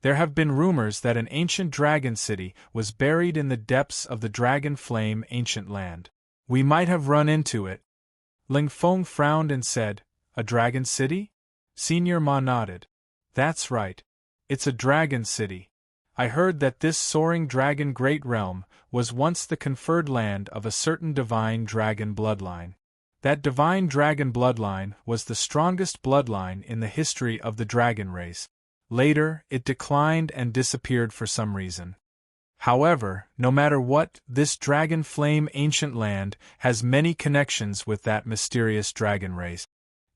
There have been rumors that an ancient dragon city was buried in the depths of the dragon flame ancient land. We might have run into it. Ling Feng frowned and said, "A dragon city?" Senior Ma nodded. "That's right. It's a dragon city. I heard that this soaring dragon great realm was once the conferred land of a certain divine dragon bloodline. That divine dragon bloodline was the strongest bloodline in the history of the dragon race. Later, it declined and disappeared for some reason. However, no matter what, this dragon flame ancient land has many connections with that mysterious dragon race.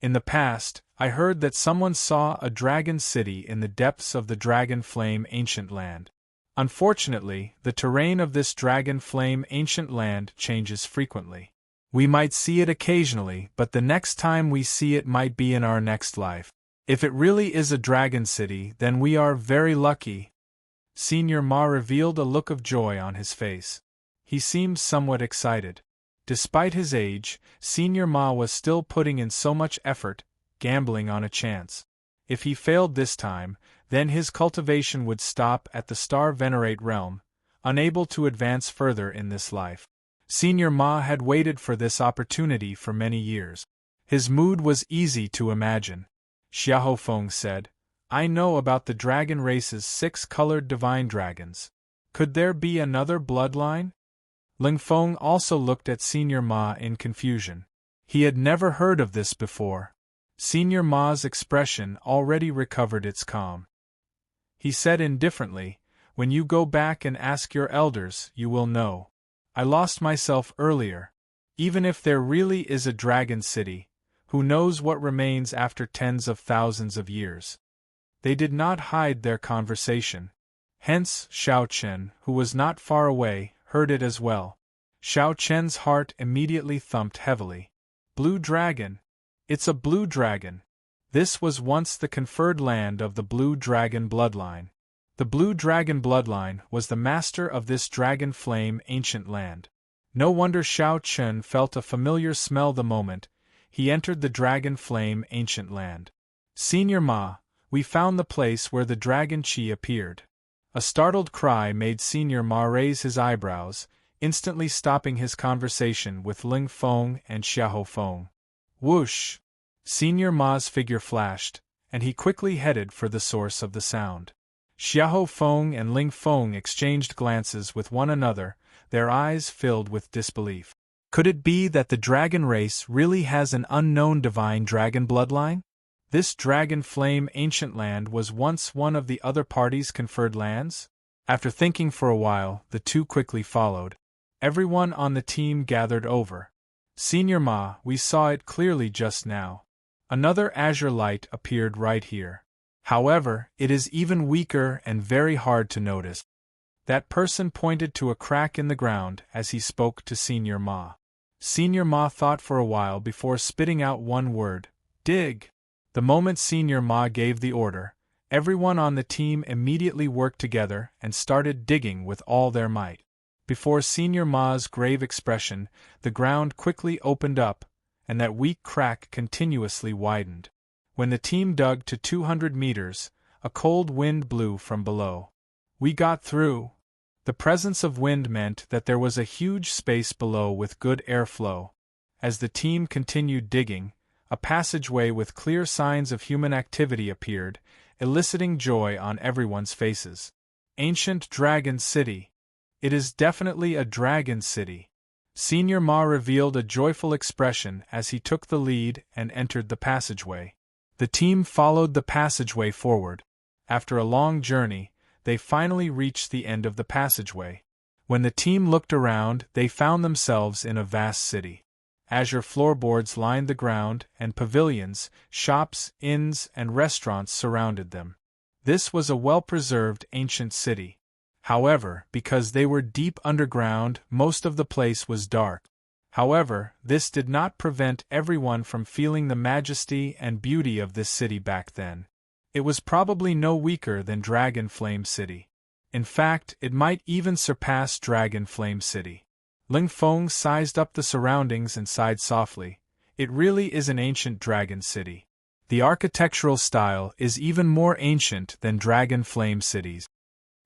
In the past, I heard that someone saw a dragon city in the depths of the dragon flame ancient land. Unfortunately, the terrain of this dragon flame ancient land changes frequently. We might see it occasionally, but the next time we see it might be in our next life. If it really is a dragon city, then we are very lucky." Senior Ma revealed a look of joy on his face. He seemed somewhat excited. Despite his age, Senior Ma was still putting in so much effort, gambling on a chance. If he failed this time, then his cultivation would stop at the Star Venerate realm, unable to advance further in this life. Senior Ma had waited for this opportunity for many years. His mood was easy to imagine. Xiahou Feng said, "I know about the dragon race's 6-colored divine dragons. Could there be another bloodline?" Ling Feng also looked at Senior Ma in confusion. He had never heard of this before. Senior Ma's expression already recovered its calm. He said indifferently, "When you go back and ask your elders, you will know. I lost myself earlier. Even if there really is a dragon city, who knows what remains after tens of thousands of years?" They did not hide their conversation. Hence, Xiao Chen, who was not far away, heard it as well. Xiao Chen's heart immediately thumped heavily. Blue dragon! It's a blue dragon! This was once the conferred land of the blue dragon bloodline. The blue dragon bloodline was the master of this dragon flame ancient land. No wonder Xiao Chen felt a familiar smell the moment he entered the dragon flame ancient land. "Senior Ma, we found the place where the dragon chi appeared." A startled cry made Senior Ma raise his eyebrows, instantly stopping his conversation with Ling Feng and Xiahou Feng. Whoosh! Senior Ma's figure flashed, and he quickly headed for the source of the sound. Xiahou Feng and Ling Feng exchanged glances with one another, their eyes filled with disbelief. Could it be that the dragon race really has an unknown divine dragon bloodline? This dragon flame ancient land was once one of the other parties' conferred lands? After thinking for a while, the two quickly followed. Everyone on the team gathered over. "Senior Ma, we saw it clearly just now. Another azure light appeared right here. However, it is even weaker and very hard to notice." That person pointed to a crack in the ground as he spoke to Senior Ma. Senior Ma thought for a while before spitting out one word: "Dig!" The moment Senior Ma gave the order, everyone on the team immediately worked together and started digging with all their might. Before Senior Ma's grave expression, the ground quickly opened up, and that weak crack continuously widened. When the team dug to 200 meters, a cold wind blew from below. "We got through." The presence of wind meant that there was a huge space below with good airflow. As the team continued digging, a passageway with clear signs of human activity appeared, eliciting joy on everyone's faces. Ancient Dragon City. It is definitely a dragon city. Senior Ma revealed a joyful expression as he took the lead and entered the passageway. The team followed the passageway forward. After a long journey, they finally reached the end of the passageway. When the team looked around, they found themselves in a vast city. Azure floorboards lined the ground, and pavilions, shops, inns, and restaurants surrounded them. This was a well-preserved ancient city. However, because they were deep underground, most of the place was dark. However, this did not prevent everyone from feeling the majesty and beauty of this city back then. It was probably no weaker than Dragon Flame City. In fact, it might even surpass Dragon Flame City. Ling Feng sized up the surroundings and sighed softly. It really is an ancient dragon city. The architectural style is even more ancient than Dragon Flame Cities.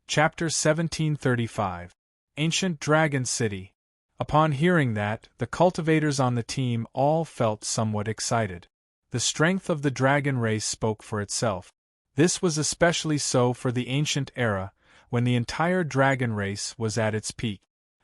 Chapter 1735. Ancient Dragon City. Upon hearing that, the cultivators on the team all felt somewhat excited. The strength of the dragon race spoke for itself. This was especially so for the ancient era, when the entire dragon race was at its peak.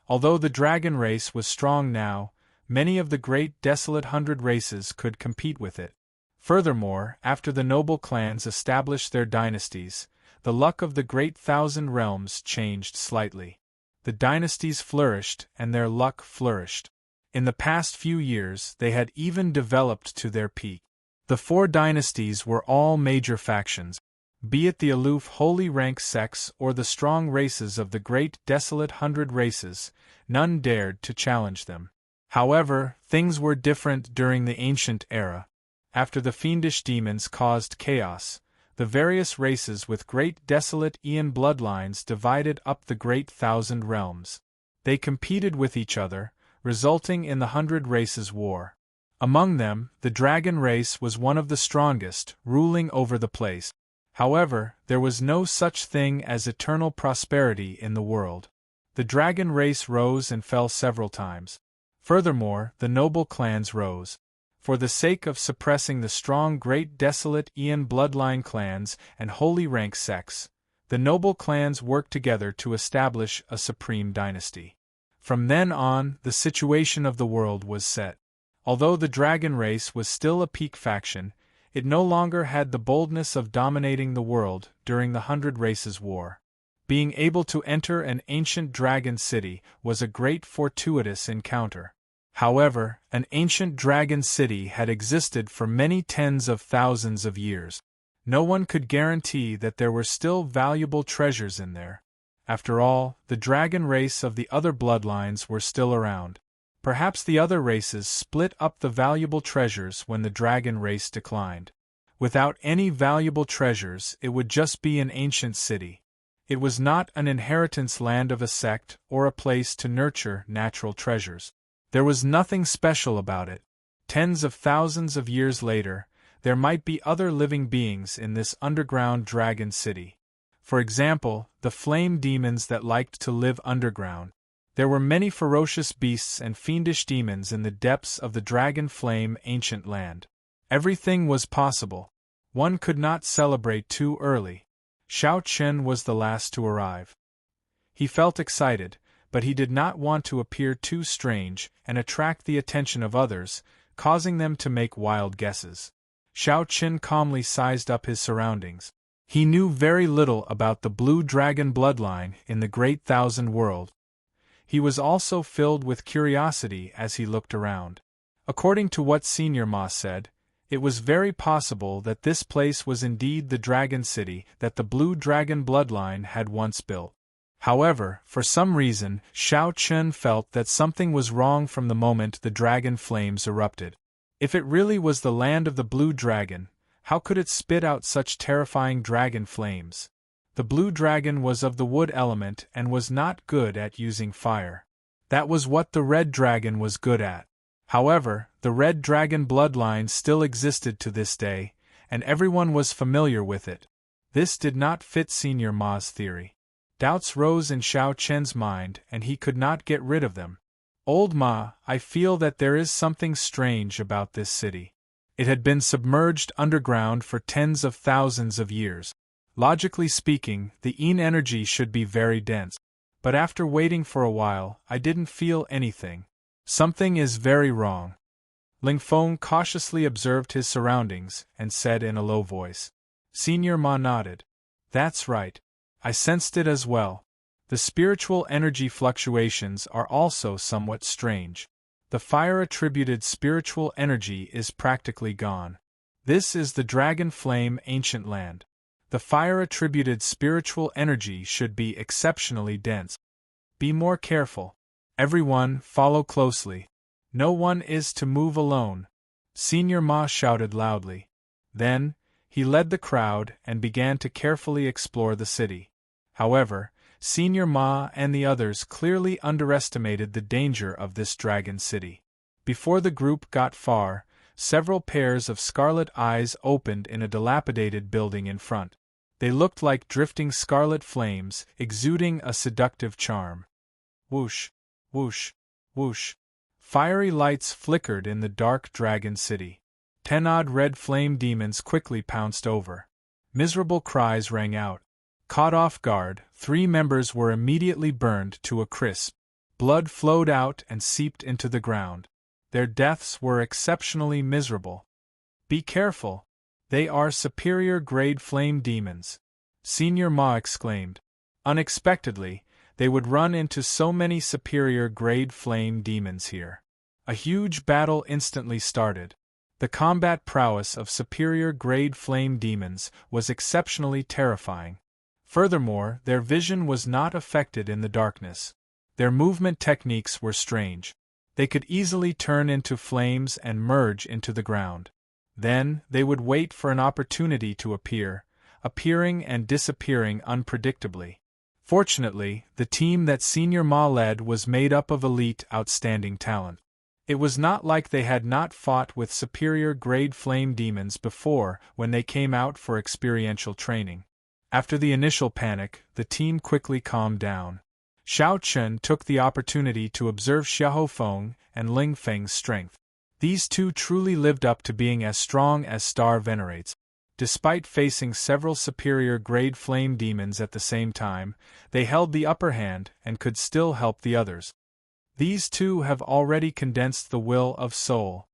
Although the dragon race was strong now, many of the great desolate 100 races could compete with it. Furthermore, after the noble clans established their dynasties, the luck of the great 1,000 realms changed slightly. The dynasties flourished and their luck flourished. In the past few years they had even developed to their peak. The 4 dynasties were all major factions. Be it the aloof holy rank sects or the strong races of the great desolate 100 races, none dared to challenge them. However, things were different during the ancient era. After the fiendish demons caused chaos, the various races with great desolate Aeon bloodlines divided up the great 1,000 realms. They competed with each other, resulting in the 100 Races War. Among them, the dragon race was one of the strongest, ruling over the place. However, there was no such thing as eternal prosperity in the world. The dragon race rose and fell several times. Furthermore, the noble clans rose. For the sake of suppressing the strong great desolate Aeon bloodline clans and holy rank sects, the noble clans worked together to establish a supreme dynasty. From then on, the situation of the world was set. Although the dragon race was still a peak faction, it no longer had the boldness of dominating the world during the 100 Races War. Being able to enter an ancient dragon city was a great fortuitous encounter. However, an ancient dragon city had existed for many tens of thousands of years. No one could guarantee that there were still valuable treasures in there. After all, the dragon race of the other bloodlines were still around. Perhaps the other races split up the valuable treasures when the dragon race declined. Without any valuable treasures, it would just be an ancient city. It was not an inheritance land of a sect or a place to nurture natural treasures. There was nothing special about it. Tens of thousands of years later, there might be other living beings in this underground dragon city. For example, the flame demons that liked to live underground. There were many ferocious beasts and fiendish demons in the depths of the dragon flame ancient land. Everything was possible. One could not celebrate too early. Xiao Chen was the last to arrive. He felt excited, but he did not want to appear too strange and attract the attention of others, causing them to make wild guesses. Xiao Chen calmly sized up his surroundings. He knew very little about the blue dragon bloodline in the Great Thousand World. He was also filled with curiosity as he looked around. According to what Senior Ma said, it was very possible that this place was indeed the dragon city that the blue dragon bloodline had once built. However, for some reason, Xiao Chen felt that something was wrong from the moment the dragon flames erupted. If it really was the land of the blue dragon, how could it spit out such terrifying dragon flames? The blue dragon was of the wood element and was not good at using fire. That was what the red dragon was good at. However, the red dragon bloodline still existed to this day, and everyone was familiar with it. This did not fit Senior Ma's theory. Doubts rose in Xiao Chen's mind and he could not get rid of them. Old Ma, I feel that there is something strange about this city. It had been submerged underground for tens of thousands of years. Logically speaking, the Yin energy should be very dense. But after waiting for a while, I didn't feel anything. Something is very wrong. Ling Feng cautiously observed his surroundings and said in a low voice. Senior Ma nodded. That's right. I sensed it as well. The spiritual energy fluctuations are also somewhat strange. The fire-attributed spiritual energy is practically gone. This is the Dragon Flame Ancient Land. The fire-attributed spiritual energy should be exceptionally dense. Be more careful. Everyone, follow closely. No one is to move alone. Senior Ma shouted loudly. Then, he led the crowd and began to carefully explore the city. However, Senior Ma and the others clearly underestimated the danger of this dragon city. Before the group got far, several pairs of scarlet eyes opened in a dilapidated building in front. They looked like drifting scarlet flames, exuding a seductive charm. Whoosh, whoosh, whoosh. Fiery lights flickered in the dark dragon city. 10 odd red flame demons quickly pounced over. Miserable cries rang out. Caught off guard, 3 members were immediately burned to a crisp. Blood flowed out and seeped into the ground. Their deaths were exceptionally miserable. Be careful! They are superior grade flame demons. Senior Ma exclaimed. Unexpectedly, they would run into so many superior grade flame demons here. A huge battle instantly started. The combat prowess of superior grade flame demons was exceptionally terrifying. Furthermore, their vision was not affected in the darkness. Their movement techniques were strange. They could easily turn into flames and merge into the ground. Then, they would wait for an opportunity to appear, appearing and disappearing unpredictably. Fortunately, the team that Senior Ma led was made up of elite, outstanding talent. It was not like they had not fought with superior grade flame demons before when they came out for experiential training. After the initial panic, the team quickly calmed down. Xiao Chen took the opportunity to observe Xiahou Feng and Ling Feng's strength. These two truly lived up to being as strong as Star Venerates. Despite facing several superior grade flame demons at the same time, they held the upper hand and could still help the others. These two have already condensed the will of soul.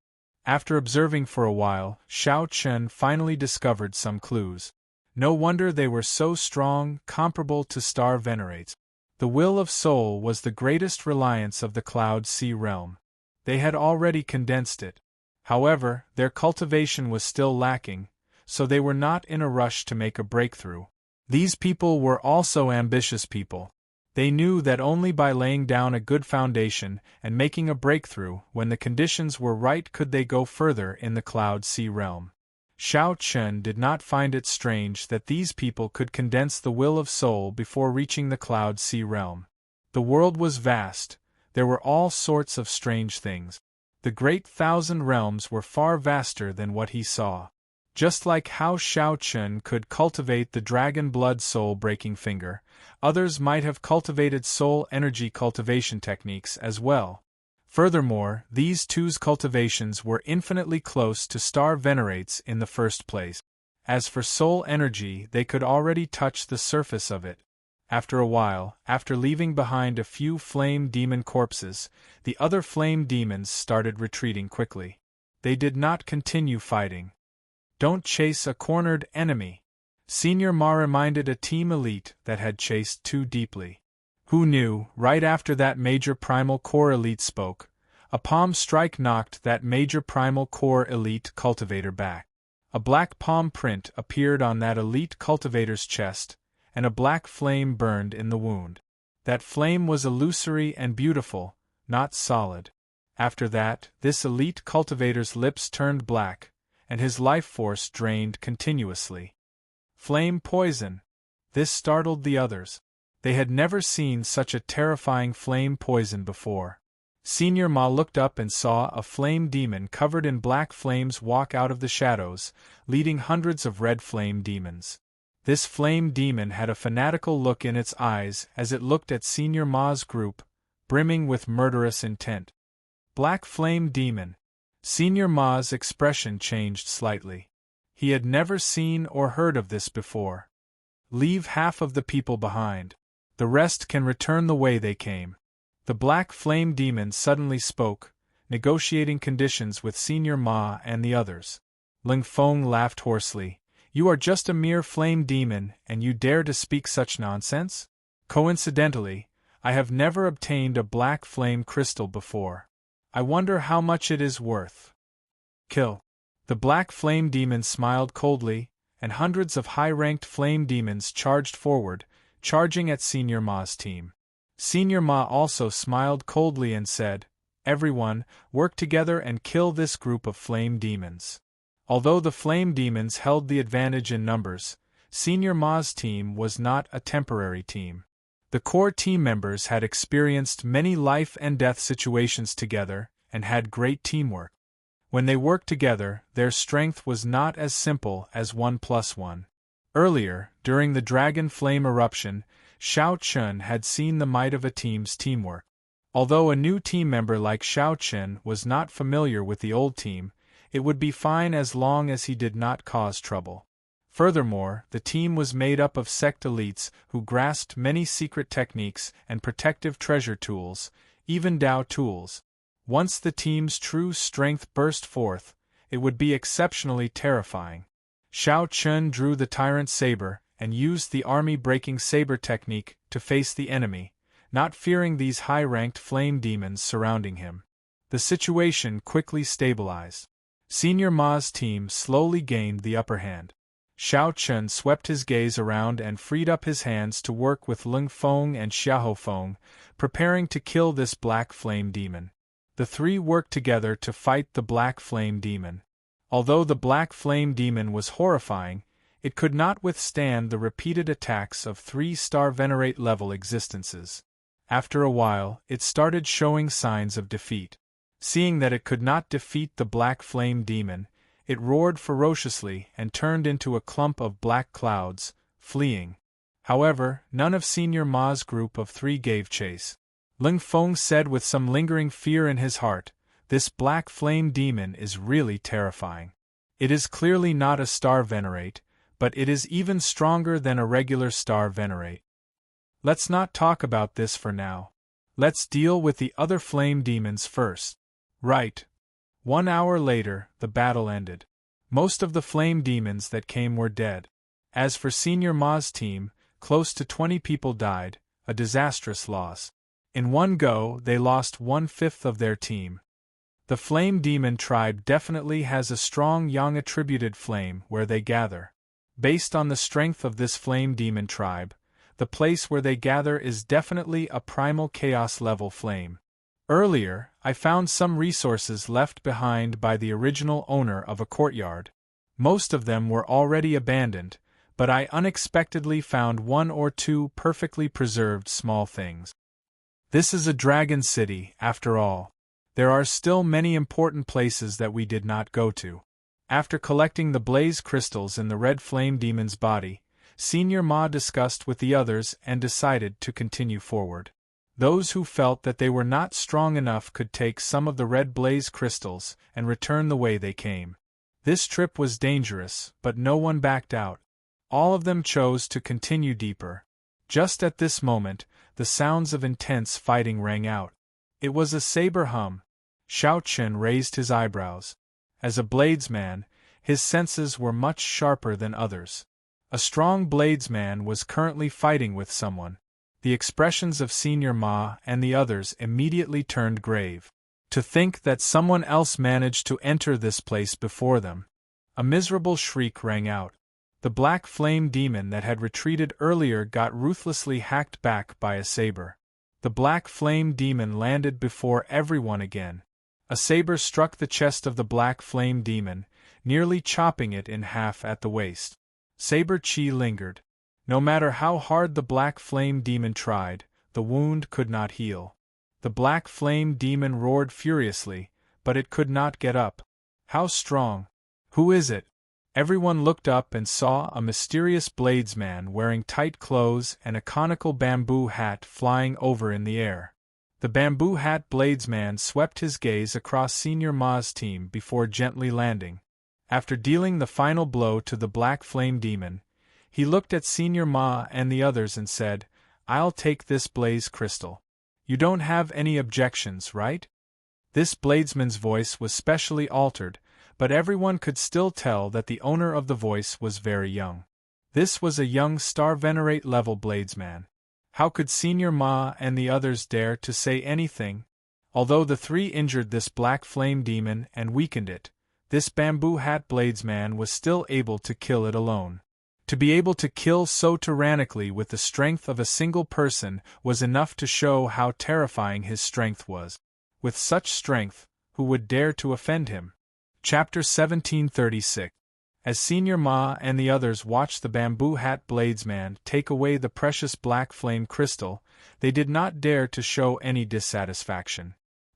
After observing for a while, Xiao Chen finally discovered some clues. No wonder they were so strong, comparable to Star Venerates. The will of soul was the greatest reliance of the Cloud Sea realm. They had already condensed it. However, their cultivation was still lacking, so they were not in a rush to make a breakthrough. These people were also ambitious people. They knew that only by laying down a good foundation and making a breakthrough when the conditions were right could they go further in the Cloud Sea realm. Xiao Chen did not find it strange that these people could condense the will of soul before reaching the Cloud Sea realm. The world was vast, there were all sorts of strange things. The great 1,000 realms were far vaster than what he saw. Just like how Xiao Chen could cultivate the dragon blood soul-breaking finger, others might have cultivated soul energy cultivation techniques as well. Furthermore, these two's cultivations were infinitely close to Star Venerates in the first place. As for soul energy, they could already touch the surface of it. After a while, after leaving behind a few flame demon corpses, the other flame demons started retreating quickly. They did not continue fighting. Don't chase a cornered enemy. Senior Ma reminded a team elite that had chased too deeply. Who knew, right after that major primal core elite spoke, a palm strike knocked that major primal core elite cultivator back. A black palm print appeared on that elite cultivator's chest, and a black flame burned in the wound. That flame was illusory and beautiful, not solid. After that, this elite cultivator's lips turned black, and his life force drained continuously. Flame poison! This startled the others. They had never seen such a terrifying flame poison before. Senior Ma looked up and saw a flame demon covered in black flames walk out of the shadows, leading hundreds of red flame demons. This flame demon had a fanatical look in its eyes as it looked at Senior Ma's group, brimming with murderous intent. Black flame demon! Senior Ma's expression changed slightly. He had never seen or heard of this before. Leave half of the people behind. The rest can return the way they came. The black flame demon suddenly spoke, negotiating conditions with Senior Ma and the others. Ling Feng laughed hoarsely. You are just a mere flame demon, and you dare to speak such nonsense? Coincidentally, I have never obtained a black flame crystal before. I wonder how much it is worth. Kill. The black flame demon smiled coldly, and hundreds of high-ranked flame demons charged forward, charging at Senior Ma's team. Senior Ma also smiled coldly and said, Everyone, work together and kill this group of flame demons. Although the flame demons held the advantage in numbers, Senior Ma's team was not a temporary team. The core team members had experienced many life and death situations together and had great teamwork. When they worked together, their strength was not as simple as 1+1. Earlier, during the dragon flame eruption, Xiao Chen had seen the might of a team's teamwork. Although a new team member like Xiao Chen was not familiar with the old team, it would be fine as long as he did not cause trouble. Furthermore, the team was made up of sect elites who grasped many secret techniques and protective treasure tools, even Dao tools. Once the team's true strength burst forth, it would be exceptionally terrifying. Xiao Chen drew the tyrant saber and used the army-breaking saber technique to face the enemy, not fearing these high-ranked flame demons surrounding him. The situation quickly stabilized. Senior Ma's team slowly gained the upper hand. Xiao Chen swept his gaze around and freed up his hands to work with Ling Feng and Xiahou Feng, preparing to kill this black flame demon. The three worked together to fight the black flame demon. Although the black flame demon was horrifying, It could not withstand the repeated attacks of 3-star Venerate level existences. After a while, it started showing signs of defeat. Seeing that it could not defeat the black flame demon, it roared ferociously and turned into a clump of black clouds, fleeing. However, none of Senior Ma's group of 3 gave chase. Ling Feng said with some lingering fear in his heart, "This black flame demon is really terrifying. It is clearly not a star Venerate, but it is even stronger than a regular star Venerate. Let's not talk about this for now. Let's deal with the other flame demons first." Right. 1 hour later, the battle ended. Most of the flame demons that came were dead. As for Senior Ma's team, close to 20 people died, a disastrous loss. In one go, they lost 1/5 of their team. The flame demon tribe definitely has a strong yang attributed flame where they gather. Based on the strength of this flame demon tribe, the place where they gather is definitely a primal chaos level flame. Earlier, I found some resources left behind by the original owner of a courtyard. Most of them were already abandoned, but I unexpectedly found 1 or 2 perfectly preserved small things. This is a dragon city, after all. There are still many important places that we did not go to. After collecting the blaze crystals in the red flame demon's body, Senior Ma discussed with the others and decided to continue forward. Those who felt that they were not strong enough could take some of the red blaze crystals and return the way they came. This trip was dangerous, but no one backed out. All of them chose to continue deeper. Just at this moment, the sounds of intense fighting rang out. It was a saber hum. Xiao Chen raised his eyebrows. As a bladesman, his senses were much sharper than others. A strong bladesman was currently fighting with someone. The expressions of Senior Ma and the others immediately turned grave. To think that someone else managed to enter this place before them. A miserable shriek rang out. The black flame demon that had retreated earlier got ruthlessly hacked back by a saber. The black flame demon landed before everyone again. A saber struck the chest of the black flame demon, nearly chopping it in half at the waist. Saber chi lingered. No matter how hard the black flame demon tried, the wound could not heal. The black flame demon roared furiously, but it could not get up. How strong? Who is it? Everyone looked up and saw a mysterious bladesman wearing tight clothes and a conical bamboo hat flying over in the air. The bamboo hat bladesman swept his gaze across Senior Ma's team before gently landing. After dealing the final blow to the black flame demon, he looked at Senior Ma and the others and said, "I'll take this blaze crystal. You don't have any objections, right?" This bladesman's voice was specially altered, but everyone could still tell that the owner of the voice was very young. This was a young star Venerate level bladesman. How could Senior Ma and the others dare to say anything? Although the 3 injured this black flame demon and weakened it, this bamboo hat bladesman was still able to kill it alone. To be able to kill so tyrannically with the strength of a single person was enough to show how terrifying his strength was. With such strength, who would dare to offend him? Chapter 1736. As Senior Ma and the others watched the bamboo hat bladesman take away the precious black flame crystal, they did not dare to show any dissatisfaction.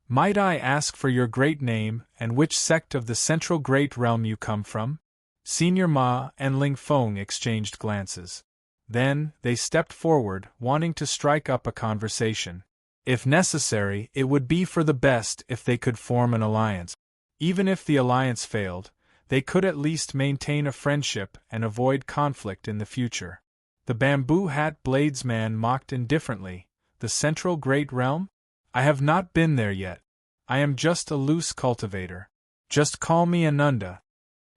"Might I ask for your great name and which sect of the central great realm you come from?" Senior Ma and Ling Feng exchanged glances. Then, they stepped forward, wanting to strike up a conversation. If necessary, it would be for the best if they could form an alliance. Even if the alliance failed, they could at least maintain a friendship and avoid conflict in the future. The bamboo hat bladesman mocked indifferently. "The central great realm? I have not been there yet. I am just a loose cultivator. Just call me Ananda."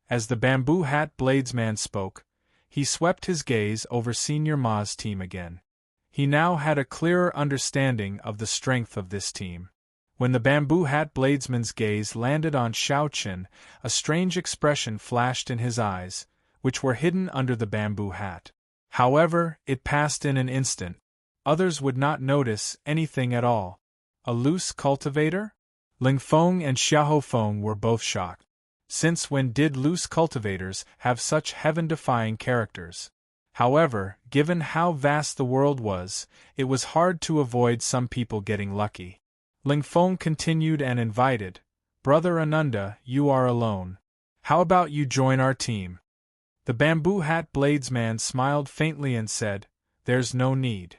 As the bamboo hat bladesman spoke, he swept his gaze over Senior Ma's team again. He now had a clearer understanding of the strength of this team. When the bamboo hat bladesman's gaze landed on Xiao Chen, a strange expression flashed in his eyes, which were hidden under the bamboo hat. However, it passed in an instant. Others would not notice anything at all. A loose cultivator? Ling Feng and Xiahou Feng were both shocked. Since when did loose cultivators have such heaven-defying characters? However, given how vast the world was, it was hard to avoid some people getting lucky. Ling Feng continued and invited, "Brother Ananda, you are alone. How about you join our team?" The bamboo hat bladesman smiled faintly and said, "There's no need."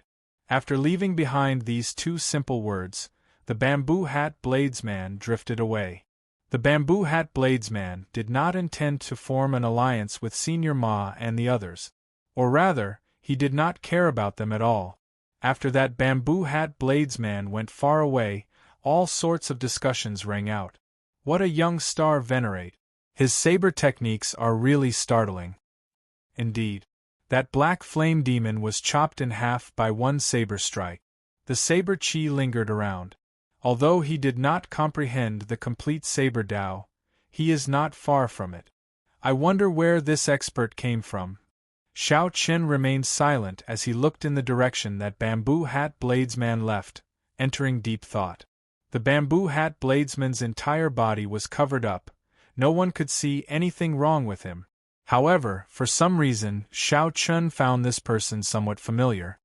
After leaving behind these two simple words, the bamboo hat bladesman drifted away. The bamboo hat bladesman did not intend to form an alliance with Senior Ma and the others. Or rather, he did not care about them at all. After that bamboo hat bladesman went far away, all sorts of discussions rang out. What a young star venerate! His saber techniques are really startling. Indeed. That black flame demon was chopped in half by one saber strike. The saber chi lingered around. Although he did not comprehend the complete saber Tao, he is not far from it. I wonder where this expert came from. Xiao Qin remained silent as he looked in the direction that bamboo hat bladesman left, entering deep thought. The bamboo hat bladesman's entire body was covered up. No one could see anything wrong with him. However, for some reason, Xiao Qin found this person somewhat familiar.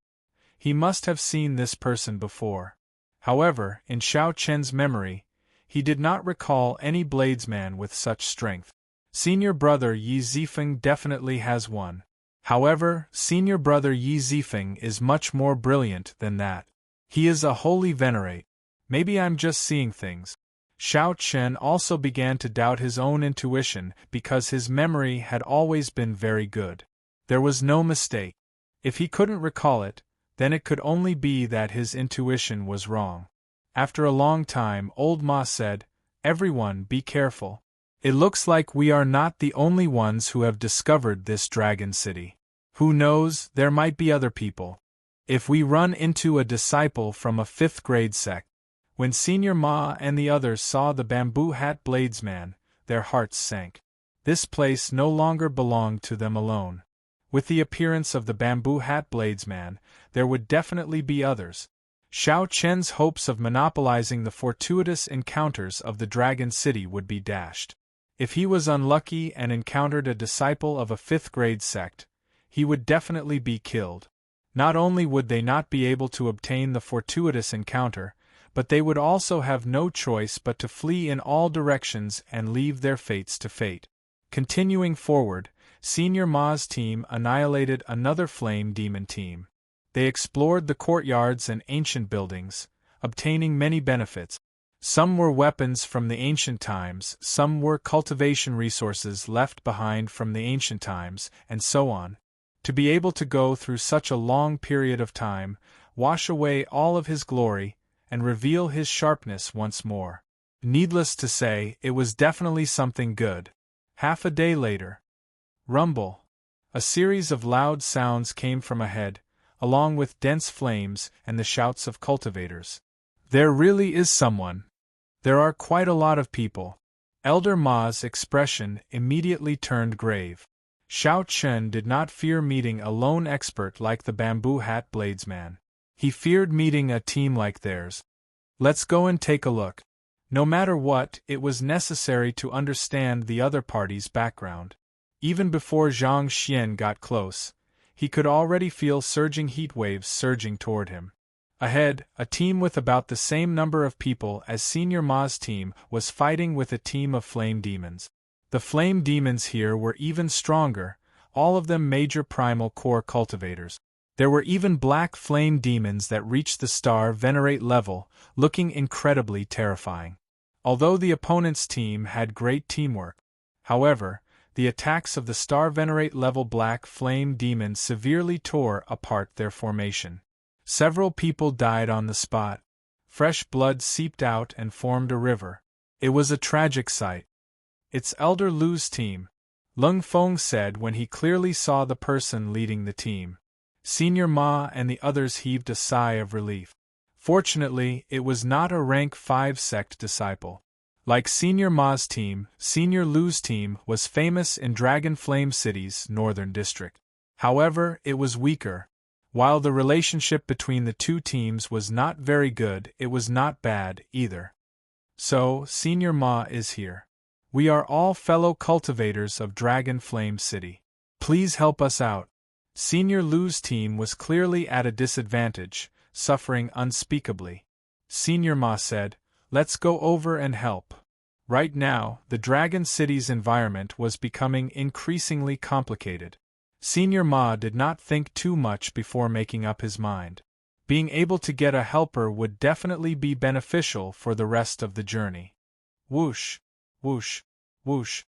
He must have seen this person before. However, in Xiao Qin's memory, he did not recall any bladesman with such strength. Senior brother Yi Zifeng definitely has one. However, senior brother Yi Zifeng is much more brilliant than that. He is a holy venerate. Maybe I'm just seeing things. Xiao Qin also began to doubt his own intuition because his memory had always been very good. There was no mistake. If he couldn't recall it, then it could only be that his intuition was wrong. After a long time, old Ma said, "Everyone, be careful. It looks like we are not the only ones who have discovered this dragon city. Who knows, there might be other people. If we run into a disciple from a 5th grade sect." When Senior Ma and the others saw the bamboo hat bladesman, their hearts sank. This place no longer belonged to them alone. With the appearance of the bamboo hat bladesman, there would definitely be others. Xiao Qin's hopes of monopolizing the fortuitous encounters of the Dragon City would be dashed. If he was unlucky and encountered a disciple of a 5th grade sect, he would definitely be killed. Not only would they not be able to obtain the fortuitous encounter, but they would also have no choice but to flee in all directions and leave their fates to fate. Continuing forward, Senior Ma's team annihilated another flame demon team. They explored the courtyards and ancient buildings, obtaining many benefits. Some were weapons from the ancient times, some were cultivation resources left behind from the ancient times, and so on. To be able to go through such a long period of time, wash away all of his glory, and reveal his sharpness once more. Needless to say, it was definitely something good. Half a day later. Rumble. A series of loud sounds came from ahead, along with dense flames and the shouts of cultivators. There really is someone. There are quite a lot of people. Elder Ma's expression immediately turned grave. Xiao Qin did not fear meeting a lone expert like the bamboo hat bladesman. He feared meeting a team like theirs. Let's go and take a look. No matter what, it was necessary to understand the other party's background. Even before Zhang Xian got close, he could already feel surging heat waves surging toward him. Ahead, a team with about the same number of people as Senior Ma's team was fighting with a team of flame demons. The flame demons here were even stronger, all of them major primal core cultivators. There were even black flame demons that reached the star venerate level, looking incredibly terrifying. Although the opponent's team had great teamwork, however, the attacks of the star venerate level black flame demons severely tore apart their formation. Several people died on the spot. Fresh blood seeped out and formed a river. It was a tragic sight. "It's Elder Lu's team," Lung Feng said when he clearly saw the person leading the team. Senior Ma and the others heaved a sigh of relief. Fortunately, it was not a rank 5 sect disciple. Like Senior Ma's team, Senior Lu's team was famous in Dragon Flame City's northern district. However, it was weaker. While the relationship between the two teams was not very good, it was not bad either. So, Senior Ma is here. We are all fellow cultivators of Dragon Flame City. Please help us out. Senior Lu's team was clearly at a disadvantage, suffering unspeakably. Senior Ma said, "Let's go over and help." Right now, the Dragon City's environment was becoming increasingly complicated. Senior Ma did not think too much before making up his mind. Being able to get a helper would definitely be beneficial for the rest of the journey. Whoosh, whoosh, whoosh.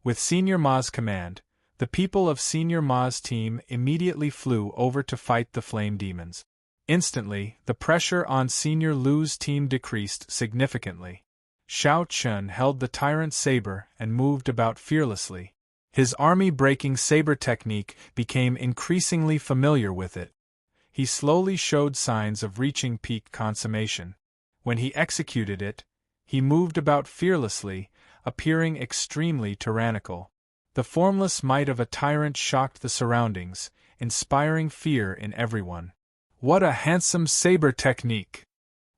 With Senior Ma's command, the people of Senior Ma's team immediately flew over to fight the flame demons. Instantly, the pressure on Senior Lu's team decreased significantly. Xiao Chun held the tyrant saber and moved about fearlessly. His army-breaking saber technique became increasingly familiar with it. He slowly showed signs of reaching peak consummation. When he executed it, he moved about fearlessly, appearing extremely tyrannical. The formless might of a tyrant shocked the surroundings, inspiring fear in everyone. What a handsome saber technique!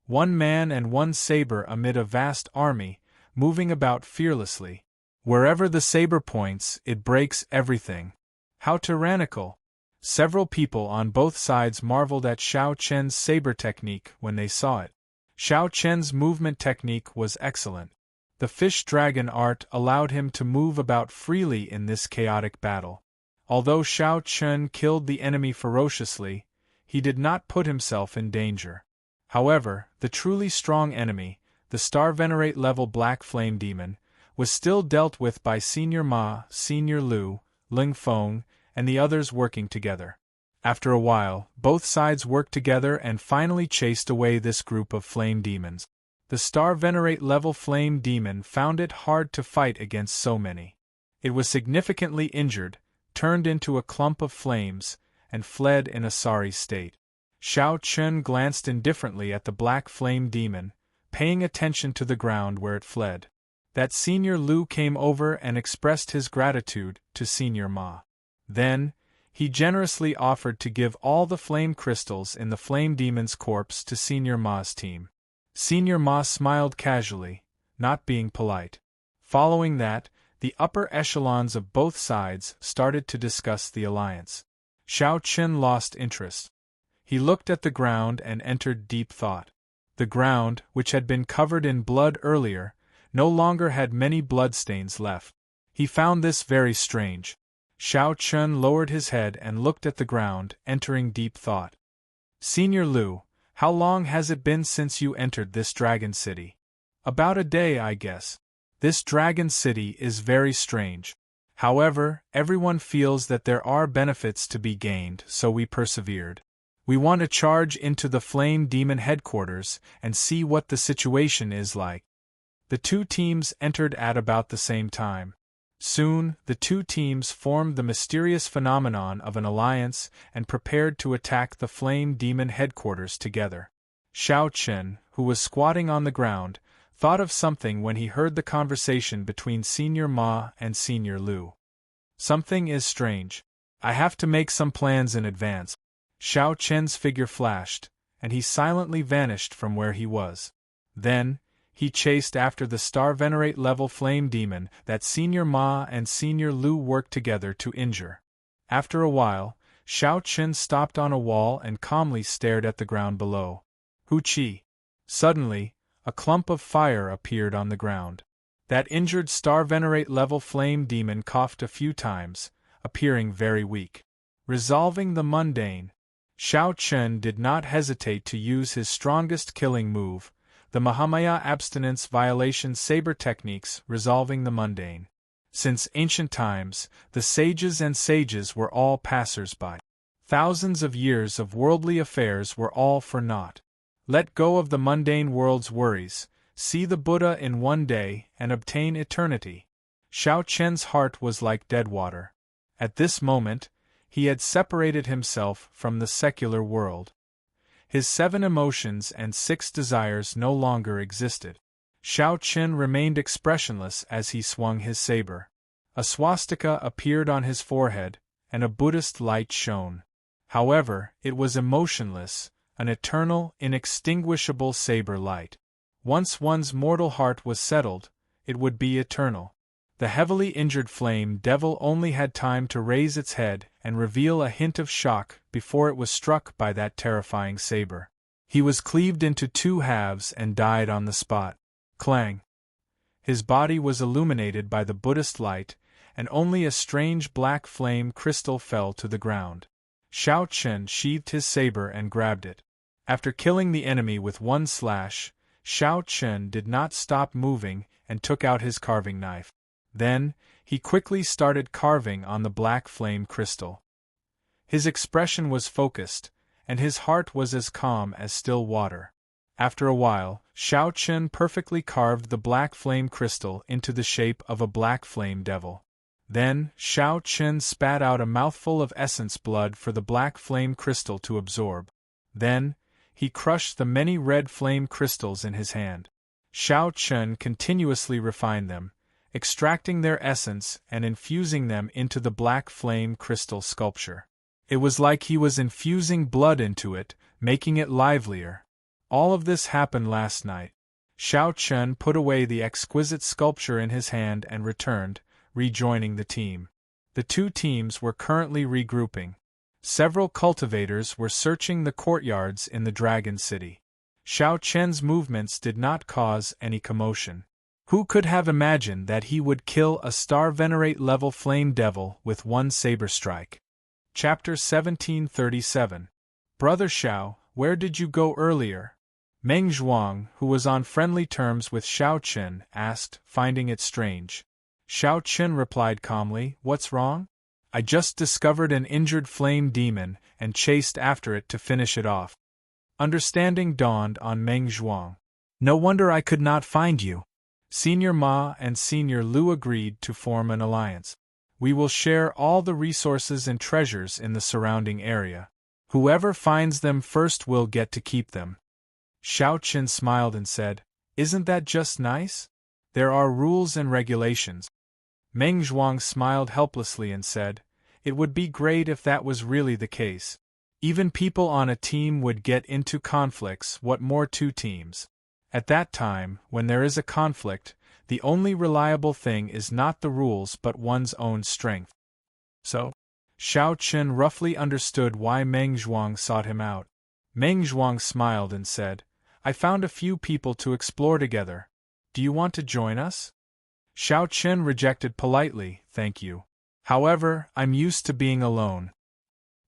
One man and one saber amid a vast army, moving about fearlessly. Wherever the saber points, it breaks everything. How tyrannical! Several people on both sides marveled at Xiao Chen's saber technique when they saw it. Xiao Chen's movement technique was excellent. The fish dragon art allowed him to move about freely in this chaotic battle. Although Xiao Chen killed the enemy ferociously, he did not put himself in danger. However, the truly strong enemy, the Star Venerate level Black Flame Demon, was still dealt with by Senior Ma, Senior Lu, Ling Feng, and the others working together. After a while, both sides worked together and finally chased away this group of flame demons. The Star Venerate level Flame Demon found it hard to fight against so many. It was significantly injured, turned into a clump of flames, and fled in a sorry state. Xiao Chun glanced indifferently at the Black Flame Demon, paying attention to the ground where it fled. That Senior Lu came over and expressed his gratitude to Senior Ma. Then, he generously offered to give all the flame crystals in the Flame Demon's corpse to Senior Ma's team. Senior Ma smiled casually, not being polite. Following that, the upper echelons of both sides started to discuss the alliance. Xiao Chen lost interest. He looked at the ground and entered deep thought. The ground, which had been covered in blood earlier, no longer had many bloodstains left. He found this very strange. Xiao Chun lowered his head and looked at the ground, entering deep thought. Senior Lu, how long has it been since you entered this dragon city? About a day, I guess. This dragon city is very strange. However, everyone feels that there are benefits to be gained, so we persevered. We want to charge into the Flame Demon headquarters and see what the situation is like. The two teams entered at about the same time. Soon, the two teams formed the mysterious phenomenon of an alliance and prepared to attack the Flame Demon headquarters together. Xiao Chen, who was squatting on the ground, thought of something when he heard the conversation between Senior Ma and Senior Lu. Something is strange. I have to make some plans in advance. Xiao Chen's figure flashed, and he silently vanished from where he was. Then, he chased after the Star Venerate level Flame Demon that Senior Ma and Senior Lu worked together to injure. After a while, Xiao Chen stopped on a wall and calmly stared at the ground below. Hu-chi! Suddenly, a clump of fire appeared on the ground. That injured Star Venerate level Flame Demon coughed a few times, appearing very weak. Resolving the mundane, Xiao Chen did not hesitate to use his strongest killing move, the Mahamaya Abstinence Violation Saber Techniques, resolving the mundane. Since ancient times, the sages and sages were all passers-by. Thousands of years of worldly affairs were all for naught. Let go of the mundane world's worries, see the Buddha in one day, and obtain eternity. Xiao Chen's heart was like dead water. At this moment, he had separated himself from the secular world. His 7 emotions and 6 desires no longer existed. Xiao Chen remained expressionless as he swung his saber. A swastika appeared on his forehead, and a Buddhist light shone. However, it was emotionless, an eternal, inextinguishable saber light. Once one's mortal heart was settled, it would be eternal. The heavily injured flame devil only had time to raise its head and reveal a hint of shock before it was struck by that terrifying saber. He was cleaved into two halves and died on the spot. Clang! His body was illuminated by the Buddhist light, and only a strange black flame crystal fell to the ground. Xiao Chen sheathed his saber and grabbed it. After killing the enemy with one slash, Xiao Chen did not stop moving and took out his carving knife. Then, he quickly started carving on the black flame crystal. His expression was focused, and his heart was as calm as still water. After a while, Xiao Chen perfectly carved the black flame crystal into the shape of a black flame devil. Then, Xiao Chen spat out a mouthful of essence blood for the black flame crystal to absorb. Then, he crushed the many red flame crystals in his hand. Xiao Chen continuously refined them, extracting their essence and infusing them into the black flame crystal sculpture. It was like he was infusing blood into it, making it livelier. All of this happened last night. Xiao Chen put away the exquisite sculpture in his hand and returned, rejoining the team. The two teams were currently regrouping. Several cultivators were searching the courtyards in the Dragon City. Xiao Chen's movements did not cause any commotion. Who could have imagined that he would kill a Star Venerate level flame devil with one saber strike? Chapter 1737. Brother Xiao, where did you go earlier? Meng Zhuang, who was on friendly terms with Xiao Chen, asked, finding it strange. Xiao Chen replied calmly, "What's wrong? I just discovered an injured flame demon and chased after it to finish it off." Understanding dawned on Meng Zhuang. "No wonder I could not find you. Senior Ma and Senior Lu agreed to form an alliance. We will share all the resources and treasures in the surrounding area. Whoever finds them first will get to keep them." Xiao Chen smiled and said, "Isn't that just nice? There are rules and regulations." Meng Zhuang smiled helplessly and said, "It would be great if that was really the case. Even people on a team would get into conflicts, what more two teams? At that time, when there is a conflict, the only reliable thing is not the rules but one's own strength." So? Xiao Chen roughly understood why Meng Zhuang sought him out. Meng Zhuang smiled and said, "I found a few people to explore together. Do you want to join us?" Xiao Chen rejected politely, "Thank you. However, I'm used to being alone."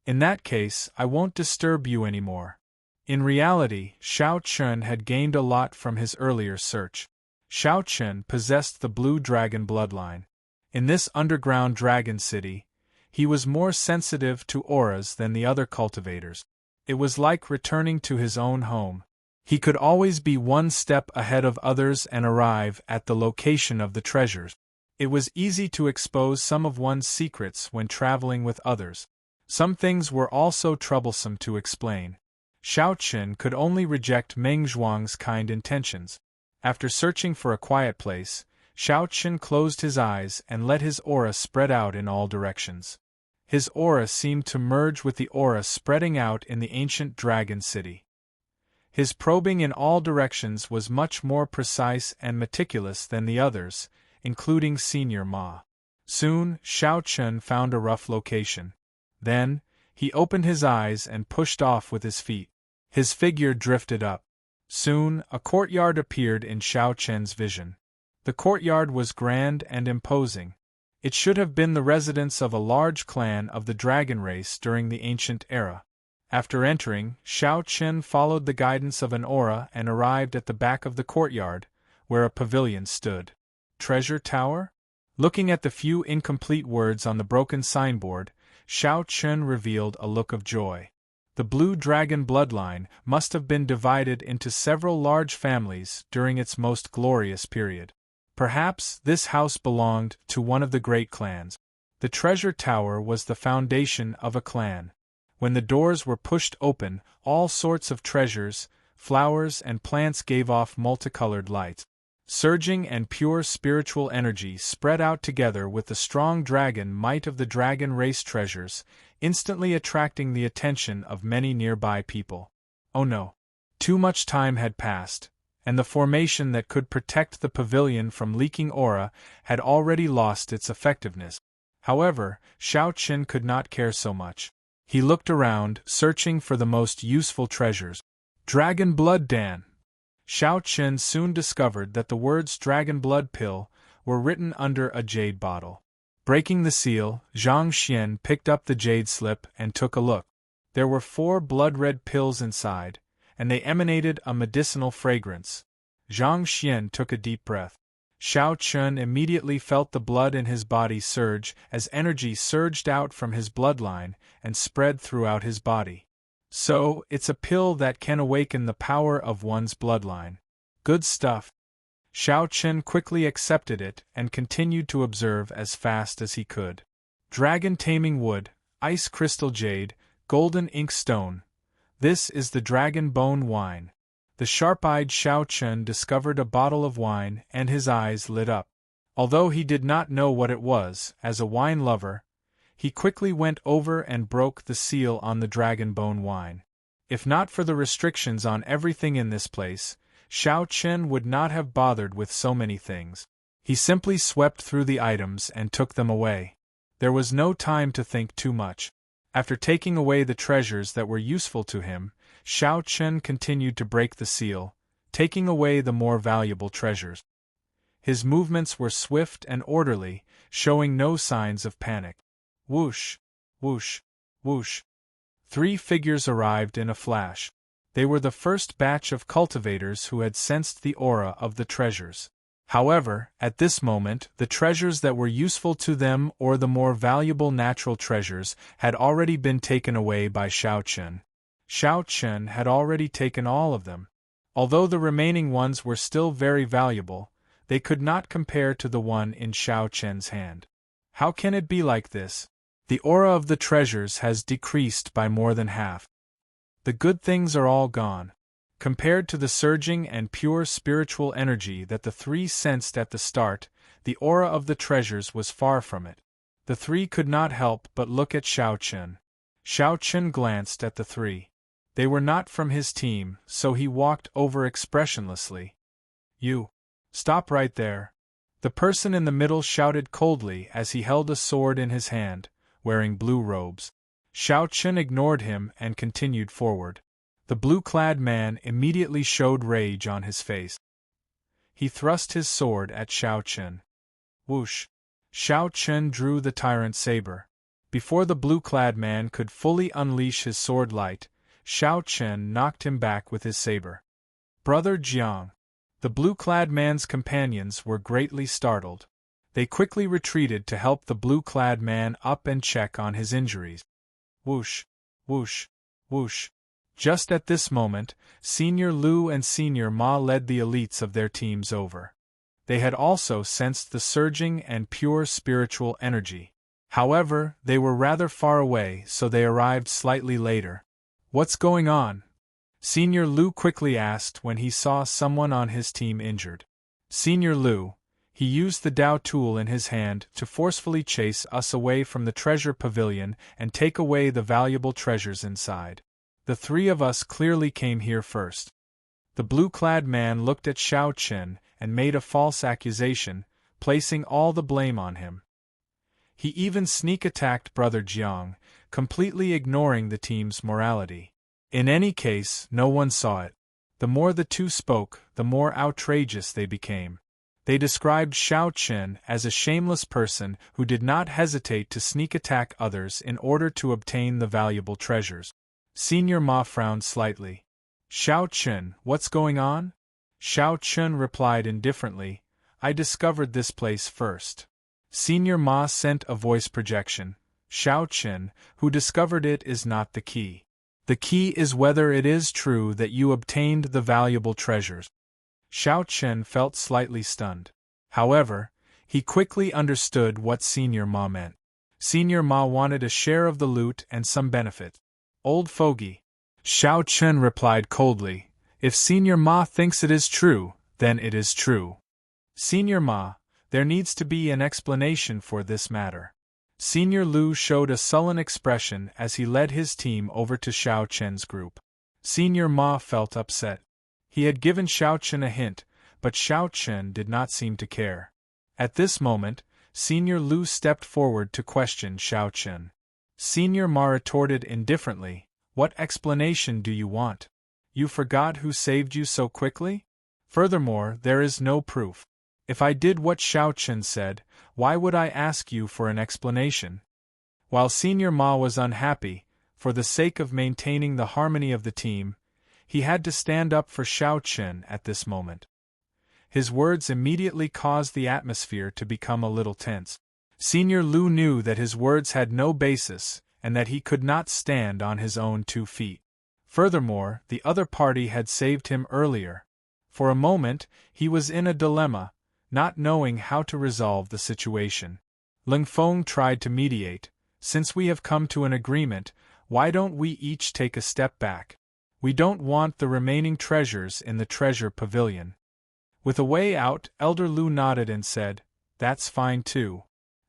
"In that case, I won't disturb you anymore." In reality, Xiao Chen had gained a lot from his earlier search. Xiao Chen possessed the Blue Dragon bloodline. In this underground dragon city, he was more sensitive to auras than the other cultivators. It was like returning to his own home. He could always be one step ahead of others and arrive at the location of the treasures. It was easy to expose some of one's secrets when traveling with others. Some things were also troublesome to explain. Xiao Chen could only reject Meng Zhuang's kind intentions. After searching for a quiet place, Xiao Chen closed his eyes and let his aura spread out in all directions. His aura seemed to merge with the aura spreading out in the ancient dragon city. His probing in all directions was much more precise and meticulous than the others, including Senior Ma. Soon, Xiao Chen found a rough location. Then, he opened his eyes and pushed off with his feet. His figure drifted up. Soon, a courtyard appeared in Xiao Chen's vision. The courtyard was grand and imposing. It should have been the residence of a large clan of the dragon race during the ancient era. After entering, Xiao Chen followed the guidance of an aura and arrived at the back of the courtyard, where a pavilion stood. Treasure Tower? Looking at the few incomplete words on the broken signboard, Xiao Chen revealed a look of joy. The Blue Dragon bloodline must have been divided into several large families during its most glorious period. Perhaps this house belonged to one of the great clans. The treasure tower was the foundation of a clan. When the doors were pushed open, all sorts of treasures, flowers and plants gave off multicolored light. Surging and pure spiritual energy spread out together with the strong dragon might of the dragon race treasures, instantly attracting the attention of many nearby people. Oh no! Too much time had passed. and the formation that could protect the pavilion from leaking aura had already lost its effectiveness. However, Xiao Qin could not care so much. He looked around, searching for the most useful treasures. Dragon Blood Dan! Xiao Qin soon discovered that the words Dragon Blood Pill were written under a jade bottle. Breaking the seal, Zhang Xian picked up the jade slip and took a look. There were 4 blood-red pills inside, and they emanated a medicinal fragrance. Zhang Xian took a deep breath. Xiao Qin immediately felt the blood in his body surge as energy surged out from his bloodline and spread throughout his body. So, it's a pill that can awaken the power of one's bloodline. Good stuff. Xiao Qin quickly accepted it and continued to observe as fast as he could. Dragon Taming Wood, Ice Crystal Jade, Golden Ink Stone. This is the Dragon Bone Wine. The sharp-eyed Xiao Qin discovered a bottle of wine and his eyes lit up. Although he did not know what it was, as a wine lover, he quickly went over and broke the seal on the Dragon Bone Wine. If not for the restrictions on everything in this place, Xiao Qin would not have bothered with so many things. He simply swept through the items and took them away. There was no time to think too much. After taking away the treasures that were useful to him, Xiao Qin continued to break the seal, taking away the more valuable treasures. His movements were swift and orderly, showing no signs of panic. Whoosh, whoosh, whoosh. 3 figures arrived in a flash. They were the first batch of cultivators who had sensed the aura of the treasures. However, at this moment, the treasures that were useful to them or the more valuable natural treasures had already been taken away by Xiao Qin. Xiao Qin had already taken all of them. Although the remaining ones were still very valuable, they could not compare to the one in Xiao Qin's hand. How can it be like this? The aura of the treasures has decreased by more than half. The good things are all gone. Compared to the surging and pure spiritual energy that the 3 sensed at the start, the aura of the treasures was far from it. The 3 could not help but look at Xiao Qin. Xiao Qin glanced at the 3. They were not from his team, so he walked over expressionlessly. You! Stop right there! The person in the middle shouted coldly as he held a sword in his hand, wearing blue robes. Xiao Qin ignored him and continued forward. The blue-clad man immediately showed rage on his face. He thrust his sword at Xiao Qin. Whoosh! Xiao Qin drew the tyrant saber. Before the blue-clad man could fully unleash his sword light, Xiao Qin knocked him back with his saber. Brother Jiang! The blue-clad man's companions were greatly startled. They quickly retreated to help the blue-clad man up and check on his injuries. Whoosh! Whoosh! Whoosh! Just at this moment, Senior Lu and Senior Ma led the elites of their teams over. They had also sensed the surging and pure spiritual energy. However, they were rather far away, so they arrived slightly later. What's going on? Senior Lu quickly asked when he saw someone on his team injured. Senior Lu, he used the Dao tool in his hand to forcefully chase us away from the treasure pavilion and take away the valuable treasures inside. The 3 of us clearly came here first. The blue-clad man looked at Xiao Qin and made a false accusation, placing all the blame on him. He even sneak-attacked Brother Jiang, completely ignoring the team's morality. In any case, no one saw it. The more the 2 spoke, the more outrageous they became. They described Xiao Qin as a shameless person who did not hesitate to sneak-attack others in order to obtain the valuable treasures. Senior Ma frowned slightly. Xiao Qin, what's going on? Xiao Qin replied indifferently, I discovered this place first. Senior Ma sent a voice projection. Xiao Qin, who discovered it is not the key. The key is whether it is true that you obtained the valuable treasures. Xiao Qin felt slightly stunned. However, he quickly understood what Senior Ma meant. Senior Ma wanted a share of the loot and some benefit. Old fogey. Xiao Qin replied coldly, if Senior Ma thinks it is true, then it is true. Senior Ma, there needs to be an explanation for this matter. Senior Lu showed a sullen expression as he led his team over to Xiao Qin's group. Senior Ma felt upset. He had given Xiao Chen a hint, but Xiao Chen did not seem to care. At this moment, Senior Lu stepped forward to question Xiao Chen. Senior Ma retorted indifferently, "What explanation do you want? You forgot who saved you so quickly? Furthermore, there is no proof. If I did what Xiao Chen said, why would I ask you for an explanation?" While Senior Ma was unhappy, for the sake of maintaining the harmony of the team, he had to stand up for Xiao Chen at this moment. His words immediately caused the atmosphere to become a little tense. Senior Lu knew that his words had no basis and that he could not stand on his own 2 feet. Furthermore, the other party had saved him earlier. For a moment, he was in a dilemma, not knowing how to resolve the situation. Ling Feng tried to mediate. "Since we have come to an agreement, why don't we each take a step back? We don't want the remaining treasures in the treasure pavilion." With a way out, Elder Lu nodded and said, "That's fine too."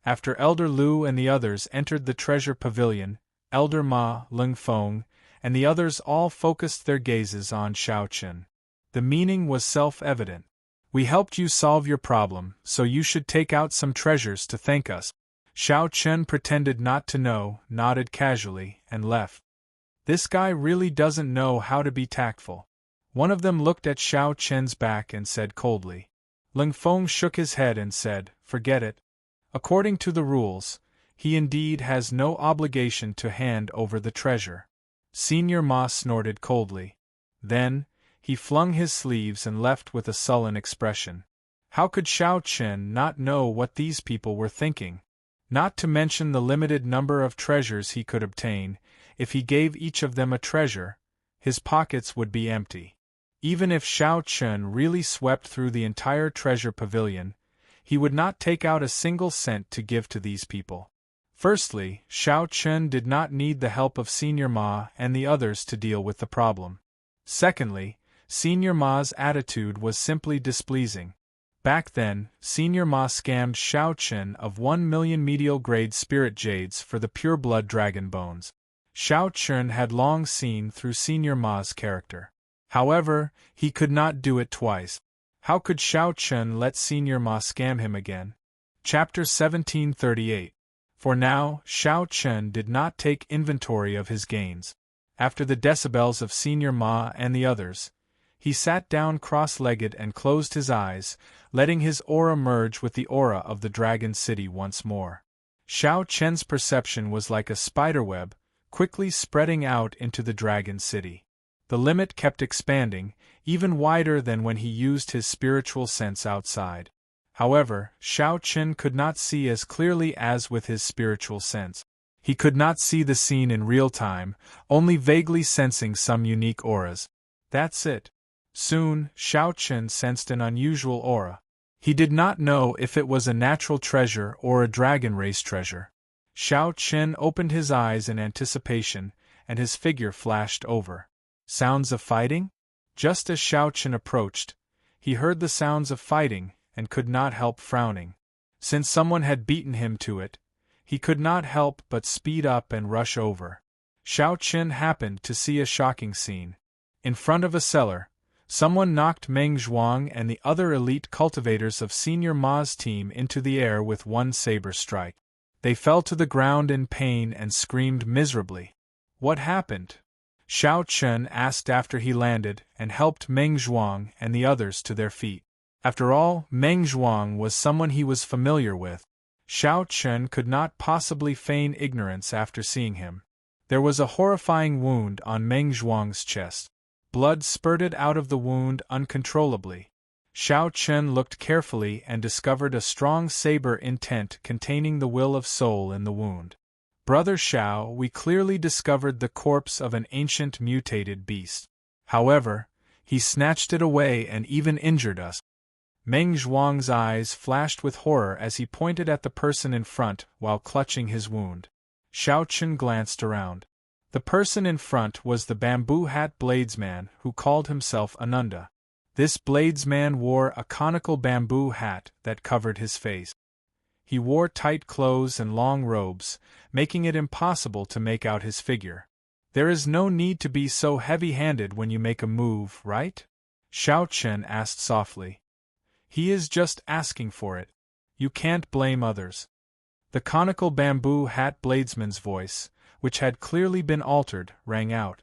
After Elder Lu and the others entered the treasure pavilion, Elder Ma, Ling Feng, and the others all focused their gazes on Xiao Chen. The meaning was self-evident. "We helped you solve your problem, so you should take out some treasures to thank us." Xiao Chen pretended not to know, nodded casually, and left. "This guy really doesn't know how to be tactful." One of them looked at Xiao Chen's back and said coldly. Ling Feng shook his head and said, "Forget it. According to the rules, he indeed has no obligation to hand over the treasure." Senior Ma snorted coldly. Then, he flung his sleeves and left with a sullen expression. How could Xiao Chen not know what these people were thinking? Not to mention the limited number of treasures he could obtain. If he gave each of them a treasure, his pockets would be empty. Even if Xiao Chen really swept through the entire treasure pavilion, he would not take out a single cent to give to these people. Firstly, Xiao Chen did not need the help of Senior Ma and the others to deal with the problem. Secondly, Senior Ma's attitude was simply displeasing. Back then, Senior Ma scammed Xiao Chen of 1 million medial-grade spirit jades for the pure-blood dragon bones. Xiao Chen had long seen through Senior Ma's character. However, he could not do it twice. How could Xiao Chen let Senior Ma scam him again? Chapter 1738. For now, Xiao Chen did not take inventory of his gains. After the decibels of Senior Ma and the others, he sat down cross-legged and closed his eyes, letting his aura merge with the aura of the Dragon City once more. Xiao Chen's perception was like a spiderweb, quickly spreading out into the Dragon City. The limit kept expanding, even wider than when he used his spiritual sense outside. However, Xiao Chen could not see as clearly as with his spiritual sense. He could not see the scene in real time, only vaguely sensing some unique auras. That's it. Soon, Xiao Chen sensed an unusual aura. He did not know if it was a natural treasure or a dragon race treasure. Xiao Chen opened his eyes in anticipation, and his figure flashed over. Sounds of fighting? Just as Xiao Chen approached, he heard the sounds of fighting, and could not help frowning. Since someone had beaten him to it, he could not help but speed up and rush over. Xiao Chen happened to see a shocking scene. In front of a cellar, someone knocked Meng Zhuang and the other elite cultivators of Senior Ma's team into the air with one saber strike. They fell to the ground in pain and screamed miserably. What happened? Xiao Chen asked after he landed and helped Meng Zhuang and the others to their feet. After all, Meng Zhuang was someone he was familiar with. Xiao Chen could not possibly feign ignorance after seeing him. There was a horrifying wound on Meng Zhuang's chest. Blood spurted out of the wound uncontrollably. Xiao Chen looked carefully and discovered a strong saber intent containing the will of soul in the wound. Brother Xiao, we clearly discovered the corpse of an ancient mutated beast. However, he snatched it away and even injured us. Meng Zhuang's eyes flashed with horror as he pointed at the person in front while clutching his wound. Xiao Chen glanced around. The person in front was the bamboo hat bladesman who called himself Ananda. This bladesman wore a conical bamboo hat that covered his face. He wore tight clothes and long robes, making it impossible to make out his figure. There is no need to be so heavy-handed when you make a move, right? Xiao Chen asked softly. He is just asking for it. You can't blame others. The conical bamboo hat bladesman's voice, which had clearly been altered, rang out.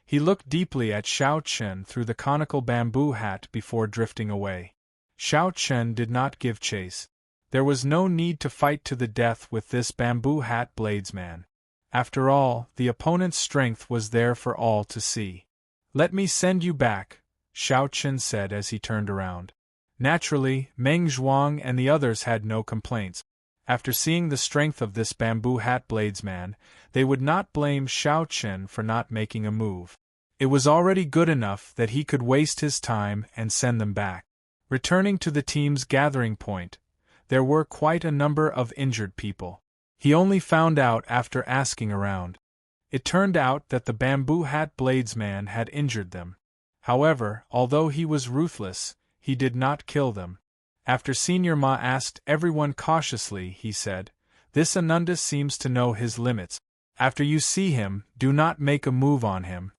He looked deeply at Xiao Chen through the conical bamboo hat before drifting away. Xiao Chen did not give chase. There was no need to fight to the death with this bamboo hat bladesman. After all, the opponent's strength was there for all to see. Let me send you back, Xiao Chen said as he turned around. Naturally, Meng Zhuang and the others had no complaints. After seeing the strength of this bamboo hat bladesman, they would not blame Xiao Chen for not making a move. It was already good enough that he could waste his time and send them back. Returning to the team's gathering point, there were quite a number of injured people. He only found out after asking around. It turned out that the bamboo hat bladesman had injured them. However, although he was ruthless, he did not kill them. After Senior Ma asked everyone cautiously, he said, "This Ananda seems to know his limits. After you see him, do not make a move on him."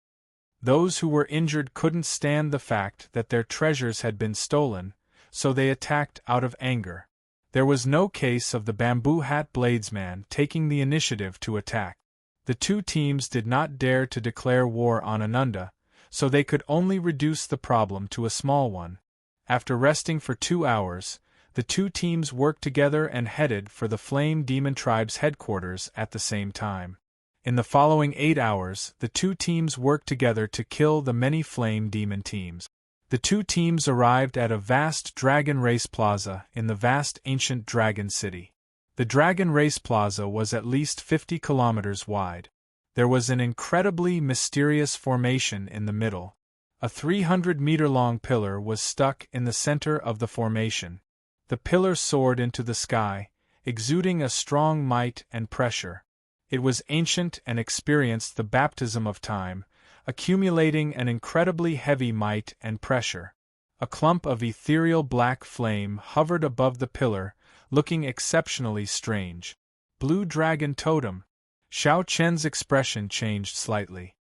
Those who were injured couldn't stand the fact that their treasures had been stolen, so they attacked out of anger. There was no case of the bamboo hat bladesman taking the initiative to attack. The two teams did not dare to declare war on Ananda, so they could only reduce the problem to a small one. After resting for 2 hours, the two teams worked together and headed for the Flame Demon Tribe's headquarters at the same time. In the following 8 hours, the two teams worked together to kill the many Flame Demon teams. The two teams arrived at a vast Dragon Race Plaza in the vast ancient Dragon City. The Dragon Race Plaza was at least 50 kilometers wide. There was an incredibly mysterious formation in the middle. A 300-meter-long pillar was stuck in the center of the formation. The pillar soared into the sky, exuding a strong might and pressure. It was ancient and experienced the baptism of time, accumulating an incredibly heavy might and pressure. A clump of ethereal black flame hovered above the pillar, looking exceptionally strange. Blue Dragon Totem. Xiao Chen's expression changed slightly.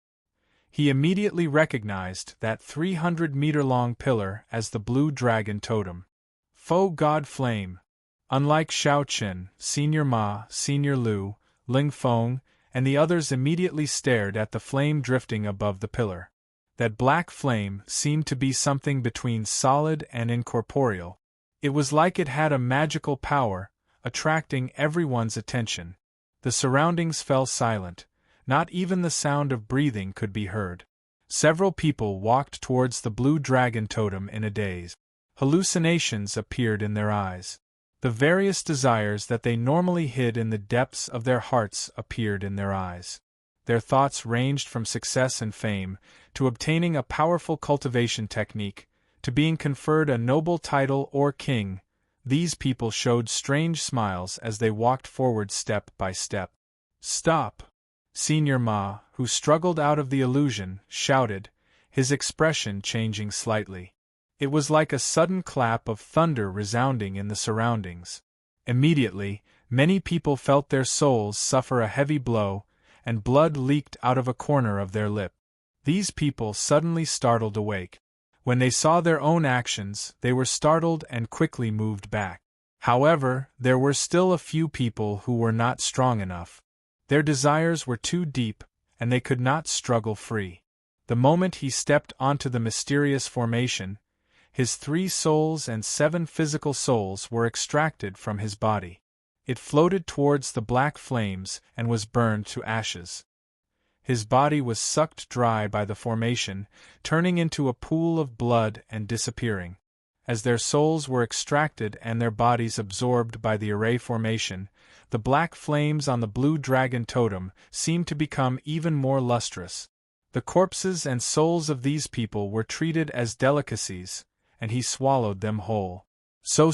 He immediately recognized that 300-meter-long pillar as the Blue Dragon Totem. Faux God Flame. Unlike Xiao Chen, Senior Ma, Senior Lu, Ling Feng, and the others immediately stared at the flame drifting above the pillar. That black flame seemed to be something between solid and incorporeal. It was like it had a magical power, attracting everyone's attention. The surroundings fell silent. Not even the sound of breathing could be heard. Several people walked towards the Blue Dragon Totem in a daze. Hallucinations appeared in their eyes. The various desires that they normally hid in the depths of their hearts appeared in their eyes. Their thoughts ranged from success and fame, to obtaining a powerful cultivation technique, to being conferred a noble title or king. These people showed strange smiles as they walked forward step by step. "Stop!" Senior Ma, who struggled out of the illusion, shouted, his expression changing slightly. It was like a sudden clap of thunder resounding in the surroundings. Immediately, many people felt their souls suffer a heavy blow, and blood leaked out of a corner of their lip. These people suddenly startled awake. When they saw their own actions, they were startled and quickly moved back. However, there were still a few people who were not strong enough. Their desires were too deep, and they could not struggle free. The moment he stepped onto the mysterious formation, his 3 souls and 7 physical souls were extracted from his body. It floated towards the black flames and was burned to ashes. His body was sucked dry by the formation, turning into a pool of blood and disappearing. As their souls were extracted and their bodies absorbed by the array formation, the black flames on the Blue Dragon Totem seemed to become even more lustrous. The corpses and souls of these people were treated as delicacies, and he swallowed them whole. So.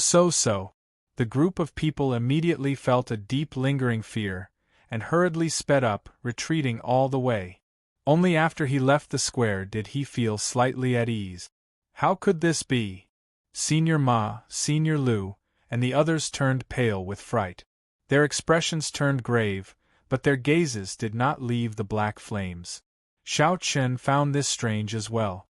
The group of people immediately felt a deep lingering fear, and hurriedly sped up, retreating all the way. Only after he left the square did he feel slightly at ease. How could this be? Senior Ma, Senior Lu, and the others turned pale with fright. Their expressions turned grave, but their gazes did not leave the black flames. Xiao Chen found this strange as well.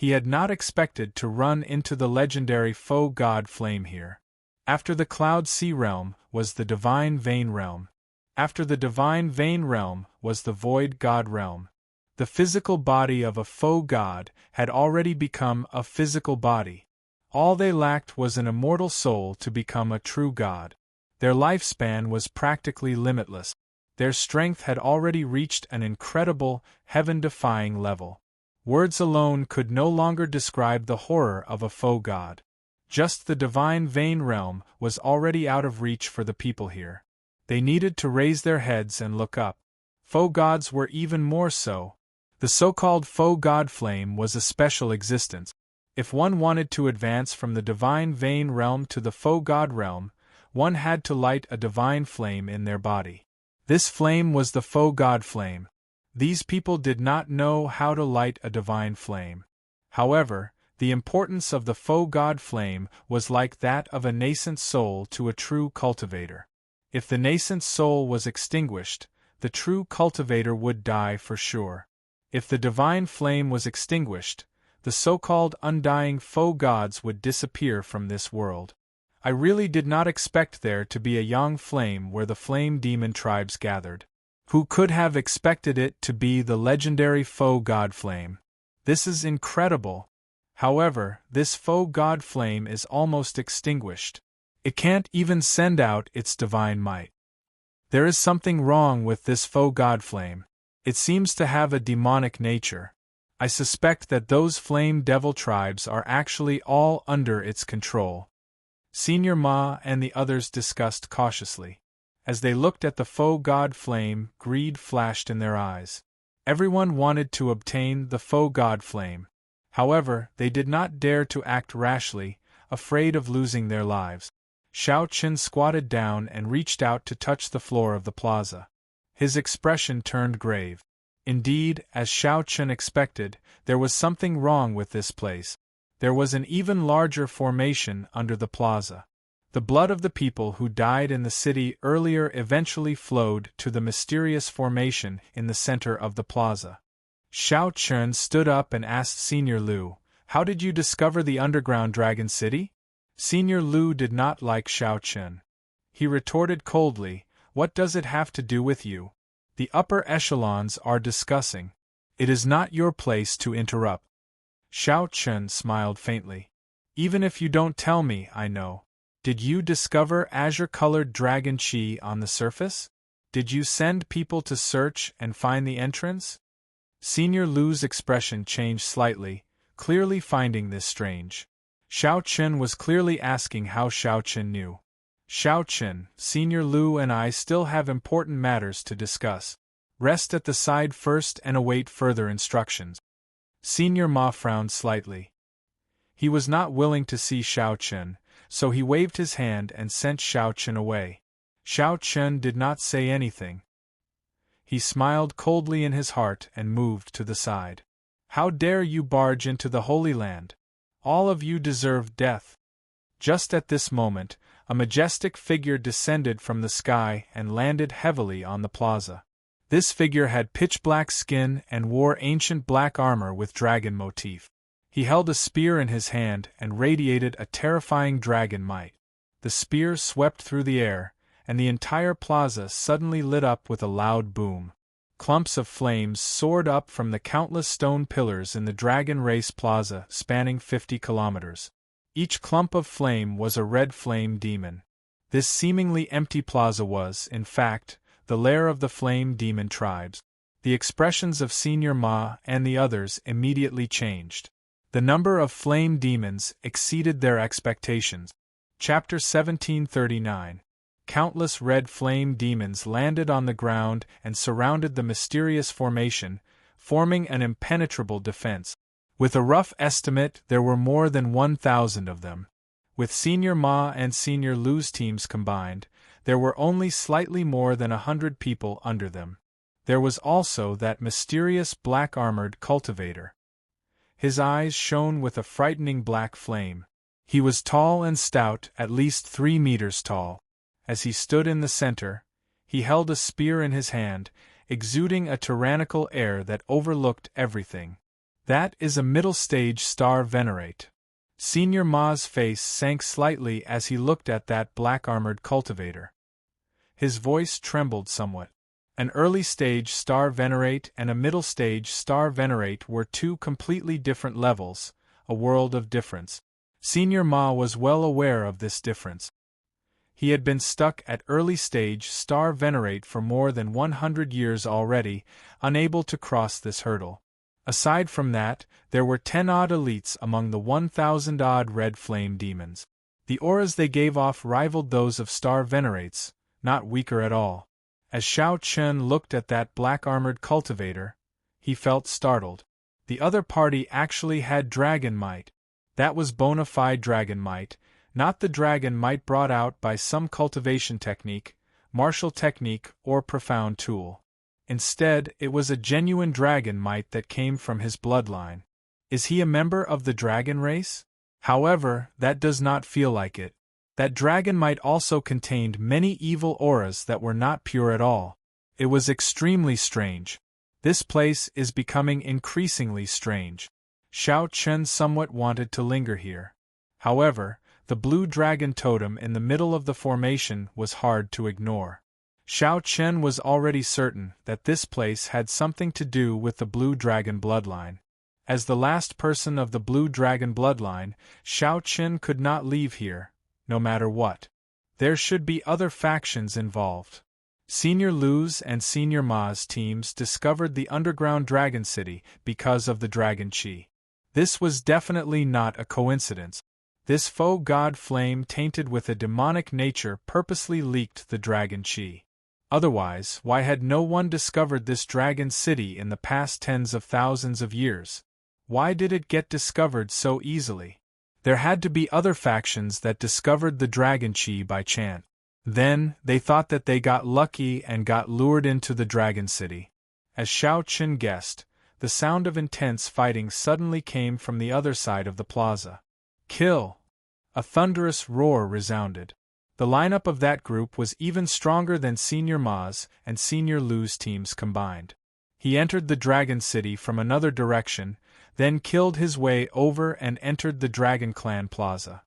He had not expected to run into the legendary foe god flame here. After the Cloud Sea Realm was the Divine Vein Realm. After the Divine Vein Realm was the Void God Realm. The physical body of a foe god had already become a physical body. All they lacked was an immortal soul to become a true god. Their lifespan was practically limitless. Their strength had already reached an incredible, heaven-defying level. Words alone could no longer describe the horror of a foe god. Just the Divine Vein Realm was already out of reach for the people here. They needed to raise their heads and look up. Foe gods were even more so. The so-called foe god flame was a special existence. If one wanted to advance from the Divine Vein Realm to the foe god realm, one had to light a divine flame in their body. This flame was the foe god flame. These people did not know how to light a divine flame. However, the importance of the foe god flame was like that of a nascent soul to a true cultivator. If the nascent soul was extinguished, the true cultivator would die for sure. If the divine flame was extinguished, the so-called undying foe gods would disappear from this world. I really did not expect there to be a young flame where the flame demon tribes gathered. Who could have expected it to be the legendary foe god flame? This is incredible. However, this foe god flame is almost extinguished. It can't even send out its divine might. There is something wrong with this foe god flame. It seems to have a demonic nature. I suspect that those flame devil tribes are actually all under its control. Senior Ma and the others discussed cautiously. As they looked at the foe god flame, greed flashed in their eyes. Everyone wanted to obtain the foe god flame. However, they did not dare to act rashly, afraid of losing their lives. Xiao Qin squatted down and reached out to touch the floor of the plaza. His expression turned grave. Indeed, as Xiao Qin expected, there was something wrong with this place. There was an even larger formation under the plaza. The blood of the people who died in the city earlier eventually flowed to the mysterious formation in the center of the plaza. Xiao Qin stood up and asked Senior Lu, "How did you discover the underground dragon city?" Senior Lu did not like Xiao Qin. He retorted coldly, "What does it have to do with you? The upper echelons are discussing. It is not your place to interrupt." Xiao Qin smiled faintly. "Even if you don't tell me, I know. Did you discover azure-colored dragon chi on the surface? Did you send people to search and find the entrance?" Senior Lu's expression changed slightly, clearly finding this strange. Xiao Qin was clearly asking how Xiao Qin knew. "Xiao Qin, Senior Lu and I still have important matters to discuss. Rest at the side first and await further instructions." Senior Ma frowned slightly. He was not willing to see Xiao Qin, so he waved his hand and sent Xiao Qin away. Xiao Qin did not say anything. He smiled coldly in his heart and moved to the side. "How dare you barge into the Holy Land? All of you deserve death." Just at this moment, a majestic figure descended from the sky and landed heavily on the plaza. This figure had pitch-black skin and wore ancient black armor with dragon motif. He held a spear in his hand and radiated a terrifying dragon might. The spear swept through the air, and the entire plaza suddenly lit up with a loud boom. Clumps of flames soared up from the countless stone pillars in the Dragon Race Plaza spanning 50 kilometers. Each clump of flame was a red flame demon. This seemingly empty plaza was, in fact, the lair of the flame demon tribes. The expressions of Senior Ma and the others immediately changed. The number of flame demons exceeded their expectations. Chapter 1739. Countless red flame demons landed on the ground and surrounded the mysterious formation, forming an impenetrable defense. With a rough estimate, there were more than 1,000 of them. With Senior Ma and Senior Lu's teams combined, there were only slightly more than 100 people under them. There was also that mysterious black-armored cultivator. His eyes shone with a frightening black flame. He was tall and stout, at least 3 meters tall. As he stood in the center, he held a spear in his hand, exuding a tyrannical air that overlooked everything. That is a middle-stage star venerate. Senior Ma's face sank slightly as he looked at that black-armored cultivator. His voice trembled somewhat. An early-stage star venerate and a middle-stage star venerate were two completely different levels, a world of difference. Senior Ma was well aware of this difference. He had been stuck at early-stage star venerate for more than 100 years already, unable to cross this hurdle. Aside from that, there were 10-odd elites among the 1,000-odd red flame demons. The auras they gave off rivaled those of star venerates, not weaker at all. As Shao Chun looked at that black-armored cultivator, he felt startled. The other party actually had dragon might. That was bona fide dragon might, not the dragon might brought out by some cultivation technique, martial technique, or profound tool. Instead, it was a genuine dragon might that came from his bloodline. Is he a member of the dragon race? However, that does not feel like it. That dragon might also contained many evil auras that were not pure at all. It was extremely strange. This place is becoming increasingly strange. Shao Chun somewhat wanted to linger here. However, the blue dragon totem in the middle of the formation was hard to ignore. Shao Chun was already certain that this place had something to do with the blue dragon bloodline. As the last person of the blue dragon bloodline, Shao Chun could not leave here, no matter what. There should be other factions involved. Senior Lu's and Senior Ma's teams discovered the underground dragon city because of the dragon chi. This was definitely not a coincidence. This faux god flame tainted with a demonic nature purposely leaked the dragon chi. Otherwise, why had no one discovered this dragon city in the past tens of thousands of years? Why did it get discovered so easily? There had to be other factions that discovered the dragon chi by chance. Then, they thought that they got lucky and got lured into the dragon city. As Shao Chun guessed, the sound of intense fighting suddenly came from the other side of the plaza. Kill! A thunderous roar resounded. The lineup of that group was even stronger than Senior Ma's and Senior Lu's teams combined. He entered the Dragon City from another direction, then killed his way over and entered the Dragon Clan Plaza.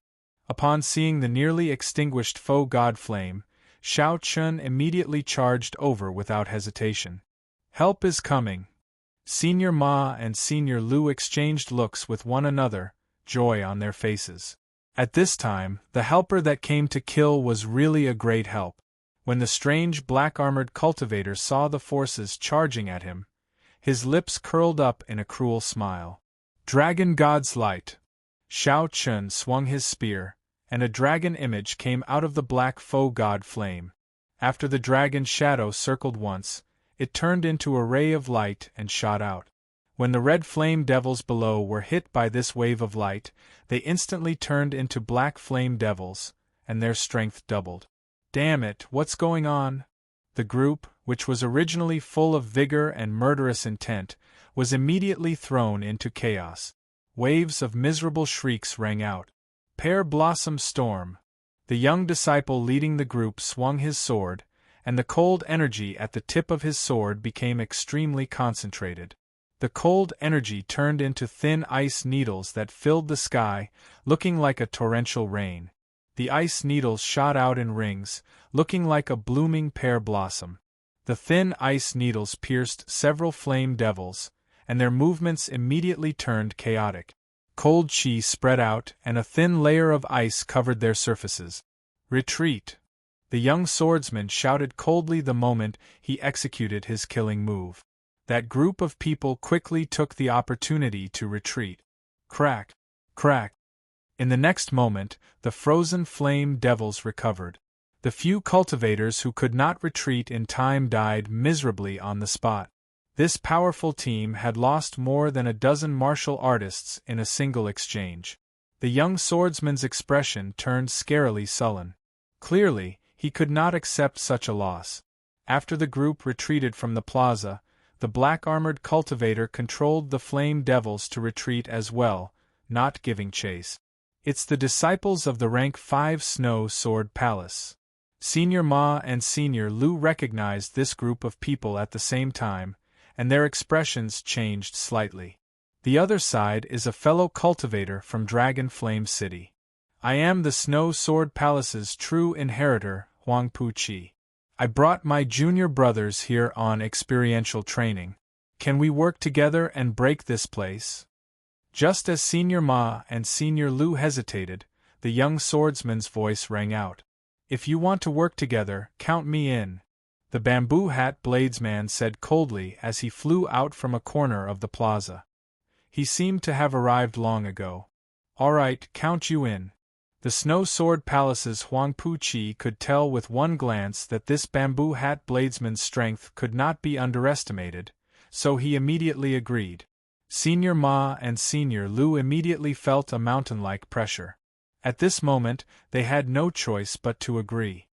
Upon seeing the nearly extinguished faux god flame, Shao Chun immediately charged over without hesitation. Help is coming. Senior Ma and Senior Lu exchanged looks with one another, joy on their faces. At this time, the helper that came to kill was really a great help. When the strange black-armored cultivator saw the forces charging at him, his lips curled up in a cruel smile. Dragon God's Light! Shao Chun swung his spear, and a dragon image came out of the black faux god flame. After the dragon's shadow circled once, it turned into a ray of light and shot out. When the red flame devils below were hit by this wave of light, they instantly turned into black flame devils, and their strength doubled. Damn it, what's going on? The group, which was originally full of vigor and murderous intent, was immediately thrown into chaos. Waves of miserable shrieks rang out. Pear Blossom Storm! The young disciple leading the group swung his sword, and the cold energy at the tip of his sword became extremely concentrated. The cold energy turned into thin ice needles that filled the sky, looking like a torrential rain. The ice needles shot out in rings, looking like a blooming pear blossom. The thin ice needles pierced several flame devils, and their movements immediately turned chaotic. Cold chi spread out, and a thin layer of ice covered their surfaces. Retreat! The young swordsman shouted coldly the moment he executed his killing move. That group of people quickly took the opportunity to retreat. Crack! Crack! In the next moment, the frozen flame devils recovered. The few cultivators who could not retreat in time died miserably on the spot. This powerful team had lost more than a dozen martial artists in a single exchange. The young swordsman's expression turned scarily sullen. Clearly, he could not accept such a loss. After the group retreated from the plaza, the black-armored cultivator controlled the flame devils to retreat as well, not giving chase. It's the disciples of the rank 5 Snow Sword Palace. Senior Ma and Senior Lu recognized this group of people at the same time, and their expressions changed slightly. The other side is a fellow cultivator from Dragon Flame City. I am the Snow Sword Palace's true inheritor, Huang Pu-Chi. I brought my junior brothers here on experiential training. Can we work together and break this place? Just as Senior Ma and Senior Lu hesitated, the young swordsman's voice rang out. If you want to work together, count me in. The bamboo hat bladesman said coldly as he flew out from a corner of the plaza. He seemed to have arrived long ago. All right, count you in. The Snow Sword Palace's Huang Pu-Chi could tell with one glance that this bamboo hat bladesman's strength could not be underestimated, so he immediately agreed. Senior Ma and Senior Lu immediately felt a mountain-like pressure. At this moment, they had no choice but to agree.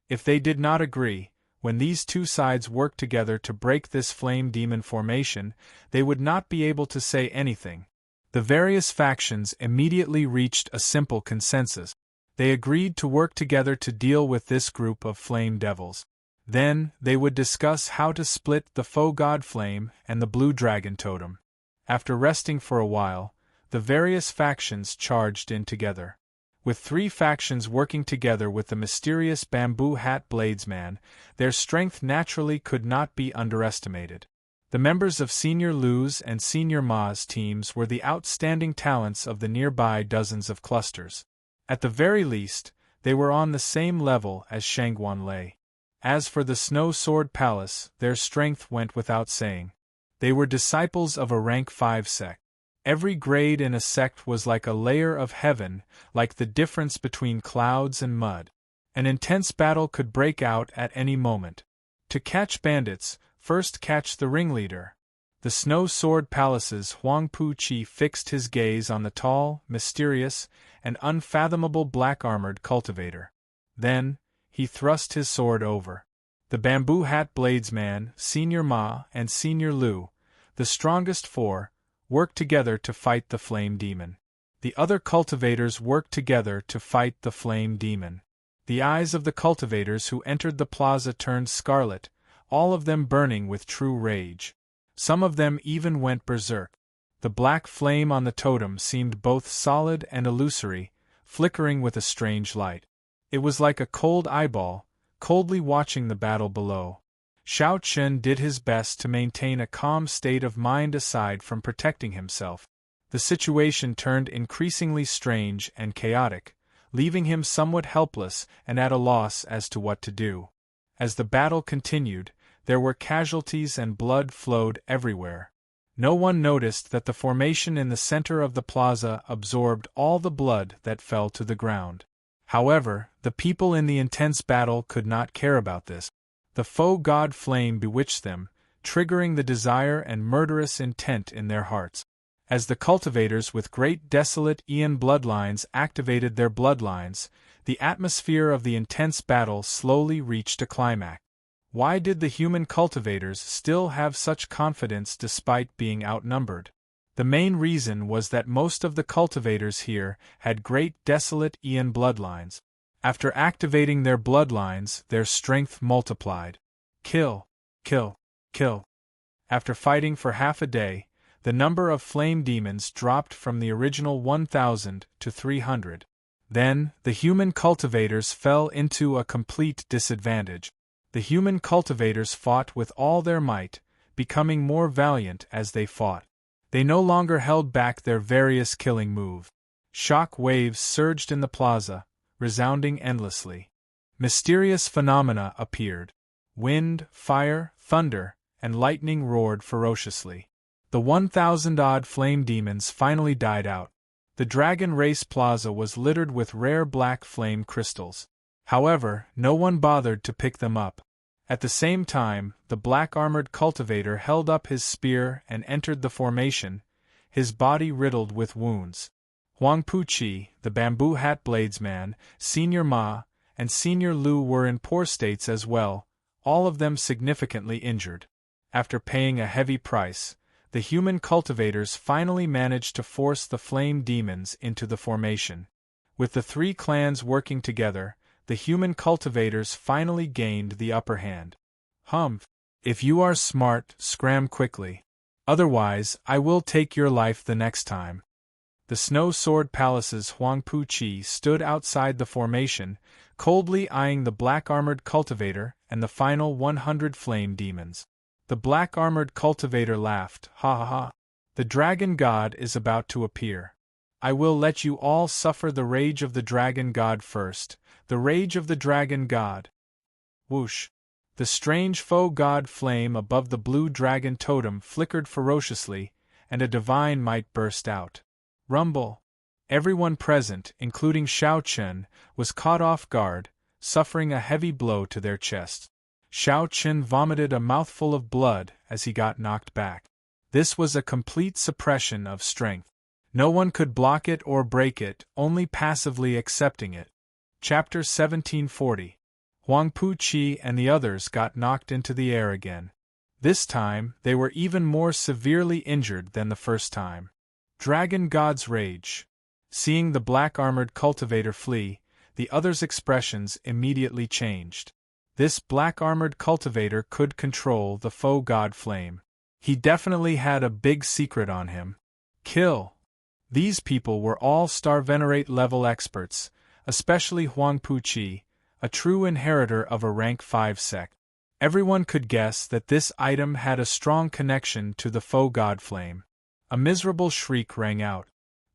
If they did not agree, when these two sides worked together to break this flame demon formation, they would not be able to say anything. The various factions immediately reached a simple consensus. They agreed to work together to deal with this group of flame devils. Then, they would discuss how to split the faux god flame and the blue dragon totem. After resting for a while, the various factions charged in together. With three factions working together with the mysterious bamboo hat bladesman, their strength naturally could not be underestimated. The members of Senior Lu's and Senior Ma's teams were the outstanding talents of the nearby dozens of clusters. At the very least, they were on the same level as Shangguan Lei. As for the Snow Sword Palace, their strength went without saying. They were disciples of a rank 5 sect. Every grade in a sect was like a layer of heaven, like the difference between clouds and mud. An intense battle could break out at any moment. To catch bandits, first catch the ringleader. The Snow Sword Palace's Huang Pu-Chi fixed his gaze on the tall, mysterious, and unfathomable black-armored cultivator. Then, he thrust his sword over. The bamboo hat bladesman, Senior Ma, and Senior Lu, the strongest four, worked together to fight the flame demon. The other cultivators worked together to fight the flame demon. The eyes of the cultivators who entered the plaza turned scarlet, all of them burning with true rage. Some of them even went berserk. The black flame on the totem seemed both solid and illusory, flickering with a strange light. It was like a cold eyeball, coldly watching the battle below. Xiao Chen did his best to maintain a calm state of mind aside from protecting himself. The situation turned increasingly strange and chaotic, leaving him somewhat helpless and at a loss as to what to do. As the battle continued, there were casualties and blood flowed everywhere. No one noticed that the formation in the center of the plaza absorbed all the blood that fell to the ground. However, the people in the intense battle could not care about this. The faux god flame bewitched them, triggering the desire and murderous intent in their hearts. As the cultivators with great desolate Aeon bloodlines activated their bloodlines, the atmosphere of the intense battle slowly reached a climax. Why did the human cultivators still have such confidence despite being outnumbered? The main reason was that most of the cultivators here had great desolate Aeon bloodlines. After activating their bloodlines, their strength multiplied. Kill, kill, kill. After fighting for half a day, the number of flame demons dropped from the original 1,000 to 300. Then, the human cultivators fell into a complete disadvantage. The human cultivators fought with all their might, becoming more valiant as they fought. They no longer held back their various killing moves. Shock waves surged in the plaza, resounding endlessly. Mysterious phenomena appeared. Wind, fire, thunder, and lightning roared ferociously. The 1,000-odd flame demons finally died out. The Dragon Race Plaza was littered with rare black flame crystals. However, no one bothered to pick them up. At the same time, the black-armored cultivator held up his spear and entered the formation, his body riddled with wounds. Huang Pu-Chi, the bamboo hat bladesman, Senior Ma, and Senior Lu were in poor states as well, all of them significantly injured. After paying a heavy price, the human cultivators finally managed to force the flame demons into the formation. With the three clans working together, the human cultivators finally gained the upper hand. If you are smart, scram quickly. Otherwise, I will take your life the next time. The Snow Sword Palace's Huang Pu-Chi stood outside the formation, coldly eyeing the black-armored cultivator and the final 100 flame demons. The black-armored cultivator laughed, ha ha ha. The dragon god is about to appear. I will let you all suffer the rage of the dragon god first, the rage of the dragon god. Whoosh! The strange faux god flame above the blue dragon totem flickered ferociously, and a divine might burst out. Rumble! Everyone present, including Xiao Chen, was caught off guard, suffering a heavy blow to their chests. Xiao Chen vomited a mouthful of blood as he got knocked back. This was a complete suppression of strength. No one could block it or break it, only passively accepting it. Chapter 1740. Huang Pu-Chi and the others got knocked into the air again. This time, they were even more severely injured than the first time. Dragon God's Rage. Seeing the black-armored cultivator flee, the others' expressions immediately changed. This black-armored cultivator could control the faux god flame. He definitely had a big secret on him. Kill! These people were all Star Venerate level experts, especially Huang Pu-Chi, a true inheritor of a rank 5 sect. Everyone could guess that this item had a strong connection to the faux god flame. A miserable shriek rang out.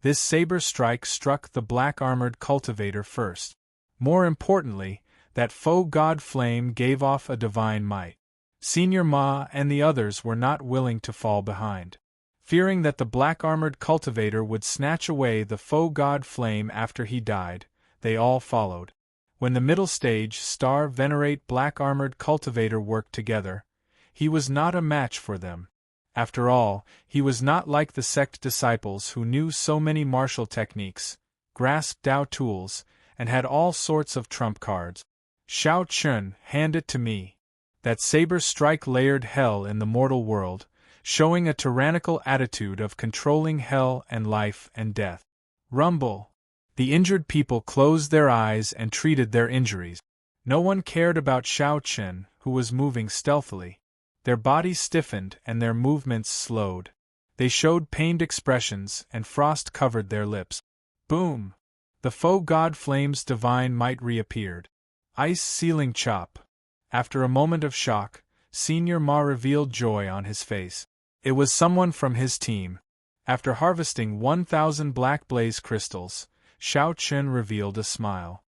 This saber strike struck the black-armored cultivator first. More importantly, that faux god flame gave off a divine might. Senior Ma and the others were not willing to fall behind. Fearing that the black-armored cultivator would snatch away the faux god flame after he died, they all followed. When the middle stage Star Venerate black-armored cultivator worked together, he was not a match for them. After all, he was not like the sect disciples who knew so many martial techniques, grasped Dao tools, and had all sorts of trump cards. Xiao Chun, hand it to me. That saber strike layered hell in the mortal world, showing a tyrannical attitude of controlling hell and life and death. Rumble! The injured people closed their eyes and treated their injuries. No one cared about Xiao Chen, who was moving stealthily. Their bodies stiffened and their movements slowed. They showed pained expressions and frost covered their lips. Boom! The faux god flame's divine might reappeared. Ice ceiling chop. After a moment of shock, Senior Ma revealed joy on his face. It was someone from his team. After harvesting 1,000 black blaze crystals, Xiao Chen revealed a smile.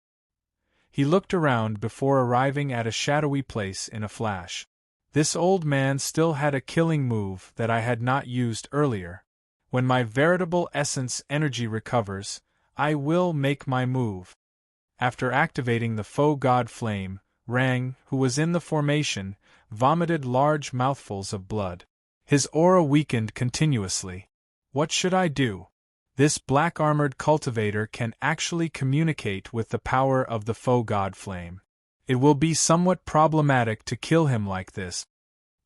He looked around before arriving at a shadowy place in a flash. This old man still had a killing move that I had not used earlier. When my veritable essence energy recovers, I will make my move. After activating the faux god flame, Rang, who was in the formation, vomited large mouthfuls of blood. His aura weakened continuously. What should I do? This black-armored cultivator can actually communicate with the power of the faux god flame. It will be somewhat problematic to kill him like this.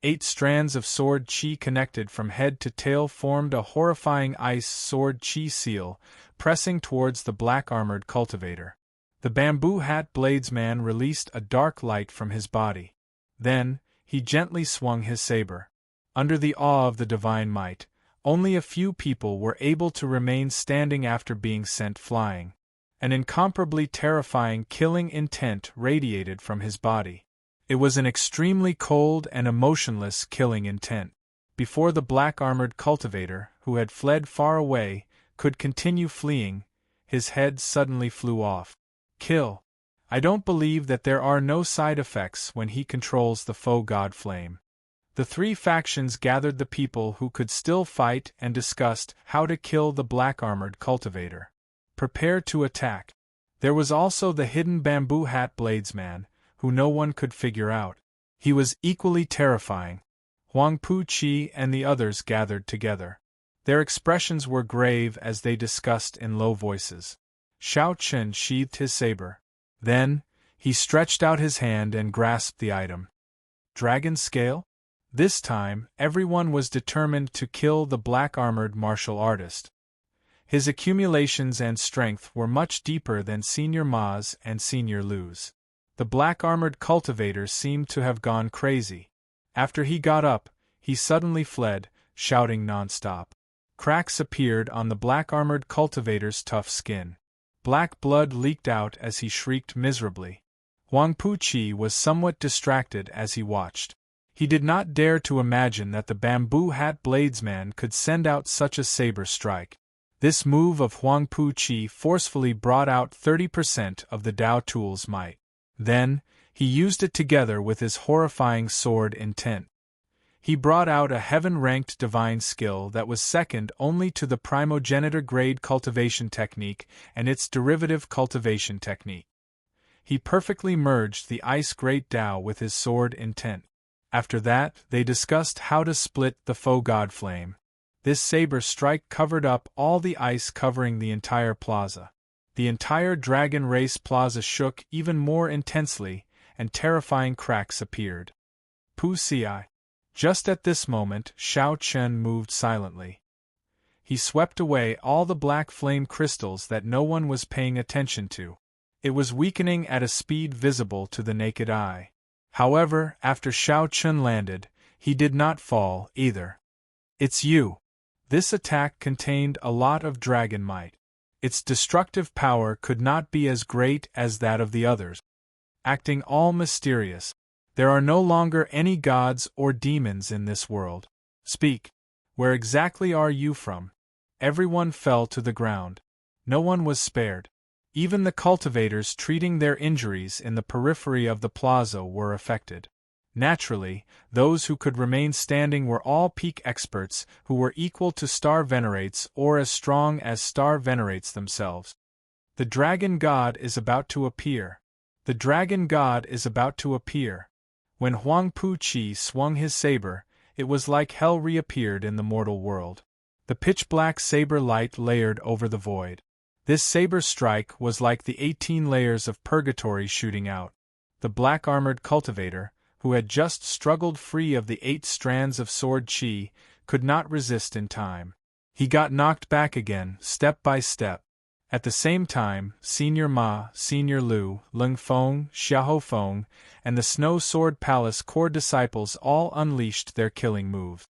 8 strands of sword chi connected from head to tail formed a horrifying ice sword chi seal, pressing towards the black-armored cultivator. The bamboo hat bladesman released a dark light from his body. Then, he gently swung his saber. Under the awe of the divine might, only a few people were able to remain standing after being sent flying. An incomparably terrifying killing intent radiated from his body. It was an extremely cold and emotionless killing intent. Before the black-armored cultivator, who had fled far away, could continue fleeing, his head suddenly flew off. Kill. I don't believe that there are no side effects when he controls the faux god flame. The 3 factions gathered the people who could still fight and discussed how to kill the black-armored cultivator. Prepare to attack. There was also the hidden bamboo hat bladesman, who no one could figure out. He was equally terrifying. Huang Pu-Chi and the others gathered together. Their expressions were grave as they discussed in low voices. Xiao Chen sheathed his saber. Then, he stretched out his hand and grasped the item. Dragon scale? This time, everyone was determined to kill the black-armored martial artist. His accumulations and strength were much deeper than Senior Ma's and Senior Lu's. The black-armored cultivator seemed to have gone crazy. After he got up, he suddenly fled, shouting non-stop. Cracks appeared on the black-armored cultivator's tough skin. Black blood leaked out as he shrieked miserably. Huang Puqi was somewhat distracted as he watched. He did not dare to imagine that the bamboo hat bladesman could send out such a saber strike. This move of Huang Puqi forcefully brought out 30% of the Dao tool's might. Then, he used it together with his horrifying sword intent. He brought out a heaven-ranked divine skill that was second only to the primogenitor-grade cultivation technique and its derivative cultivation technique. He perfectly merged the ice-great Dao with his sword intent. After that, they discussed how to split the faux god flame. This saber strike covered up all the ice covering the entire plaza. The entire Dragon Race plaza shook even more intensely, and terrifying cracks appeared. Pu'ci. Just at this moment, Shao Chen moved silently. He swept away all the black flame crystals that no one was paying attention to. It was weakening at a speed visible to the naked eye. However, after Shao Chen landed, he did not fall either. It's you. This attack contained a lot of dragon might. Its destructive power could not be as great as that of the others. Acting all mysterious. There are no longer any gods or demons in this world. Speak. Where exactly are you from? Everyone fell to the ground. No one was spared. Even the cultivators treating their injuries in the periphery of the plaza were affected. Naturally, those who could remain standing were all peak experts who were equal to Star Venerates or as strong as Star Venerates themselves. The Dragon God is about to appear. The Dragon God is about to appear. When Huang Puqi swung his saber, it was like hell reappeared in the mortal world. The pitch-black saber light layered over the void. This saber strike was like the 18 layers of purgatory shooting out. The black-armored cultivator, who had just struggled free of the 8 strands of sword qi, could not resist in time. He got knocked back again, step by step. At the same time, Senior Ma, Senior Lu, Leng Feng, Xiahou Feng, and the Snow Sword Palace core disciples all unleashed their killing moves.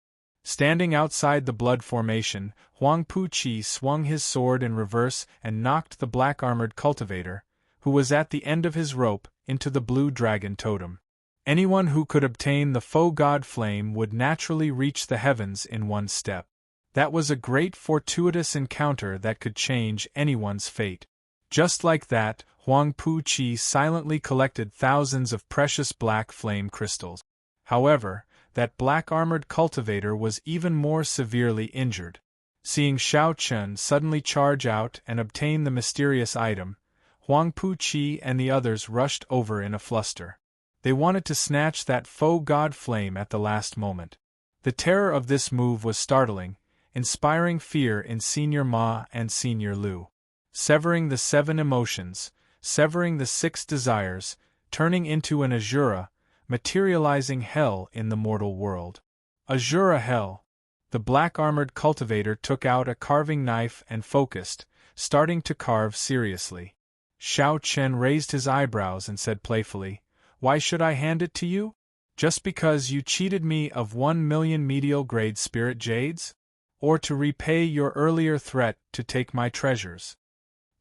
Standing outside the blood formation, Huang Puqi swung his sword in reverse and knocked the black-armored cultivator, who was at the end of his rope, into the blue dragon totem. Anyone who could obtain the faux god flame would naturally reach the heavens in one step. That was a great fortuitous encounter that could change anyone's fate. Just like that, Huang Puqi silently collected thousands of precious black flame crystals. However, that black-armored cultivator was even more severely injured. Seeing Shao Chen suddenly charge out and obtain the mysterious item, Huang Puqi and the others rushed over in a fluster. They wanted to snatch that faux god flame at the last moment. The terror of this move was startling, inspiring fear in Senior Ma and Senior Lu. Severing the 7 emotions, severing the 6 desires, turning into an Azura, materializing hell in the mortal world. Azura hell. The black-armored cultivator took out a carving knife and focused, starting to carve seriously. Shao Chen raised his eyebrows and said playfully, "Why should I hand it to you? Just because you cheated me of 1 million medial-grade spirit jades? Or to repay your earlier threat to take my treasures?"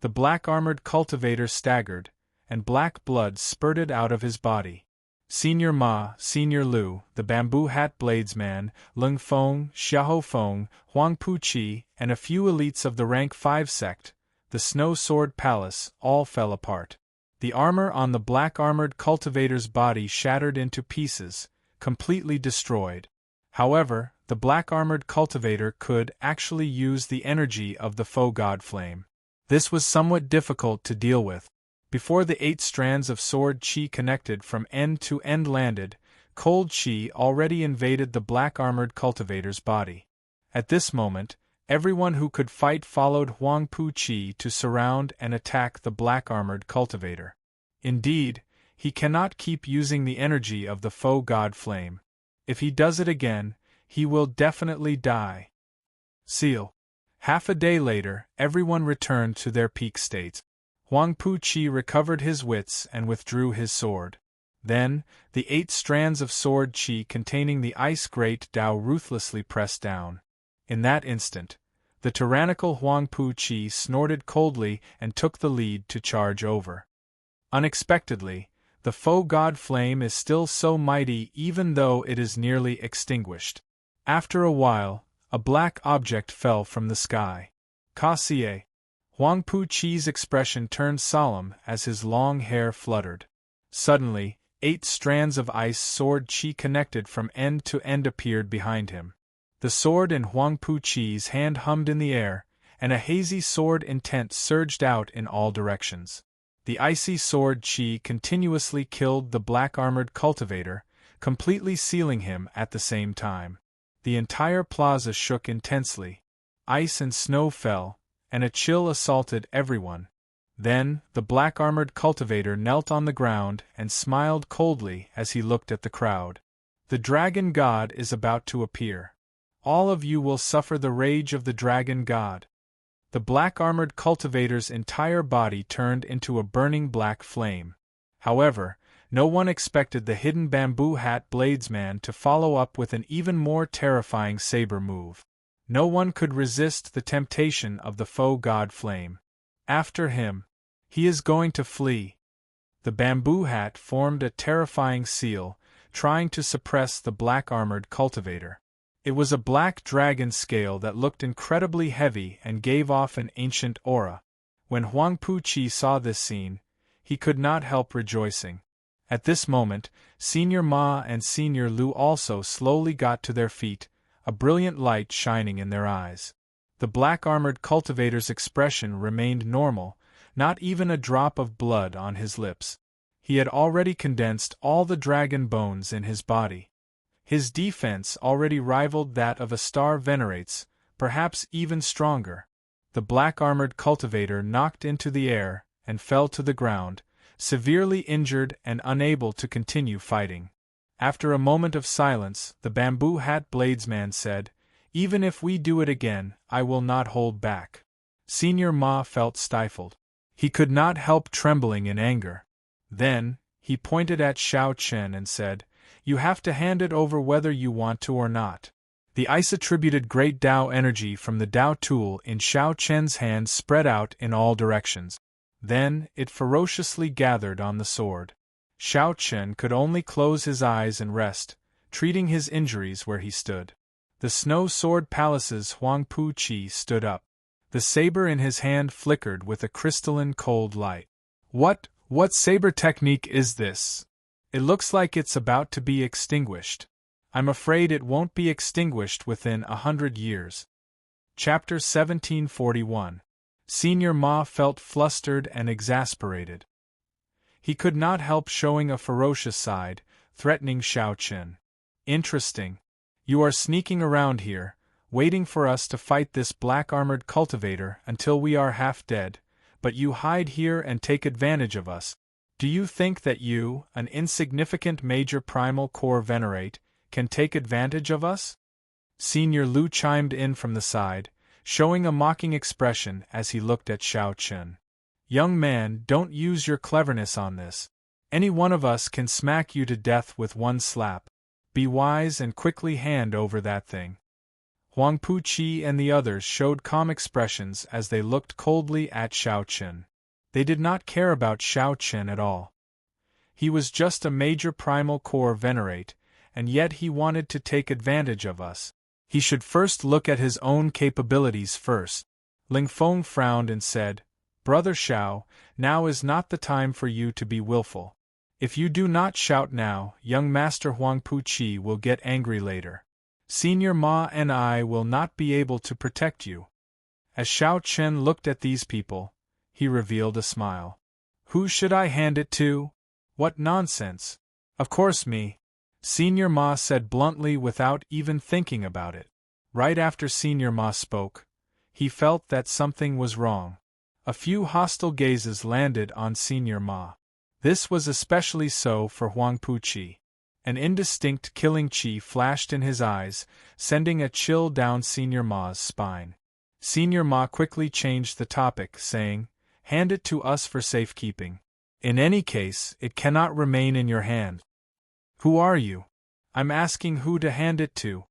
The black-armored cultivator staggered, and black blood spurted out of his body. Senior Ma, Senior Lu, the bamboo hat bladesman, Leng Feng, Xiahou Feng, Huang Puqi, and a few elites of the rank 5 sect, the Snow Sword Palace, all fell apart. The armor on the black-armored cultivator's body shattered into pieces, completely destroyed. However, the black-armored cultivator could actually use the energy of the faux god flame. This was somewhat difficult to deal with. Before the 8 strands of sword qi connected from end to end landed, cold qi already invaded the black-armored cultivator's body. At this moment, everyone who could fight followed Huang Puqi to surround and attack the black-armored cultivator. Indeed, he cannot keep using the energy of the faux god flame. If he does it again, he will definitely die. Seal. Half a day later, everyone returned to their peak states. Huang Puqi recovered his wits and withdrew his sword. Then, the 8 strands of sword qi containing the ice great Tao ruthlessly pressed down. In that instant, the tyrannical Huangpu qi snorted coldly and took the lead to charge over. Unexpectedly, the foe god flame is still so mighty even though it is nearly extinguished. After a while, a black object fell from the sky. Kasie. Huangpu qi's expression turned solemn as his long hair fluttered. Suddenly, 8 strands of ice sword qi connected from end to end appeared behind him. The sword in Huangpu qi's hand hummed in the air, and a hazy sword intent surged out in all directions. The icy sword qi continuously killed the black-armored cultivator, completely sealing him at the same time. The entire plaza shook intensely. Ice and snow fell, and a chill assaulted everyone. Then, the black-armored cultivator knelt on the ground and smiled coldly as he looked at the crowd. The dragon god is about to appear. All of you will suffer the rage of the dragon god. The black-armored cultivator's entire body turned into a burning black flame. However, no one expected the hidden bamboo hat bladesman to follow up with an even more terrifying saber move. No one could resist the temptation of the foe god flame. After him. He is going to flee. The bamboo hat formed a terrifying seal, trying to suppress the black-armored cultivator. It was a black dragon scale that looked incredibly heavy and gave off an ancient aura. When Huangpu qi saw this scene, he could not help rejoicing. At this moment, Senior Ma and Senior Lu also slowly got to their feet, a brilliant light shining in their eyes. The black-armored cultivator's expression remained normal, not even a drop of blood on his lips. He had already condensed all the dragon bones in his body. His defense already rivaled that of a star venerates, perhaps even stronger. The black-armored cultivator knocked into the air and fell to the ground, severely injured and unable to continue fighting. After a moment of silence, the bamboo hat bladesman said, "Even if we do it again, I will not hold back." Senior Ma felt stifled. He could not help trembling in anger. Then, he pointed at Xiao Chen and said, "You have to hand it over whether you want to or not." The ice-attributed great Tao energy from the Tao tool in Xiao Chen's hand spread out in all directions. Then, it ferociously gathered on the sword. Xiao Chen could only close his eyes and rest, treating his injuries where he stood. The snow sword palace's Huangpu qi stood up. The saber in his hand flickered with a crystalline cold light. What saber technique is this? It looks like it's about to be extinguished. I'm afraid it won't be extinguished within 100 years. Chapter 1741. Senior Ma felt flustered and exasperated. He could not help showing a ferocious side, threatening Xiao Chen. "Interesting. You are sneaking around here, waiting for us to fight this black-armored cultivator until we are half dead, but you hide here and take advantage of us. Do you think that you, an insignificant major primal core venerate, can take advantage of us?" Senior Lu chimed in from the side, showing a mocking expression as he looked at Xiao Chen. "Young man, don't use your cleverness on this. Any one of us can smack you to death with one slap. Be wise and quickly hand over that thing." Huangpu qi and the others showed calm expressions as they looked coldly at Xiao Chen. They did not care about Xiao Chen at all. He was just a major primal core venerate, and yet he wanted to take advantage of us. He should first look at his own capabilities first. Ling Feng frowned and said, "Brother Xiao, now is not the time for you to be willful. If you do not shout now, young Master Huangpu qi will get angry later. Senior Ma and I will not be able to protect you." As Xiao Chen looked at these people, he revealed a smile. "Who should I hand it to? What nonsense! Of course me," Senior Ma said bluntly without even thinking about it. Right after Senior Ma spoke, he felt that something was wrong. A few hostile gazes landed on Senior Ma. This was especially so for Huangpu qi. An indistinct killing chi flashed in his eyes, sending a chill down Senior Ma's spine. Senior Ma quickly changed the topic, saying, "Hand it to us for safekeeping." In any case, it cannot remain in your hand. Who are you? I'm asking who to hand it to.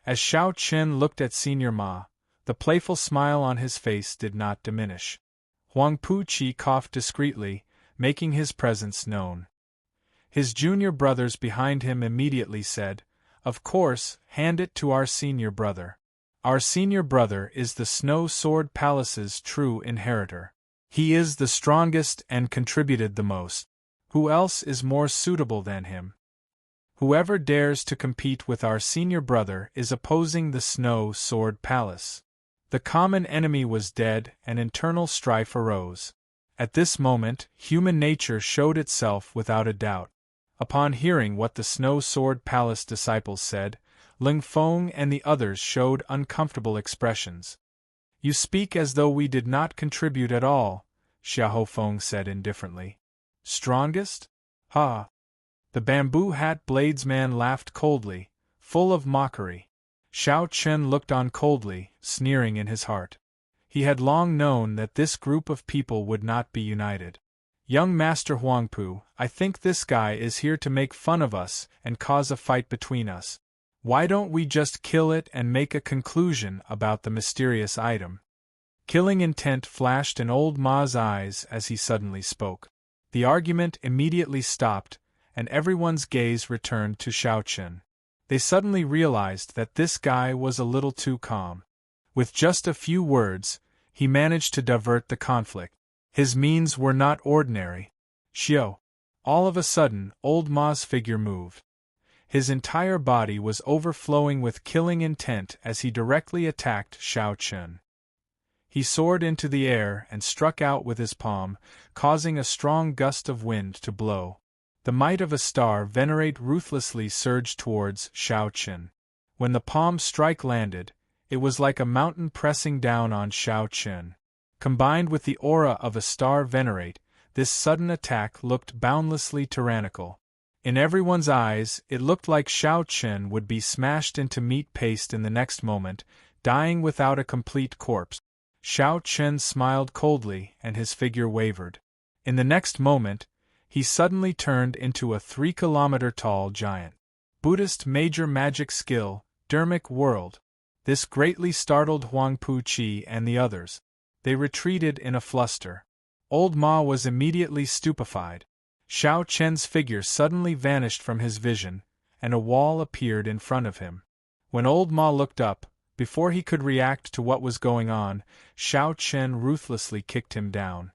As Xiao Chen looked at Senior Ma, the playful smile on his face did not diminish. Huang Puqi coughed discreetly, making his presence known. His junior brothers behind him immediately said, "Of course, hand it to our senior brother. Our senior brother is the Snow Sword Palace's true inheritor. He is the strongest and contributed the most. Who else is more suitable than him? Whoever dares to compete with our senior brother is opposing the Snow Sword Palace." The common enemy was dead and internal strife arose. At this moment, human nature showed itself without a doubt. Upon hearing what the Snow Sword Palace disciples said, Ling Feng and the others showed uncomfortable expressions. "You speak as though we did not contribute at all," Xiahou Feng said indifferently. "Strongest? Ha!" The bamboo hat bladesman laughed coldly, full of mockery. Xiao Chen looked on coldly, sneering in his heart. He had long known that this group of people would not be united. "Young Master Huangpu, I think this guy is here to make fun of us and cause a fight between us. Why don't we just kill it and make a conclusion about the mysterious item?" Killing intent flashed in old Ma's eyes as he suddenly spoke. The argument immediately stopped, and everyone's gaze returned to Xiao Chen. They suddenly realized that this guy was a little too calm. With just a few words, he managed to divert the conflict. His means were not ordinary. "Xiao!" All of a sudden, old Ma's figure moved. His entire body was overflowing with killing intent as he directly attacked Xiao Chen. He soared into the air and struck out with his palm, causing a strong gust of wind to blow. The might of a star venerate ruthlessly surged towards Xiao Chen. When the palm strike landed, it was like a mountain pressing down on Xiao Chen. Combined with the aura of a star venerate, this sudden attack looked boundlessly tyrannical. In everyone's eyes, it looked like Xiao Chen would be smashed into meat paste in the next moment, dying without a complete corpse. Xiao Chen smiled coldly and his figure wavered. In the next moment, he suddenly turned into a 3-kilometer-tall giant. Buddhist major magic skill, Dermic World. This greatly startled Huang Puqi and the others. They retreated in a fluster. Old Ma was immediately stupefied. Xiao Chen's figure suddenly vanished from his vision, and a wall appeared in front of him. When Old Ma looked up, before he could react to what was going on, Xiao Chen ruthlessly kicked him down.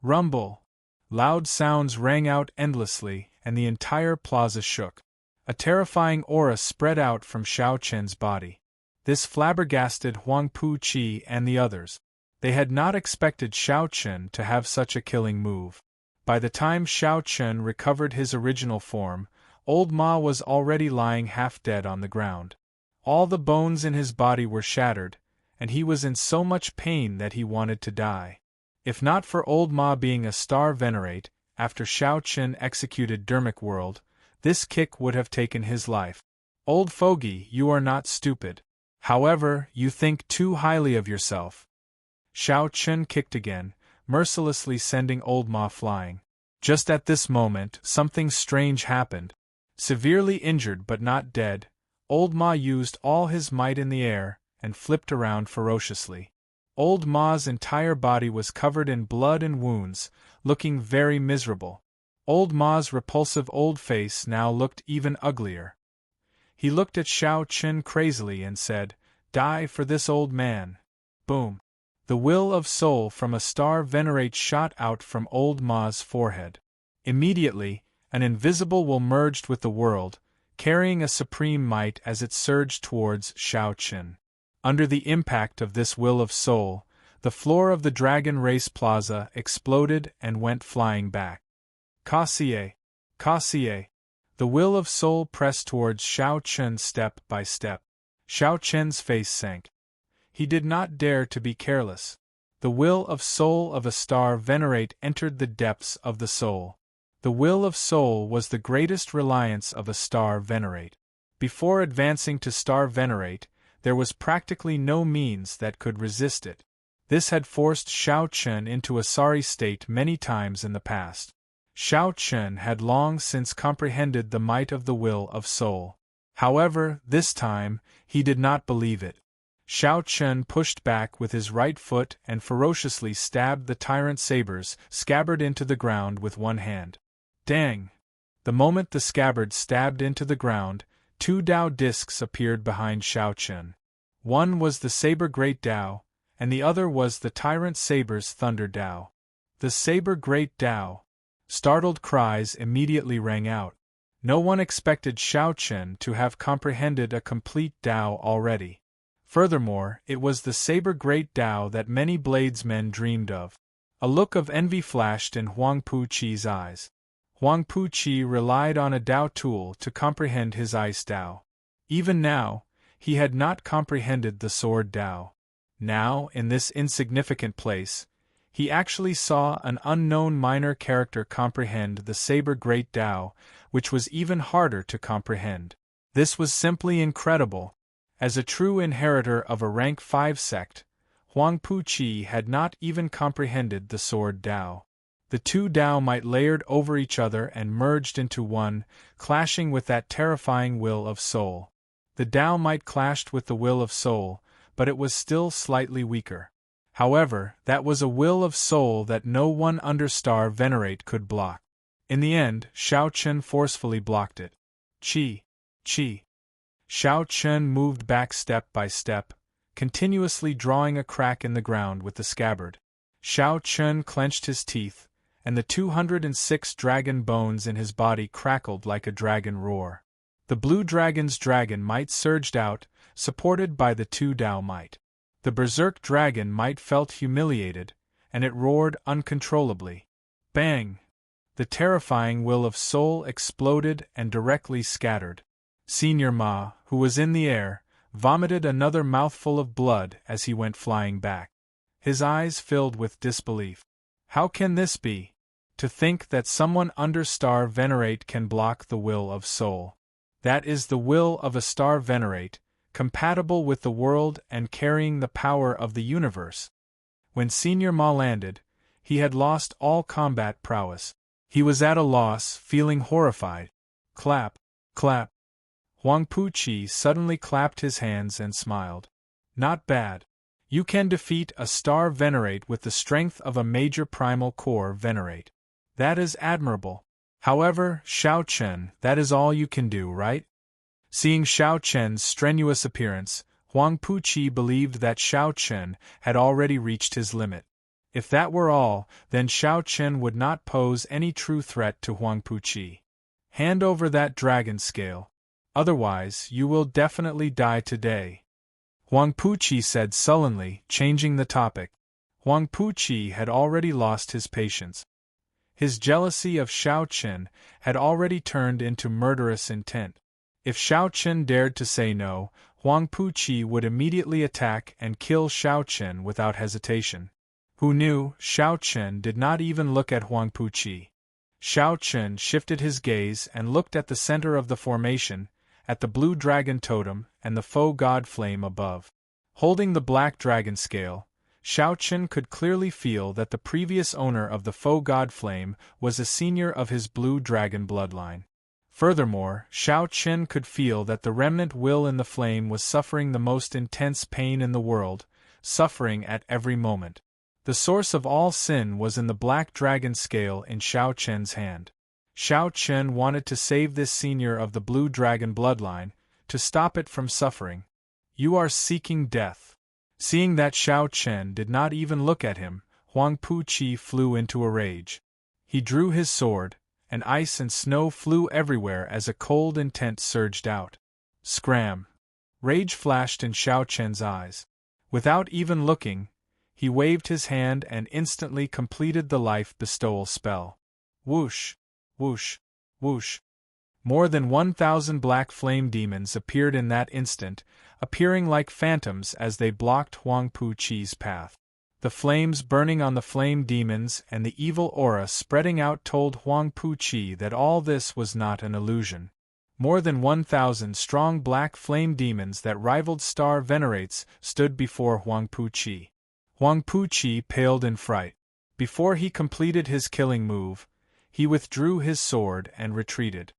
Rumble! Loud sounds rang out endlessly, and the entire plaza shook. A terrifying aura spread out from Xiao Chen's body. This flabbergasted Huang Puqi and the others. They had not expected Xiao Chen to have such a killing move. By the time Xiao Chen recovered his original form, Old Ma was already lying half dead on the ground. All the bones in his body were shattered, and he was in so much pain that he wanted to die. If not for Old Ma being a star venerate, after Xiao Chen executed Dermic World, this kick would have taken his life. "Old fogey, you are not stupid. However, you think too highly of yourself." Xiao Chen kicked again, mercilessly sending Old Ma flying. Just at this moment, something strange happened. Severely injured but not dead, Old Ma used all his might in the air, and flipped around ferociously. Old Ma's entire body was covered in blood and wounds, looking very miserable. Old Ma's repulsive old face now looked even uglier. He looked at Xiao Chen crazily and said, "Die for this old man." Boom! The will of soul from a star venerate shot out from Old Ma's forehead. Immediately, an invisible will merged with the world, carrying a supreme might as it surged towards Xiao Chen. Under the impact of this will of soul, the floor of the Dragon Race Plaza exploded and went flying back. Kassier! Kassier! The will of soul pressed towards Xiao Chen step by step. Xiao Chen's face sank. He did not dare to be careless. The will of soul of a star venerate entered the depths of the soul. The will of soul was the greatest reliance of a star venerate. Before advancing to star venerate, there was practically no means that could resist it. This had forced Xiao Chen into a sorry state many times in the past. Xiao Chen had long since comprehended the might of the will of soul. However, this time, he did not believe it. Xiao Chen pushed back with his right foot and ferociously stabbed the tyrant saber's scabbard into the ground with one hand. Dang! The moment the scabbard stabbed into the ground, two Dao discs appeared behind Xiao Chen. One was the saber Great Dao, and the other was the tyrant saber's Thunder Dao. The saber Great Dao. Startled cries immediately rang out. No one expected Xiao Chen to have comprehended a complete Dao already. Furthermore, it was the saber Great Dao that many bladesmen dreamed of. A look of envy flashed in Huang Puqi's eyes. Huang Puqi relied on a Dao tool to comprehend his ice Dao. Even now, he had not comprehended the sword Dao. Now, in this insignificant place, he actually saw an unknown minor character comprehend the saber Great Dao, which was even harder to comprehend. This was simply incredible. As a true inheritor of a rank 5 sect, Huang Puqi had not even comprehended the sword Dao. The two Dao might layered over each other and merged into one, clashing with that terrifying will of soul. The Dao might clashed with the will of soul, but it was still slightly weaker. However, that was a will of soul that no one understar venerate could block. In the end, Xiao Chen forcefully blocked it. Qi. Xiao Chen moved back step by step, continuously drawing a crack in the ground with the scabbard. Xiao Chen clenched his teeth, and the 206 dragon bones in his body crackled like a dragon roar. The blue dragon's dragon might surged out, supported by the two Dao might. The berserk dragon might felt humiliated, and it roared uncontrollably. Bang! The terrifying will of soul exploded and directly scattered. Senior Ma, who was in the air, vomited another mouthful of blood as he went flying back. His eyes filled with disbelief. How can this be? To think that someone under star venerate can block the will of soul. That is the will of a star venerate, compatible with the world and carrying the power of the universe. When Senior Ma landed, he had lost all combat prowess. He was at a loss, feeling horrified. Clap, clap. Huang Puqi suddenly clapped his hands and smiled. Not bad. You can defeat a star venerate with the strength of a major primal core venerate. That is admirable. However, Xiao Chen, that is all you can do, right? Seeing Xiao Chen's strenuous appearance, Huang Puqi believed that Xiao Chen had already reached his limit. If that were all, then Xiao Chen would not pose any true threat to Huang Puqi. Hand over that dragon scale. Otherwise, you will definitely die today. Huang Puqi said sullenly, changing the topic. Huang Puqi had already lost his patience. His jealousy of Xiao Chen had already turned into murderous intent. If Xiao Chen dared to say no, Huang Puqi would immediately attack and kill Xiao Chen without hesitation. Who knew, Xiao Chen did not even look at Huang Puqi. Xiao Chen shifted his gaze and looked at the center of the formation, at the blue dragon totem and the faux god flame above. Holding the black dragon scale, Xiao Chen could clearly feel that the previous owner of the faux god flame was a senior of his blue dragon bloodline. Furthermore, Xiao Chen could feel that the remnant will in the flame was suffering the most intense pain in the world, suffering at every moment. The source of all sin was in the black dragon scale in Xiao Chen's hand. Xiao Chen wanted to save this senior of the blue dragon bloodline, to stop it from suffering. You are seeking death. Seeing that Xiao Chen did not even look at him, Huang Puqi flew into a rage. He drew his sword, and ice and snow flew everywhere as a cold intent surged out. Scram! Rage flashed in Xiao Chen's eyes. Without even looking, he waved his hand and instantly completed the life bestowal spell. Whoosh! Whoosh! Whoosh! More than 1,000 black flame demons appeared in that instant, appearing like phantoms as they blocked Huang Puqi's path. The flames burning on the flame demons and the evil aura spreading out told Huang Puqi that all this was not an illusion. More than 1,000 strong black flame demons that rivaled star venerates stood before Huang Puqi. Huang Puqi paled in fright. Before he completed his killing move, He withdrew his sword and retreated.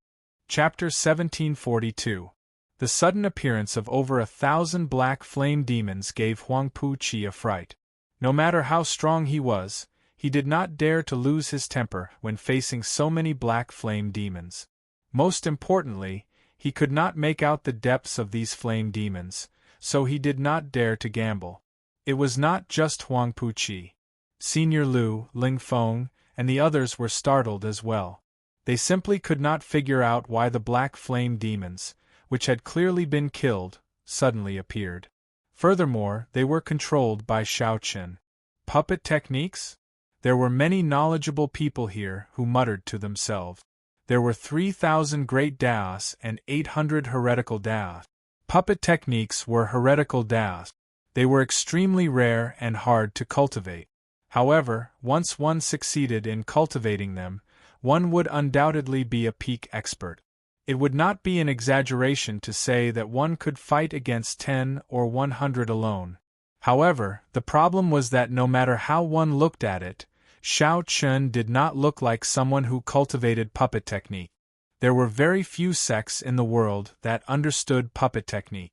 Chapter 1742. The sudden appearance of over 1,000 black flame demons gave Huang Pu-chi a fright. No matter how strong he was, he did not dare to lose his temper when facing so many black flame demons. Most importantly, he could not make out the depths of these flame demons, so he did not dare to gamble. It was not just Huang Pu-chi. Senior Lu, Ling Feng, and the others were startled as well. They simply could not figure out why the black flame demons, which had clearly been killed, suddenly appeared. Furthermore, they were controlled by Xiao Chen. Puppet techniques? There were many knowledgeable people here who muttered to themselves. There were 3,000 great Daos and 800 heretical Daos. Puppet techniques were heretical Daos. They were extremely rare and hard to cultivate. However, once one succeeded in cultivating them, one would undoubtedly be a peak expert. It would not be an exaggeration to say that one could fight against 10 or 100 alone. However, the problem was that no matter how one looked at it, Xiao Chen did not look like someone who cultivated puppet technique. There were very few sects in the world that understood puppet technique.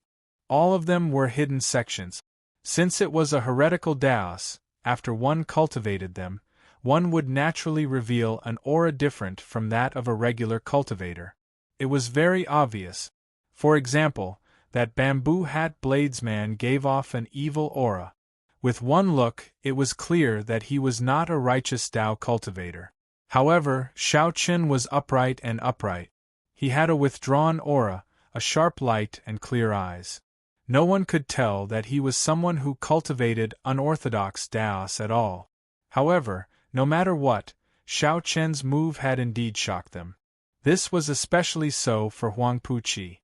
All of them were hidden sections. Since it was a heretical Daos, after one cultivated them, one would naturally reveal an aura different from that of a regular cultivator. It was very obvious. For example, that bamboo hat bladesman gave off an evil aura. With one look, it was clear that he was not a righteous Dao cultivator. However, Xiao Chen was upright and upright. He had a withdrawn aura, a sharp light and clear eyes. No one could tell that he was someone who cultivated unorthodox Daos at all. However, no matter what, Xiao Chen's move had indeed shocked them. This was especially so for Huang Pu-chi.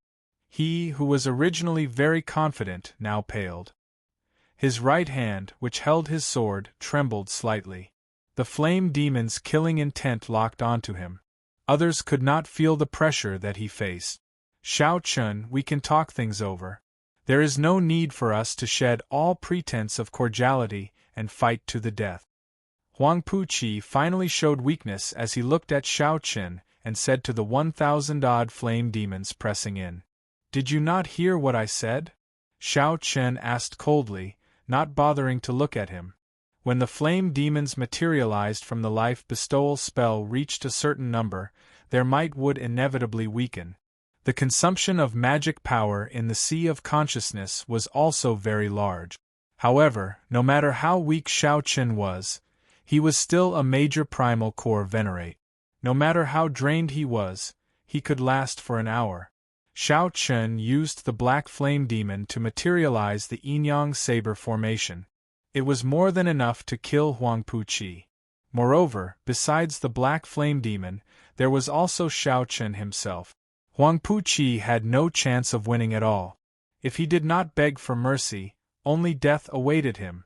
He, who was originally very confident, now paled. His right hand, which held his sword, trembled slightly. The flame demon's killing intent locked onto him. Others could not feel the pressure that he faced. Xiao Chen, we can talk things over. There is no need for us to shed all pretense of cordiality and fight to the death. Huang Pu-chi finally showed weakness as he looked at Xiao Chen and said to the 1,000-odd flame demons pressing in. Did you not hear what I said? Xiao Chen asked coldly, not bothering to look at him. When the flame demons materialized from the life bestowal spell reached a certain number, their might would inevitably weaken. The consumption of magic power in the sea of consciousness was also very large. However, no matter how weak Xiao Chen was, he was still a major primal core venerate. No matter how drained he was, he could last for an hour. Xiao Chen used the black flame demon to materialize the yin-yang saber formation. It was more than enough to kill Huang Pu-chi. Moreover, besides the black flame demon, there was also Xiao Chen himself. Huang Pu-chi had no chance of winning at all. If he did not beg for mercy, only death awaited him.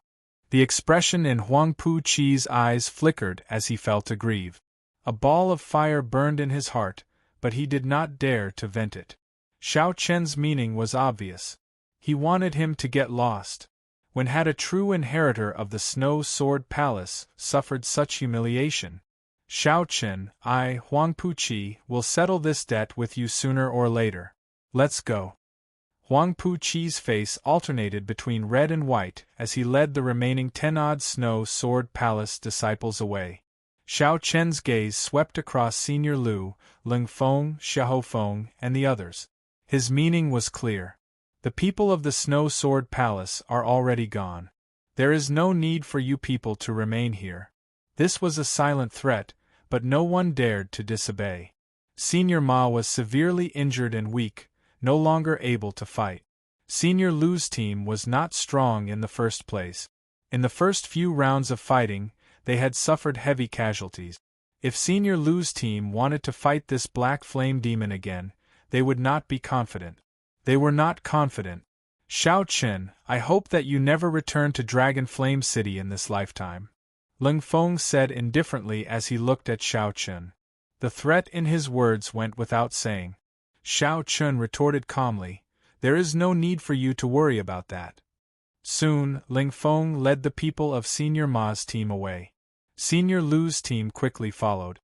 The expression in Huang Pu-chi's eyes flickered as he felt aggrieved. A ball of fire burned in his heart, but he did not dare to vent it. Xiao Chen's meaning was obvious. He wanted him to get lost. When had a true inheritor of the Snow Sword Palace suffered such humiliation? Xiao Chen, I, Huang Pu-chi, will settle this debt with you sooner or later. Let's go. Huang Pu-chi's face alternated between red and white as he led the remaining 10-odd Snow Sword Palace disciples away. Xiao Chen's gaze swept across Senior Lu, Ling Feng, Xiahou Feng, and the others. His meaning was clear. The people of the Snow Sword Palace are already gone. There is no need for you people to remain here. This was a silent threat, but no one dared to disobey. Senior Ma was severely injured and weak, no longer able to fight. Senior Lu's team was not strong in the first place. In the first few rounds of fighting, they had suffered heavy casualties. If Senior Lu's team wanted to fight this black flame demon again, they would not be confident. They were not confident. Xiao Chen, I hope that you never return to Dragon Flame City in this lifetime. Ling Feng said indifferently as he looked at Xiao Chen. The threat in his words went without saying. Xiao Chen retorted calmly, there is no need for you to worry about that. Soon, Ling Feng led the people of Senior Ma's team away. Senior Lu's team quickly followed.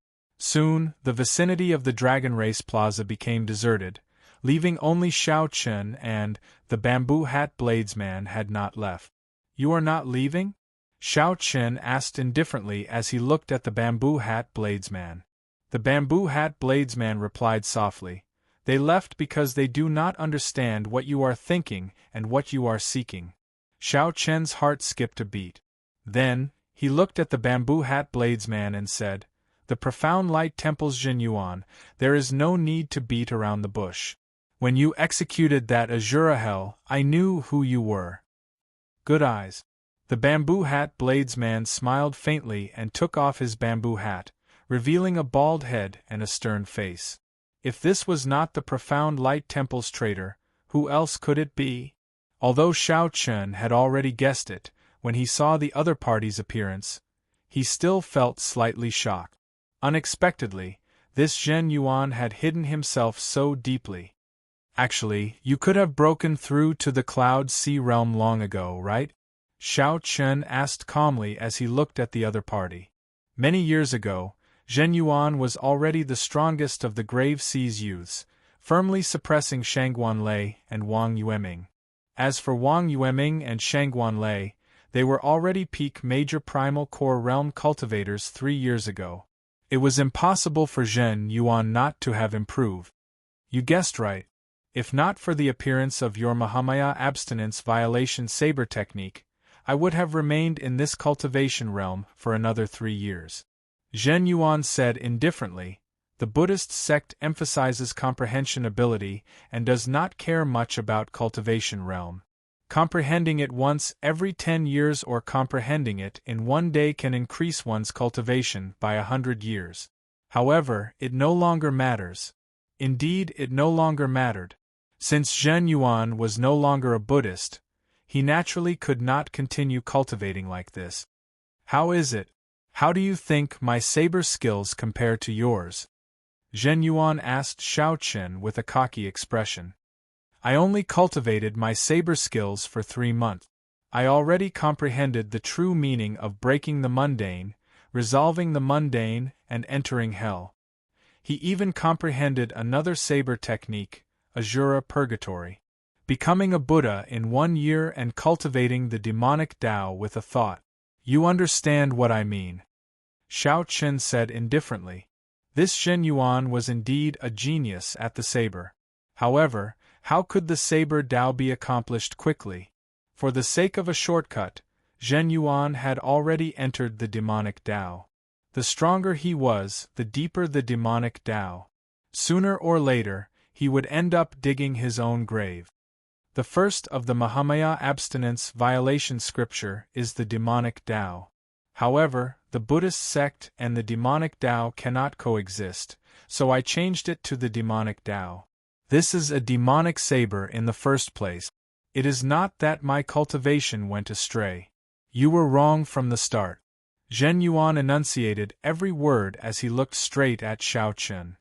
Soon, the vicinity of the Dragon Race Plaza became deserted, leaving only Xiao Chen and the bamboo hat bladesman had not left. "You are not leaving?" Xiao Chen asked indifferently as he looked at the bamboo hat bladesman. The bamboo hat bladesman replied softly, "They left because they do not understand what you are thinking and what you are seeking." Xiao Chen's heart skipped a beat. Then, he looked at the bamboo hat bladesman and said, "The profound light temples Jin Yuan, there is no need to beat around the bush. When you executed that Azura hell, I knew who you were." "Good eyes." The bamboo hat bladesman smiled faintly and took off his bamboo hat, revealing a bald head and a stern face. If this was not the profound light temple's traitor, who else could it be? Although Xiao Chen had already guessed it, when he saw the other party's appearance, he still felt slightly shocked. Unexpectedly, this Zhen Yuan had hidden himself so deeply. "Actually, you could have broken through to the Cloud Sea realm long ago, right?" Xiao Chen asked calmly as he looked at the other party. Many years ago, Zhen Yuan was already the strongest of the Grave Sea's youths, firmly suppressing Shangguan Lei and Wang Yueming. As for Wang Yueming and Shangguan Lei, they were already peak major primal core realm cultivators 3 years ago. It was impossible for Zhen Yuan not to have improved. You guessed right. If not for the appearance of your Mahamaya abstinence violation saber technique, I would have remained in this cultivation realm for another 3 years. Zhen Yuan said indifferently, "The Buddhist sect emphasizes comprehension ability and does not care much about cultivation realm. Comprehending it once every 10 years or comprehending it in one day can increase one's cultivation by 100 years. However, it no longer matters. Indeed, it no longer mattered. Since Zhen Yuan was no longer a Buddhist, he naturally could not continue cultivating like this. How is it? How do you think my saber skills compare to yours?" Zhen Yuan asked Xiao Chen with a cocky expression. "I only cultivated my saber skills for 3 months. I already comprehended the true meaning of breaking the mundane, resolving the mundane, and entering hell. He even comprehended another saber technique, Azura Purgatory. Becoming a Buddha in 1 year and cultivating the demonic Tao with a thought. You understand what I mean?" Xiao Chen said indifferently. This Zhen Yuan was indeed a genius at the saber. However, how could the saber Tao be accomplished quickly? For the sake of a shortcut, Zhen Yuan had already entered the demonic Tao. The stronger he was, the deeper the demonic Tao. Sooner or later, he would end up digging his own grave. The first of the Mahamaya abstinence violation scripture is the demonic Tao. However, the Buddhist sect and the demonic Tao cannot coexist, so I changed it to the demonic Tao. This is a demonic saber in the first place. It is not that my cultivation went astray. You were wrong from the start. Zhen Yuan enunciated every word as he looked straight at Xiao Chen.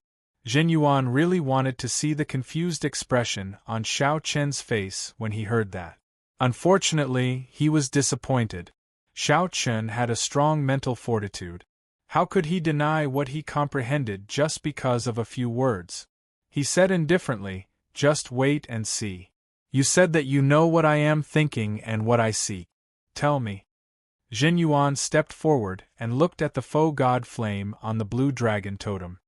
Zhen Yuan really wanted to see the confused expression on Xiao Chen's face when he heard that. Unfortunately, he was disappointed. Xiao Chen had a strong mental fortitude. How could he deny what he comprehended just because of a few words? He said indifferently, "Just wait and see. You said that you know what I am thinking and what I seek. Tell me." Zhen Yuan stepped forward and looked at the faux god flame on the blue dragon totem.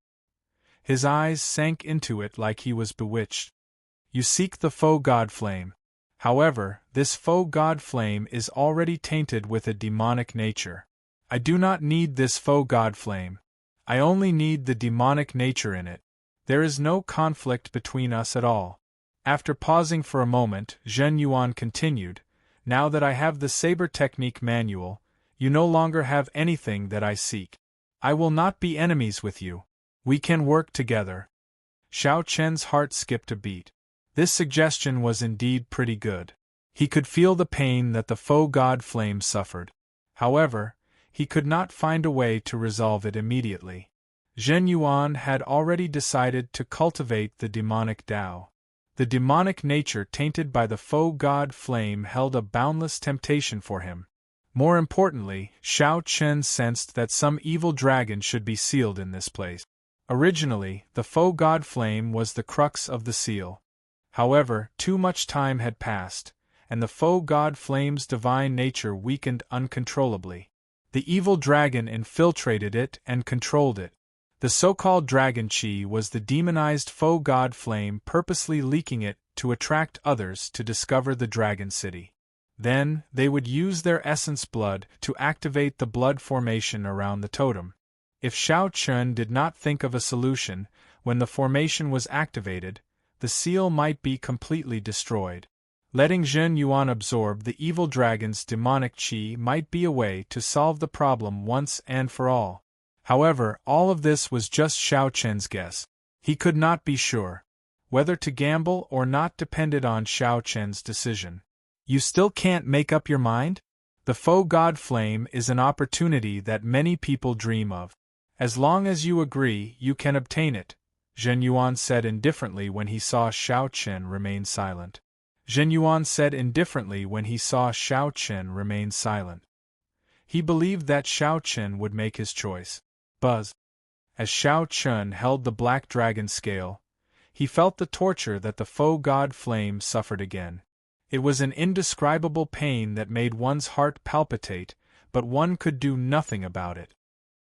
His eyes sank into it like he was bewitched. "You seek the faux god flame. However, this faux god flame is already tainted with a demonic nature. I do not need this faux god flame. I only need the demonic nature in it. There is no conflict between us at all." After pausing for a moment, Zhen Yuan continued, "Now that I have the saber technique manual, you no longer have anything that I seek. I will not be enemies with you. We can work together." Xiao Chen's heart skipped a beat. This suggestion was indeed pretty good. He could feel the pain that the faux god flame suffered. However, he could not find a way to resolve it immediately. Zhen Yuan had already decided to cultivate the demonic Tao. The demonic nature tainted by the faux god flame held a boundless temptation for him. More importantly, Xiao Chen sensed that some evil dragon should be sealed in this place. Originally, the faux god flame was the crux of the seal. However, too much time had passed, and the faux god flame's divine nature weakened uncontrollably. The evil dragon infiltrated it and controlled it. The so-called dragon chi was the demonized faux god flame purposely leaking it to attract others to discover the dragon city. Then, they would use their essence blood to activate the blood formation around the totem. If Xiao Chen did not think of a solution, when the formation was activated, the seal might be completely destroyed. Letting Zhen Yuan absorb the evil dragon's demonic qi might be a way to solve the problem once and for all. However, all of this was just Xiao Chen's guess. He could not be sure. Whether to gamble or not depended on Xiao Chen's decision. You still can't make up your mind? The faux god flame is an opportunity that many people dream of. As long as you agree, you can obtain it, Zhen Yuan said indifferently when he saw Xiao Chen remain silent. Zhen Yuan said indifferently when he saw Xiao Chen remain silent. He believed that Xiao Chen would make his choice. Buzz. As Xiao Chen held the black dragon scale, he felt the torture that the faux god flame suffered again. It was an indescribable pain that made one's heart palpitate, but one could do nothing about it.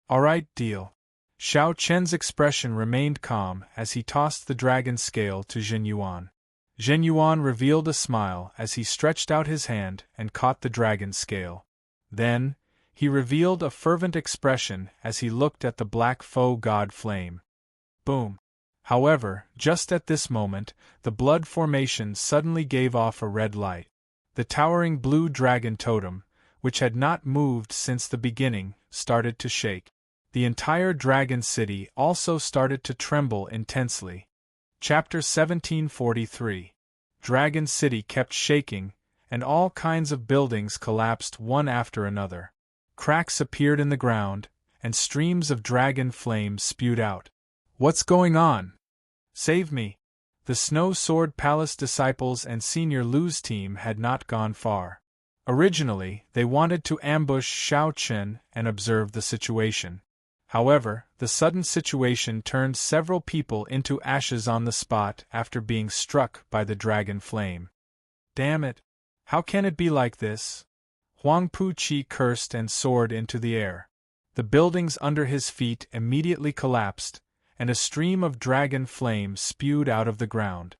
All right, deal. Xiao Chen's expression remained calm as he tossed the dragon scale to Zhen Yuan. Zhen Yuan revealed a smile as he stretched out his hand and caught the dragon scale. Then, he revealed a fervent expression as he looked at the black faux god flame. Boom. However, just at this moment, the blood formation suddenly gave off a red light. The towering blue dragon totem, which had not moved since the beginning, started to shake. The entire dragon city also started to tremble intensely. Chapter 1743. Dragon City kept shaking, and all kinds of buildings collapsed one after another. Cracks appeared in the ground, and streams of dragon flames spewed out. What's going on? Save me! The Snow Sword Palace disciples and Senior Lu's team had not gone far. Originally, they wanted to ambush Xiao Chen and observe the situation. However, the sudden situation turned several people into ashes on the spot after being struck by the dragon flame. Damn it! How can it be like this? Huang Puqi cursed and soared into the air. The buildings under his feet immediately collapsed, and a stream of dragon flame spewed out of the ground.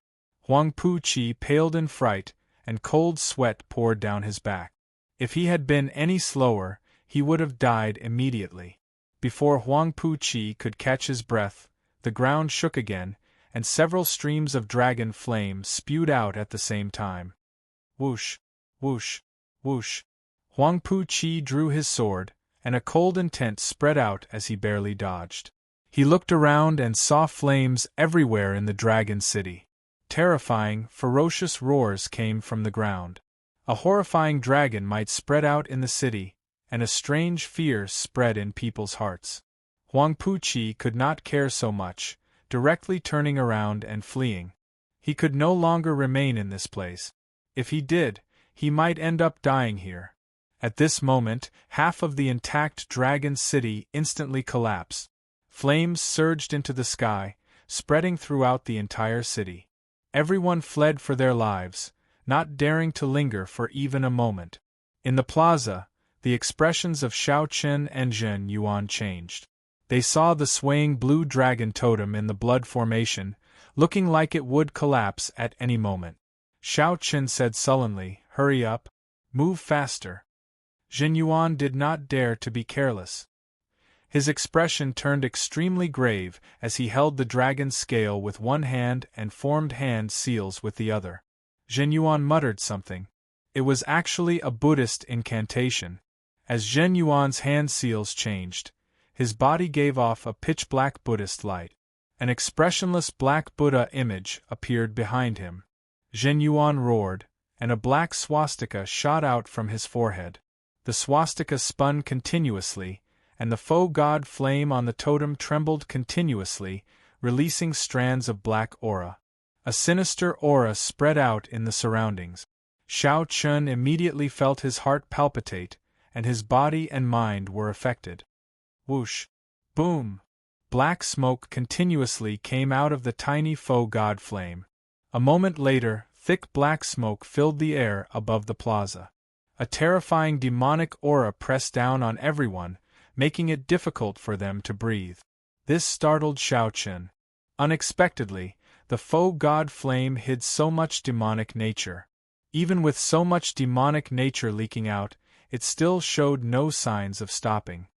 Huang Puqi paled in fright, and cold sweat poured down his back. If he had been any slower, he would have died immediately. Before Huang Puqi could catch his breath, the ground shook again, and several streams of dragon flame spewed out at the same time. Whoosh! Whoosh! Whoosh! Huang Puqi drew his sword, and a cold intent spread out as he barely dodged. He looked around and saw flames everywhere in the dragon city. Terrifying, ferocious roars came from the ground. A horrifying dragon might spread out in the city, and a strange fear spread in people's hearts. Huang Puqi could not care so much, directly turning around and fleeing. He could no longer remain in this place. If he did, he might end up dying here. At this moment, half of the intact dragon city instantly collapsed. Flames surged into the sky, spreading throughout the entire city. Everyone fled for their lives, not daring to linger for even a moment. In the plaza, the expressions of Xiao Chen and Zhen Yuan changed. They saw the swaying blue dragon totem in the blood formation, looking like it would collapse at any moment. Xiao Chen said sullenly, "Hurry up. Move faster." Zhen Yuan did not dare to be careless. His expression turned extremely grave as he held the dragon's scale with one hand and formed hand seals with the other. Zhen Yuan muttered something. It was actually a Buddhist incantation. As Zhen Yuan's hand seals changed, his body gave off a pitch-black Buddhist light. An expressionless black Buddha image appeared behind him. Zhen Yuan roared, and a black swastika shot out from his forehead. The swastika spun continuously, and the faux god flame on the totem trembled continuously, releasing strands of black aura. A sinister aura spread out in the surroundings. Xiao Chen immediately felt his heart palpitate, and his body and mind were affected. Whoosh! Boom! Black smoke continuously came out of the tiny faux god flame. A moment later, thick black smoke filled the air above the plaza. A terrifying demonic aura pressed down on everyone, making it difficult for them to breathe. This startled Xiao Chen. Unexpectedly, the faux god flame hid so much demonic nature. Even with so much demonic nature leaking out, it still showed no signs of stopping.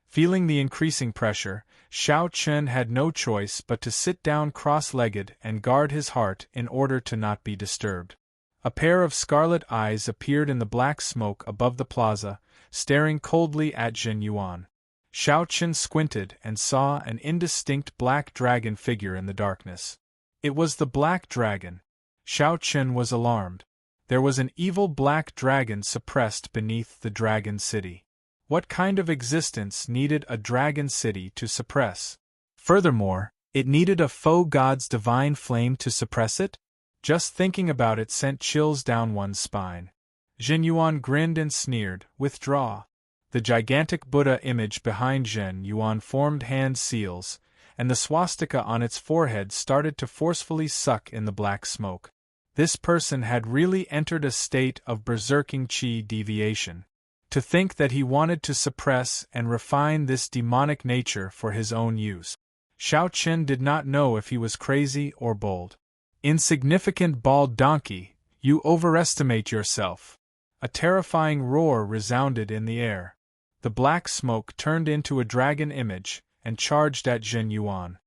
Feeling the increasing pressure, Xiao Chen had no choice but to sit down cross-legged and guard his heart in order to not be disturbed. A pair of scarlet eyes appeared in the black smoke above the plaza, staring coldly at Zhen Yuan. Xiao Chen squinted and saw an indistinct black dragon figure in the darkness. It was the black dragon. Xiao Chen was alarmed. There was an evil black dragon suppressed beneath the dragon city. What kind of existence needed a dragon city to suppress? Furthermore, it needed a faux god's divine flame to suppress it? Just thinking about it sent chills down one's spine. Zhen Yuan grinned and sneered, "Withdraw." The gigantic Buddha image behind Zhen Yuan formed hand seals, and the swastika on its forehead started to forcefully suck in the black smoke. This person had really entered a state of berserking qi deviation. To think that he wanted to suppress and refine this demonic nature for his own use. Xiao Chen did not know if he was crazy or bold. "Insignificant bald donkey, you overestimate yourself." A terrifying roar resounded in the air. The black smoke turned into a dragon image and charged at Zhen Yuan.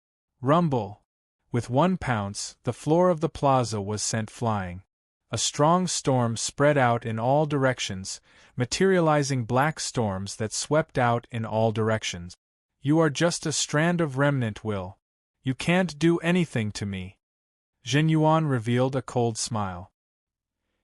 Rumble! With one pounce, the floor of the plaza was sent flying. A strong storm spread out in all directions, materializing black storms that swept out in all directions. "You are just a strand of remnant will. You can't do anything to me." Zhen Yuan revealed a cold smile.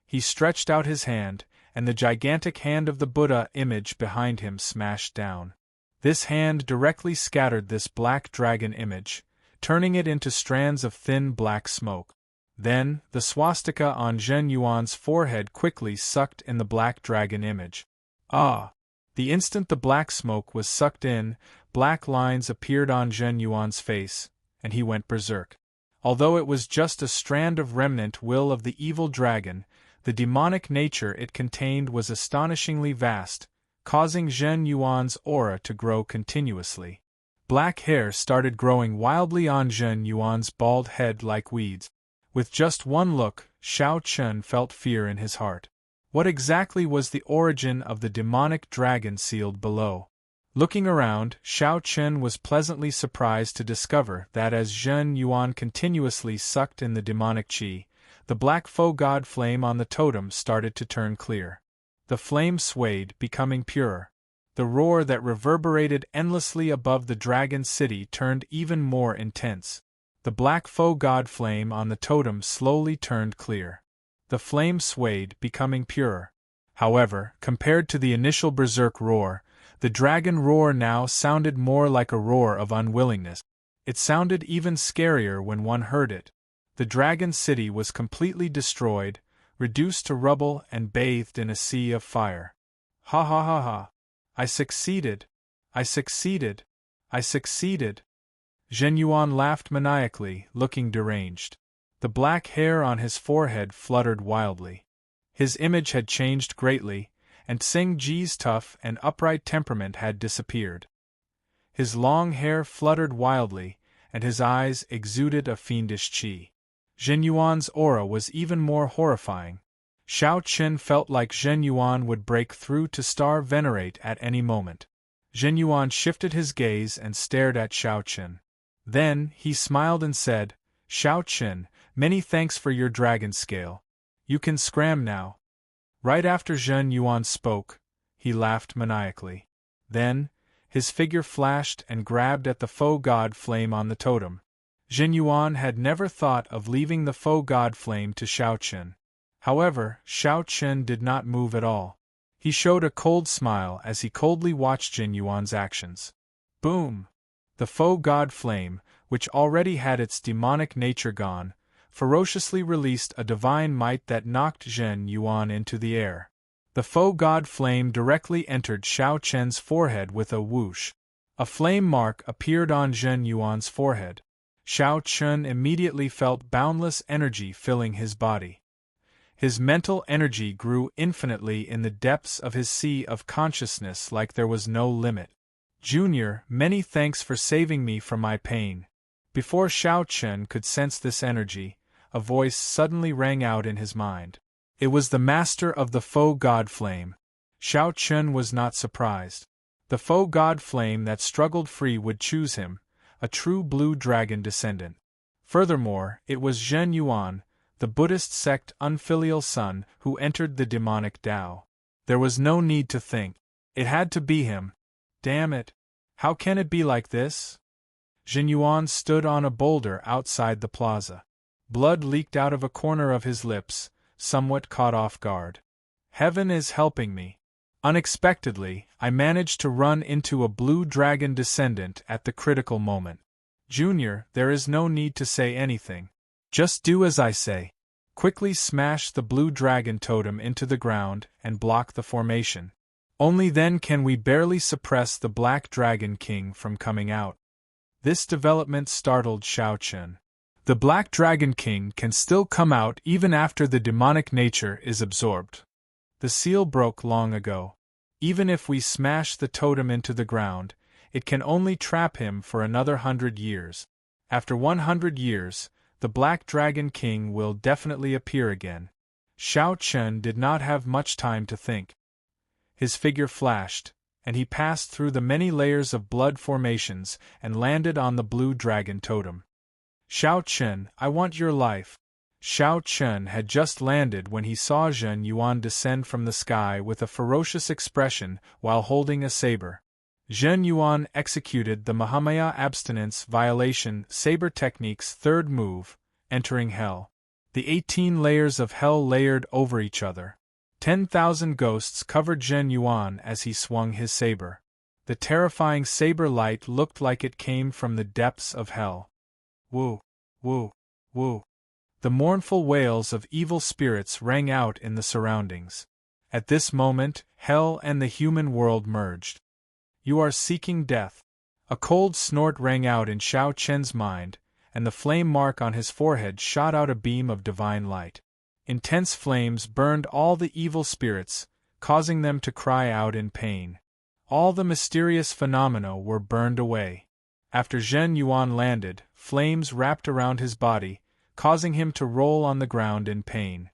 He stretched out his hand, and the gigantic hand of the Buddha image behind him smashed down. This hand directly scattered this black dragon image, turning it into strands of thin black smoke. Then, the swastika on Zhen Yuan's forehead quickly sucked in the black dragon image. Ah! The instant the black smoke was sucked in, black lines appeared on Zhen Yuan's face, and he went berserk. Although it was just a strand of remnant will of the evil dragon, the demonic nature it contained was astonishingly vast, causing Zhen Yuan's aura to grow continuously. Black hair started growing wildly on Zhen Yuan's bald head like weeds. With just one look, Xiao Chen felt fear in his heart. What exactly was the origin of the demonic dragon sealed below? Looking around, Xiao Chen was pleasantly surprised to discover that as Zhen Yuan continuously sucked in the demonic qi, the black faux god flame on the totem started to turn clear. The flame swayed, becoming purer. The roar that reverberated endlessly above the dragon city turned even more intense. The black faux god flame on the totem slowly turned clear. The flame swayed, becoming purer. However, compared to the initial berserk roar, the dragon roar now sounded more like a roar of unwillingness. It sounded even scarier when one heard it. The dragon city was completely destroyed, reduced to rubble and bathed in a sea of fire. Ha ha ha ha! I succeeded! I succeeded! I succeeded! Zhen Yuan laughed maniacally, looking deranged. The black hair on his forehead fluttered wildly. His image had changed greatly, and Tsing Ji's tough and upright temperament had disappeared. His long hair fluttered wildly, and his eyes exuded a fiendish qi. Zhen Yuan's aura was even more horrifying. Xiao Chen felt like Zhen Yuan would break through to star venerate at any moment. Zhen Yuan shifted his gaze and stared at Xiao Chen. Then, he smiled and said, "Xiao Chen, many thanks for your dragon scale. You can scram now." Right after Zhen Yuan spoke, he laughed maniacally. Then, his figure flashed and grabbed at the faux god flame on the totem. Zhen Yuan had never thought of leaving the faux god flame to Xiao Chen. However, Xiao Chen did not move at all. He showed a cold smile as he coldly watched Zhen Yuan's actions. Boom! The faux god flame, which already had its demonic nature gone, ferociously released a divine might that knocked Zhen Yuan into the air. The foe god flame directly entered Xiao Chen's forehead with a whoosh. A flame mark appeared on Zhen Yuan's forehead. Xiao Chen immediately felt boundless energy filling his body. His mental energy grew infinitely in the depths of his sea of consciousness like there was no limit. Junior, many thanks for saving me from my pain. Before Xiao Chen could sense this energy, a voice suddenly rang out in his mind. It was the master of the foe god flame. Xiao Chen was not surprised. The foe god flame that struggled free would choose him, a true blue dragon descendant. Furthermore, it was Zhen Yuan, the Buddhist sect unfilial son, who entered the demonic Tao. There was no need to think. It had to be him. Damn it! How can it be like this? Zhen Yuan stood on a boulder outside the plaza. Blood leaked out of a corner of his lips, somewhat caught off guard. Heaven is helping me. Unexpectedly, I managed to run into a blue dragon descendant at the critical moment. Junior, there is no need to say anything. Just do as I say. Quickly smash the blue dragon totem into the ground and block the formation. Only then can we barely suppress the Black Dragon King from coming out. This development startled Xiao Chen. The Black Dragon King can still come out even after the demonic nature is absorbed. The seal broke long ago. Even if we smash the totem into the ground, it can only trap him for another 100 years. After 100 years, the Black Dragon King will definitely appear again. Xiao Chen did not have much time to think. His figure flashed, and he passed through the many layers of blood formations and landed on the blue dragon totem. Xiao Chen, I want your life. Xiao Chen had just landed when he saw Zhen Yuan descend from the sky with a ferocious expression while holding a saber. Zhen Yuan executed the Mahamaya abstinence violation saber technique's third move, entering hell. The 18 layers of hell layered over each other. 10,000 ghosts covered Zhen Yuan as he swung his saber. The terrifying saber light looked like it came from the depths of hell. Woo, woo, woo. The mournful wails of evil spirits rang out in the surroundings. At this moment, hell and the human world merged. You are seeking death. A cold snort rang out in Xiao Chen's mind, and the flame mark on his forehead shot out a beam of divine light. Intense flames burned all the evil spirits, causing them to cry out in pain. All the mysterious phenomena were burned away. After Zhen Yuan landed, flames wrapped around his body, causing him to roll on the ground in pain.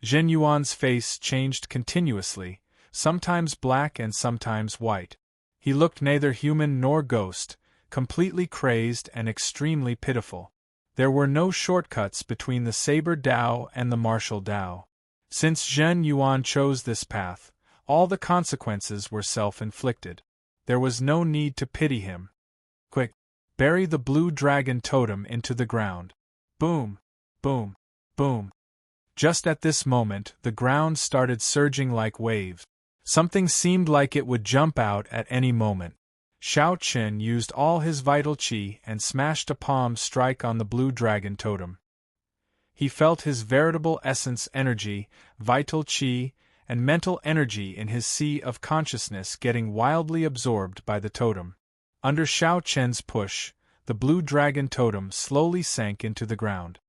Zhen Yuan's face changed continuously, sometimes black and sometimes white. He looked neither human nor ghost, completely crazed and extremely pitiful. There were no shortcuts between the Saber Dao and the Martial Dao. Since Zhen Yuan chose this path, all the consequences were self-inflicted. There was no need to pity him. Quick! Bury the blue dragon totem into the ground. Boom! Boom! Boom! Just at this moment, the ground started surging like waves. Something seemed like it would jump out at any moment. Xiao Chen used all his vital qi and smashed a palm strike on the blue dragon totem. He felt his veritable essence energy, vital qi, and mental energy in his sea of consciousness getting wildly absorbed by the totem. Under Xiao Chen's push, the blue dragon totem slowly sank into the ground.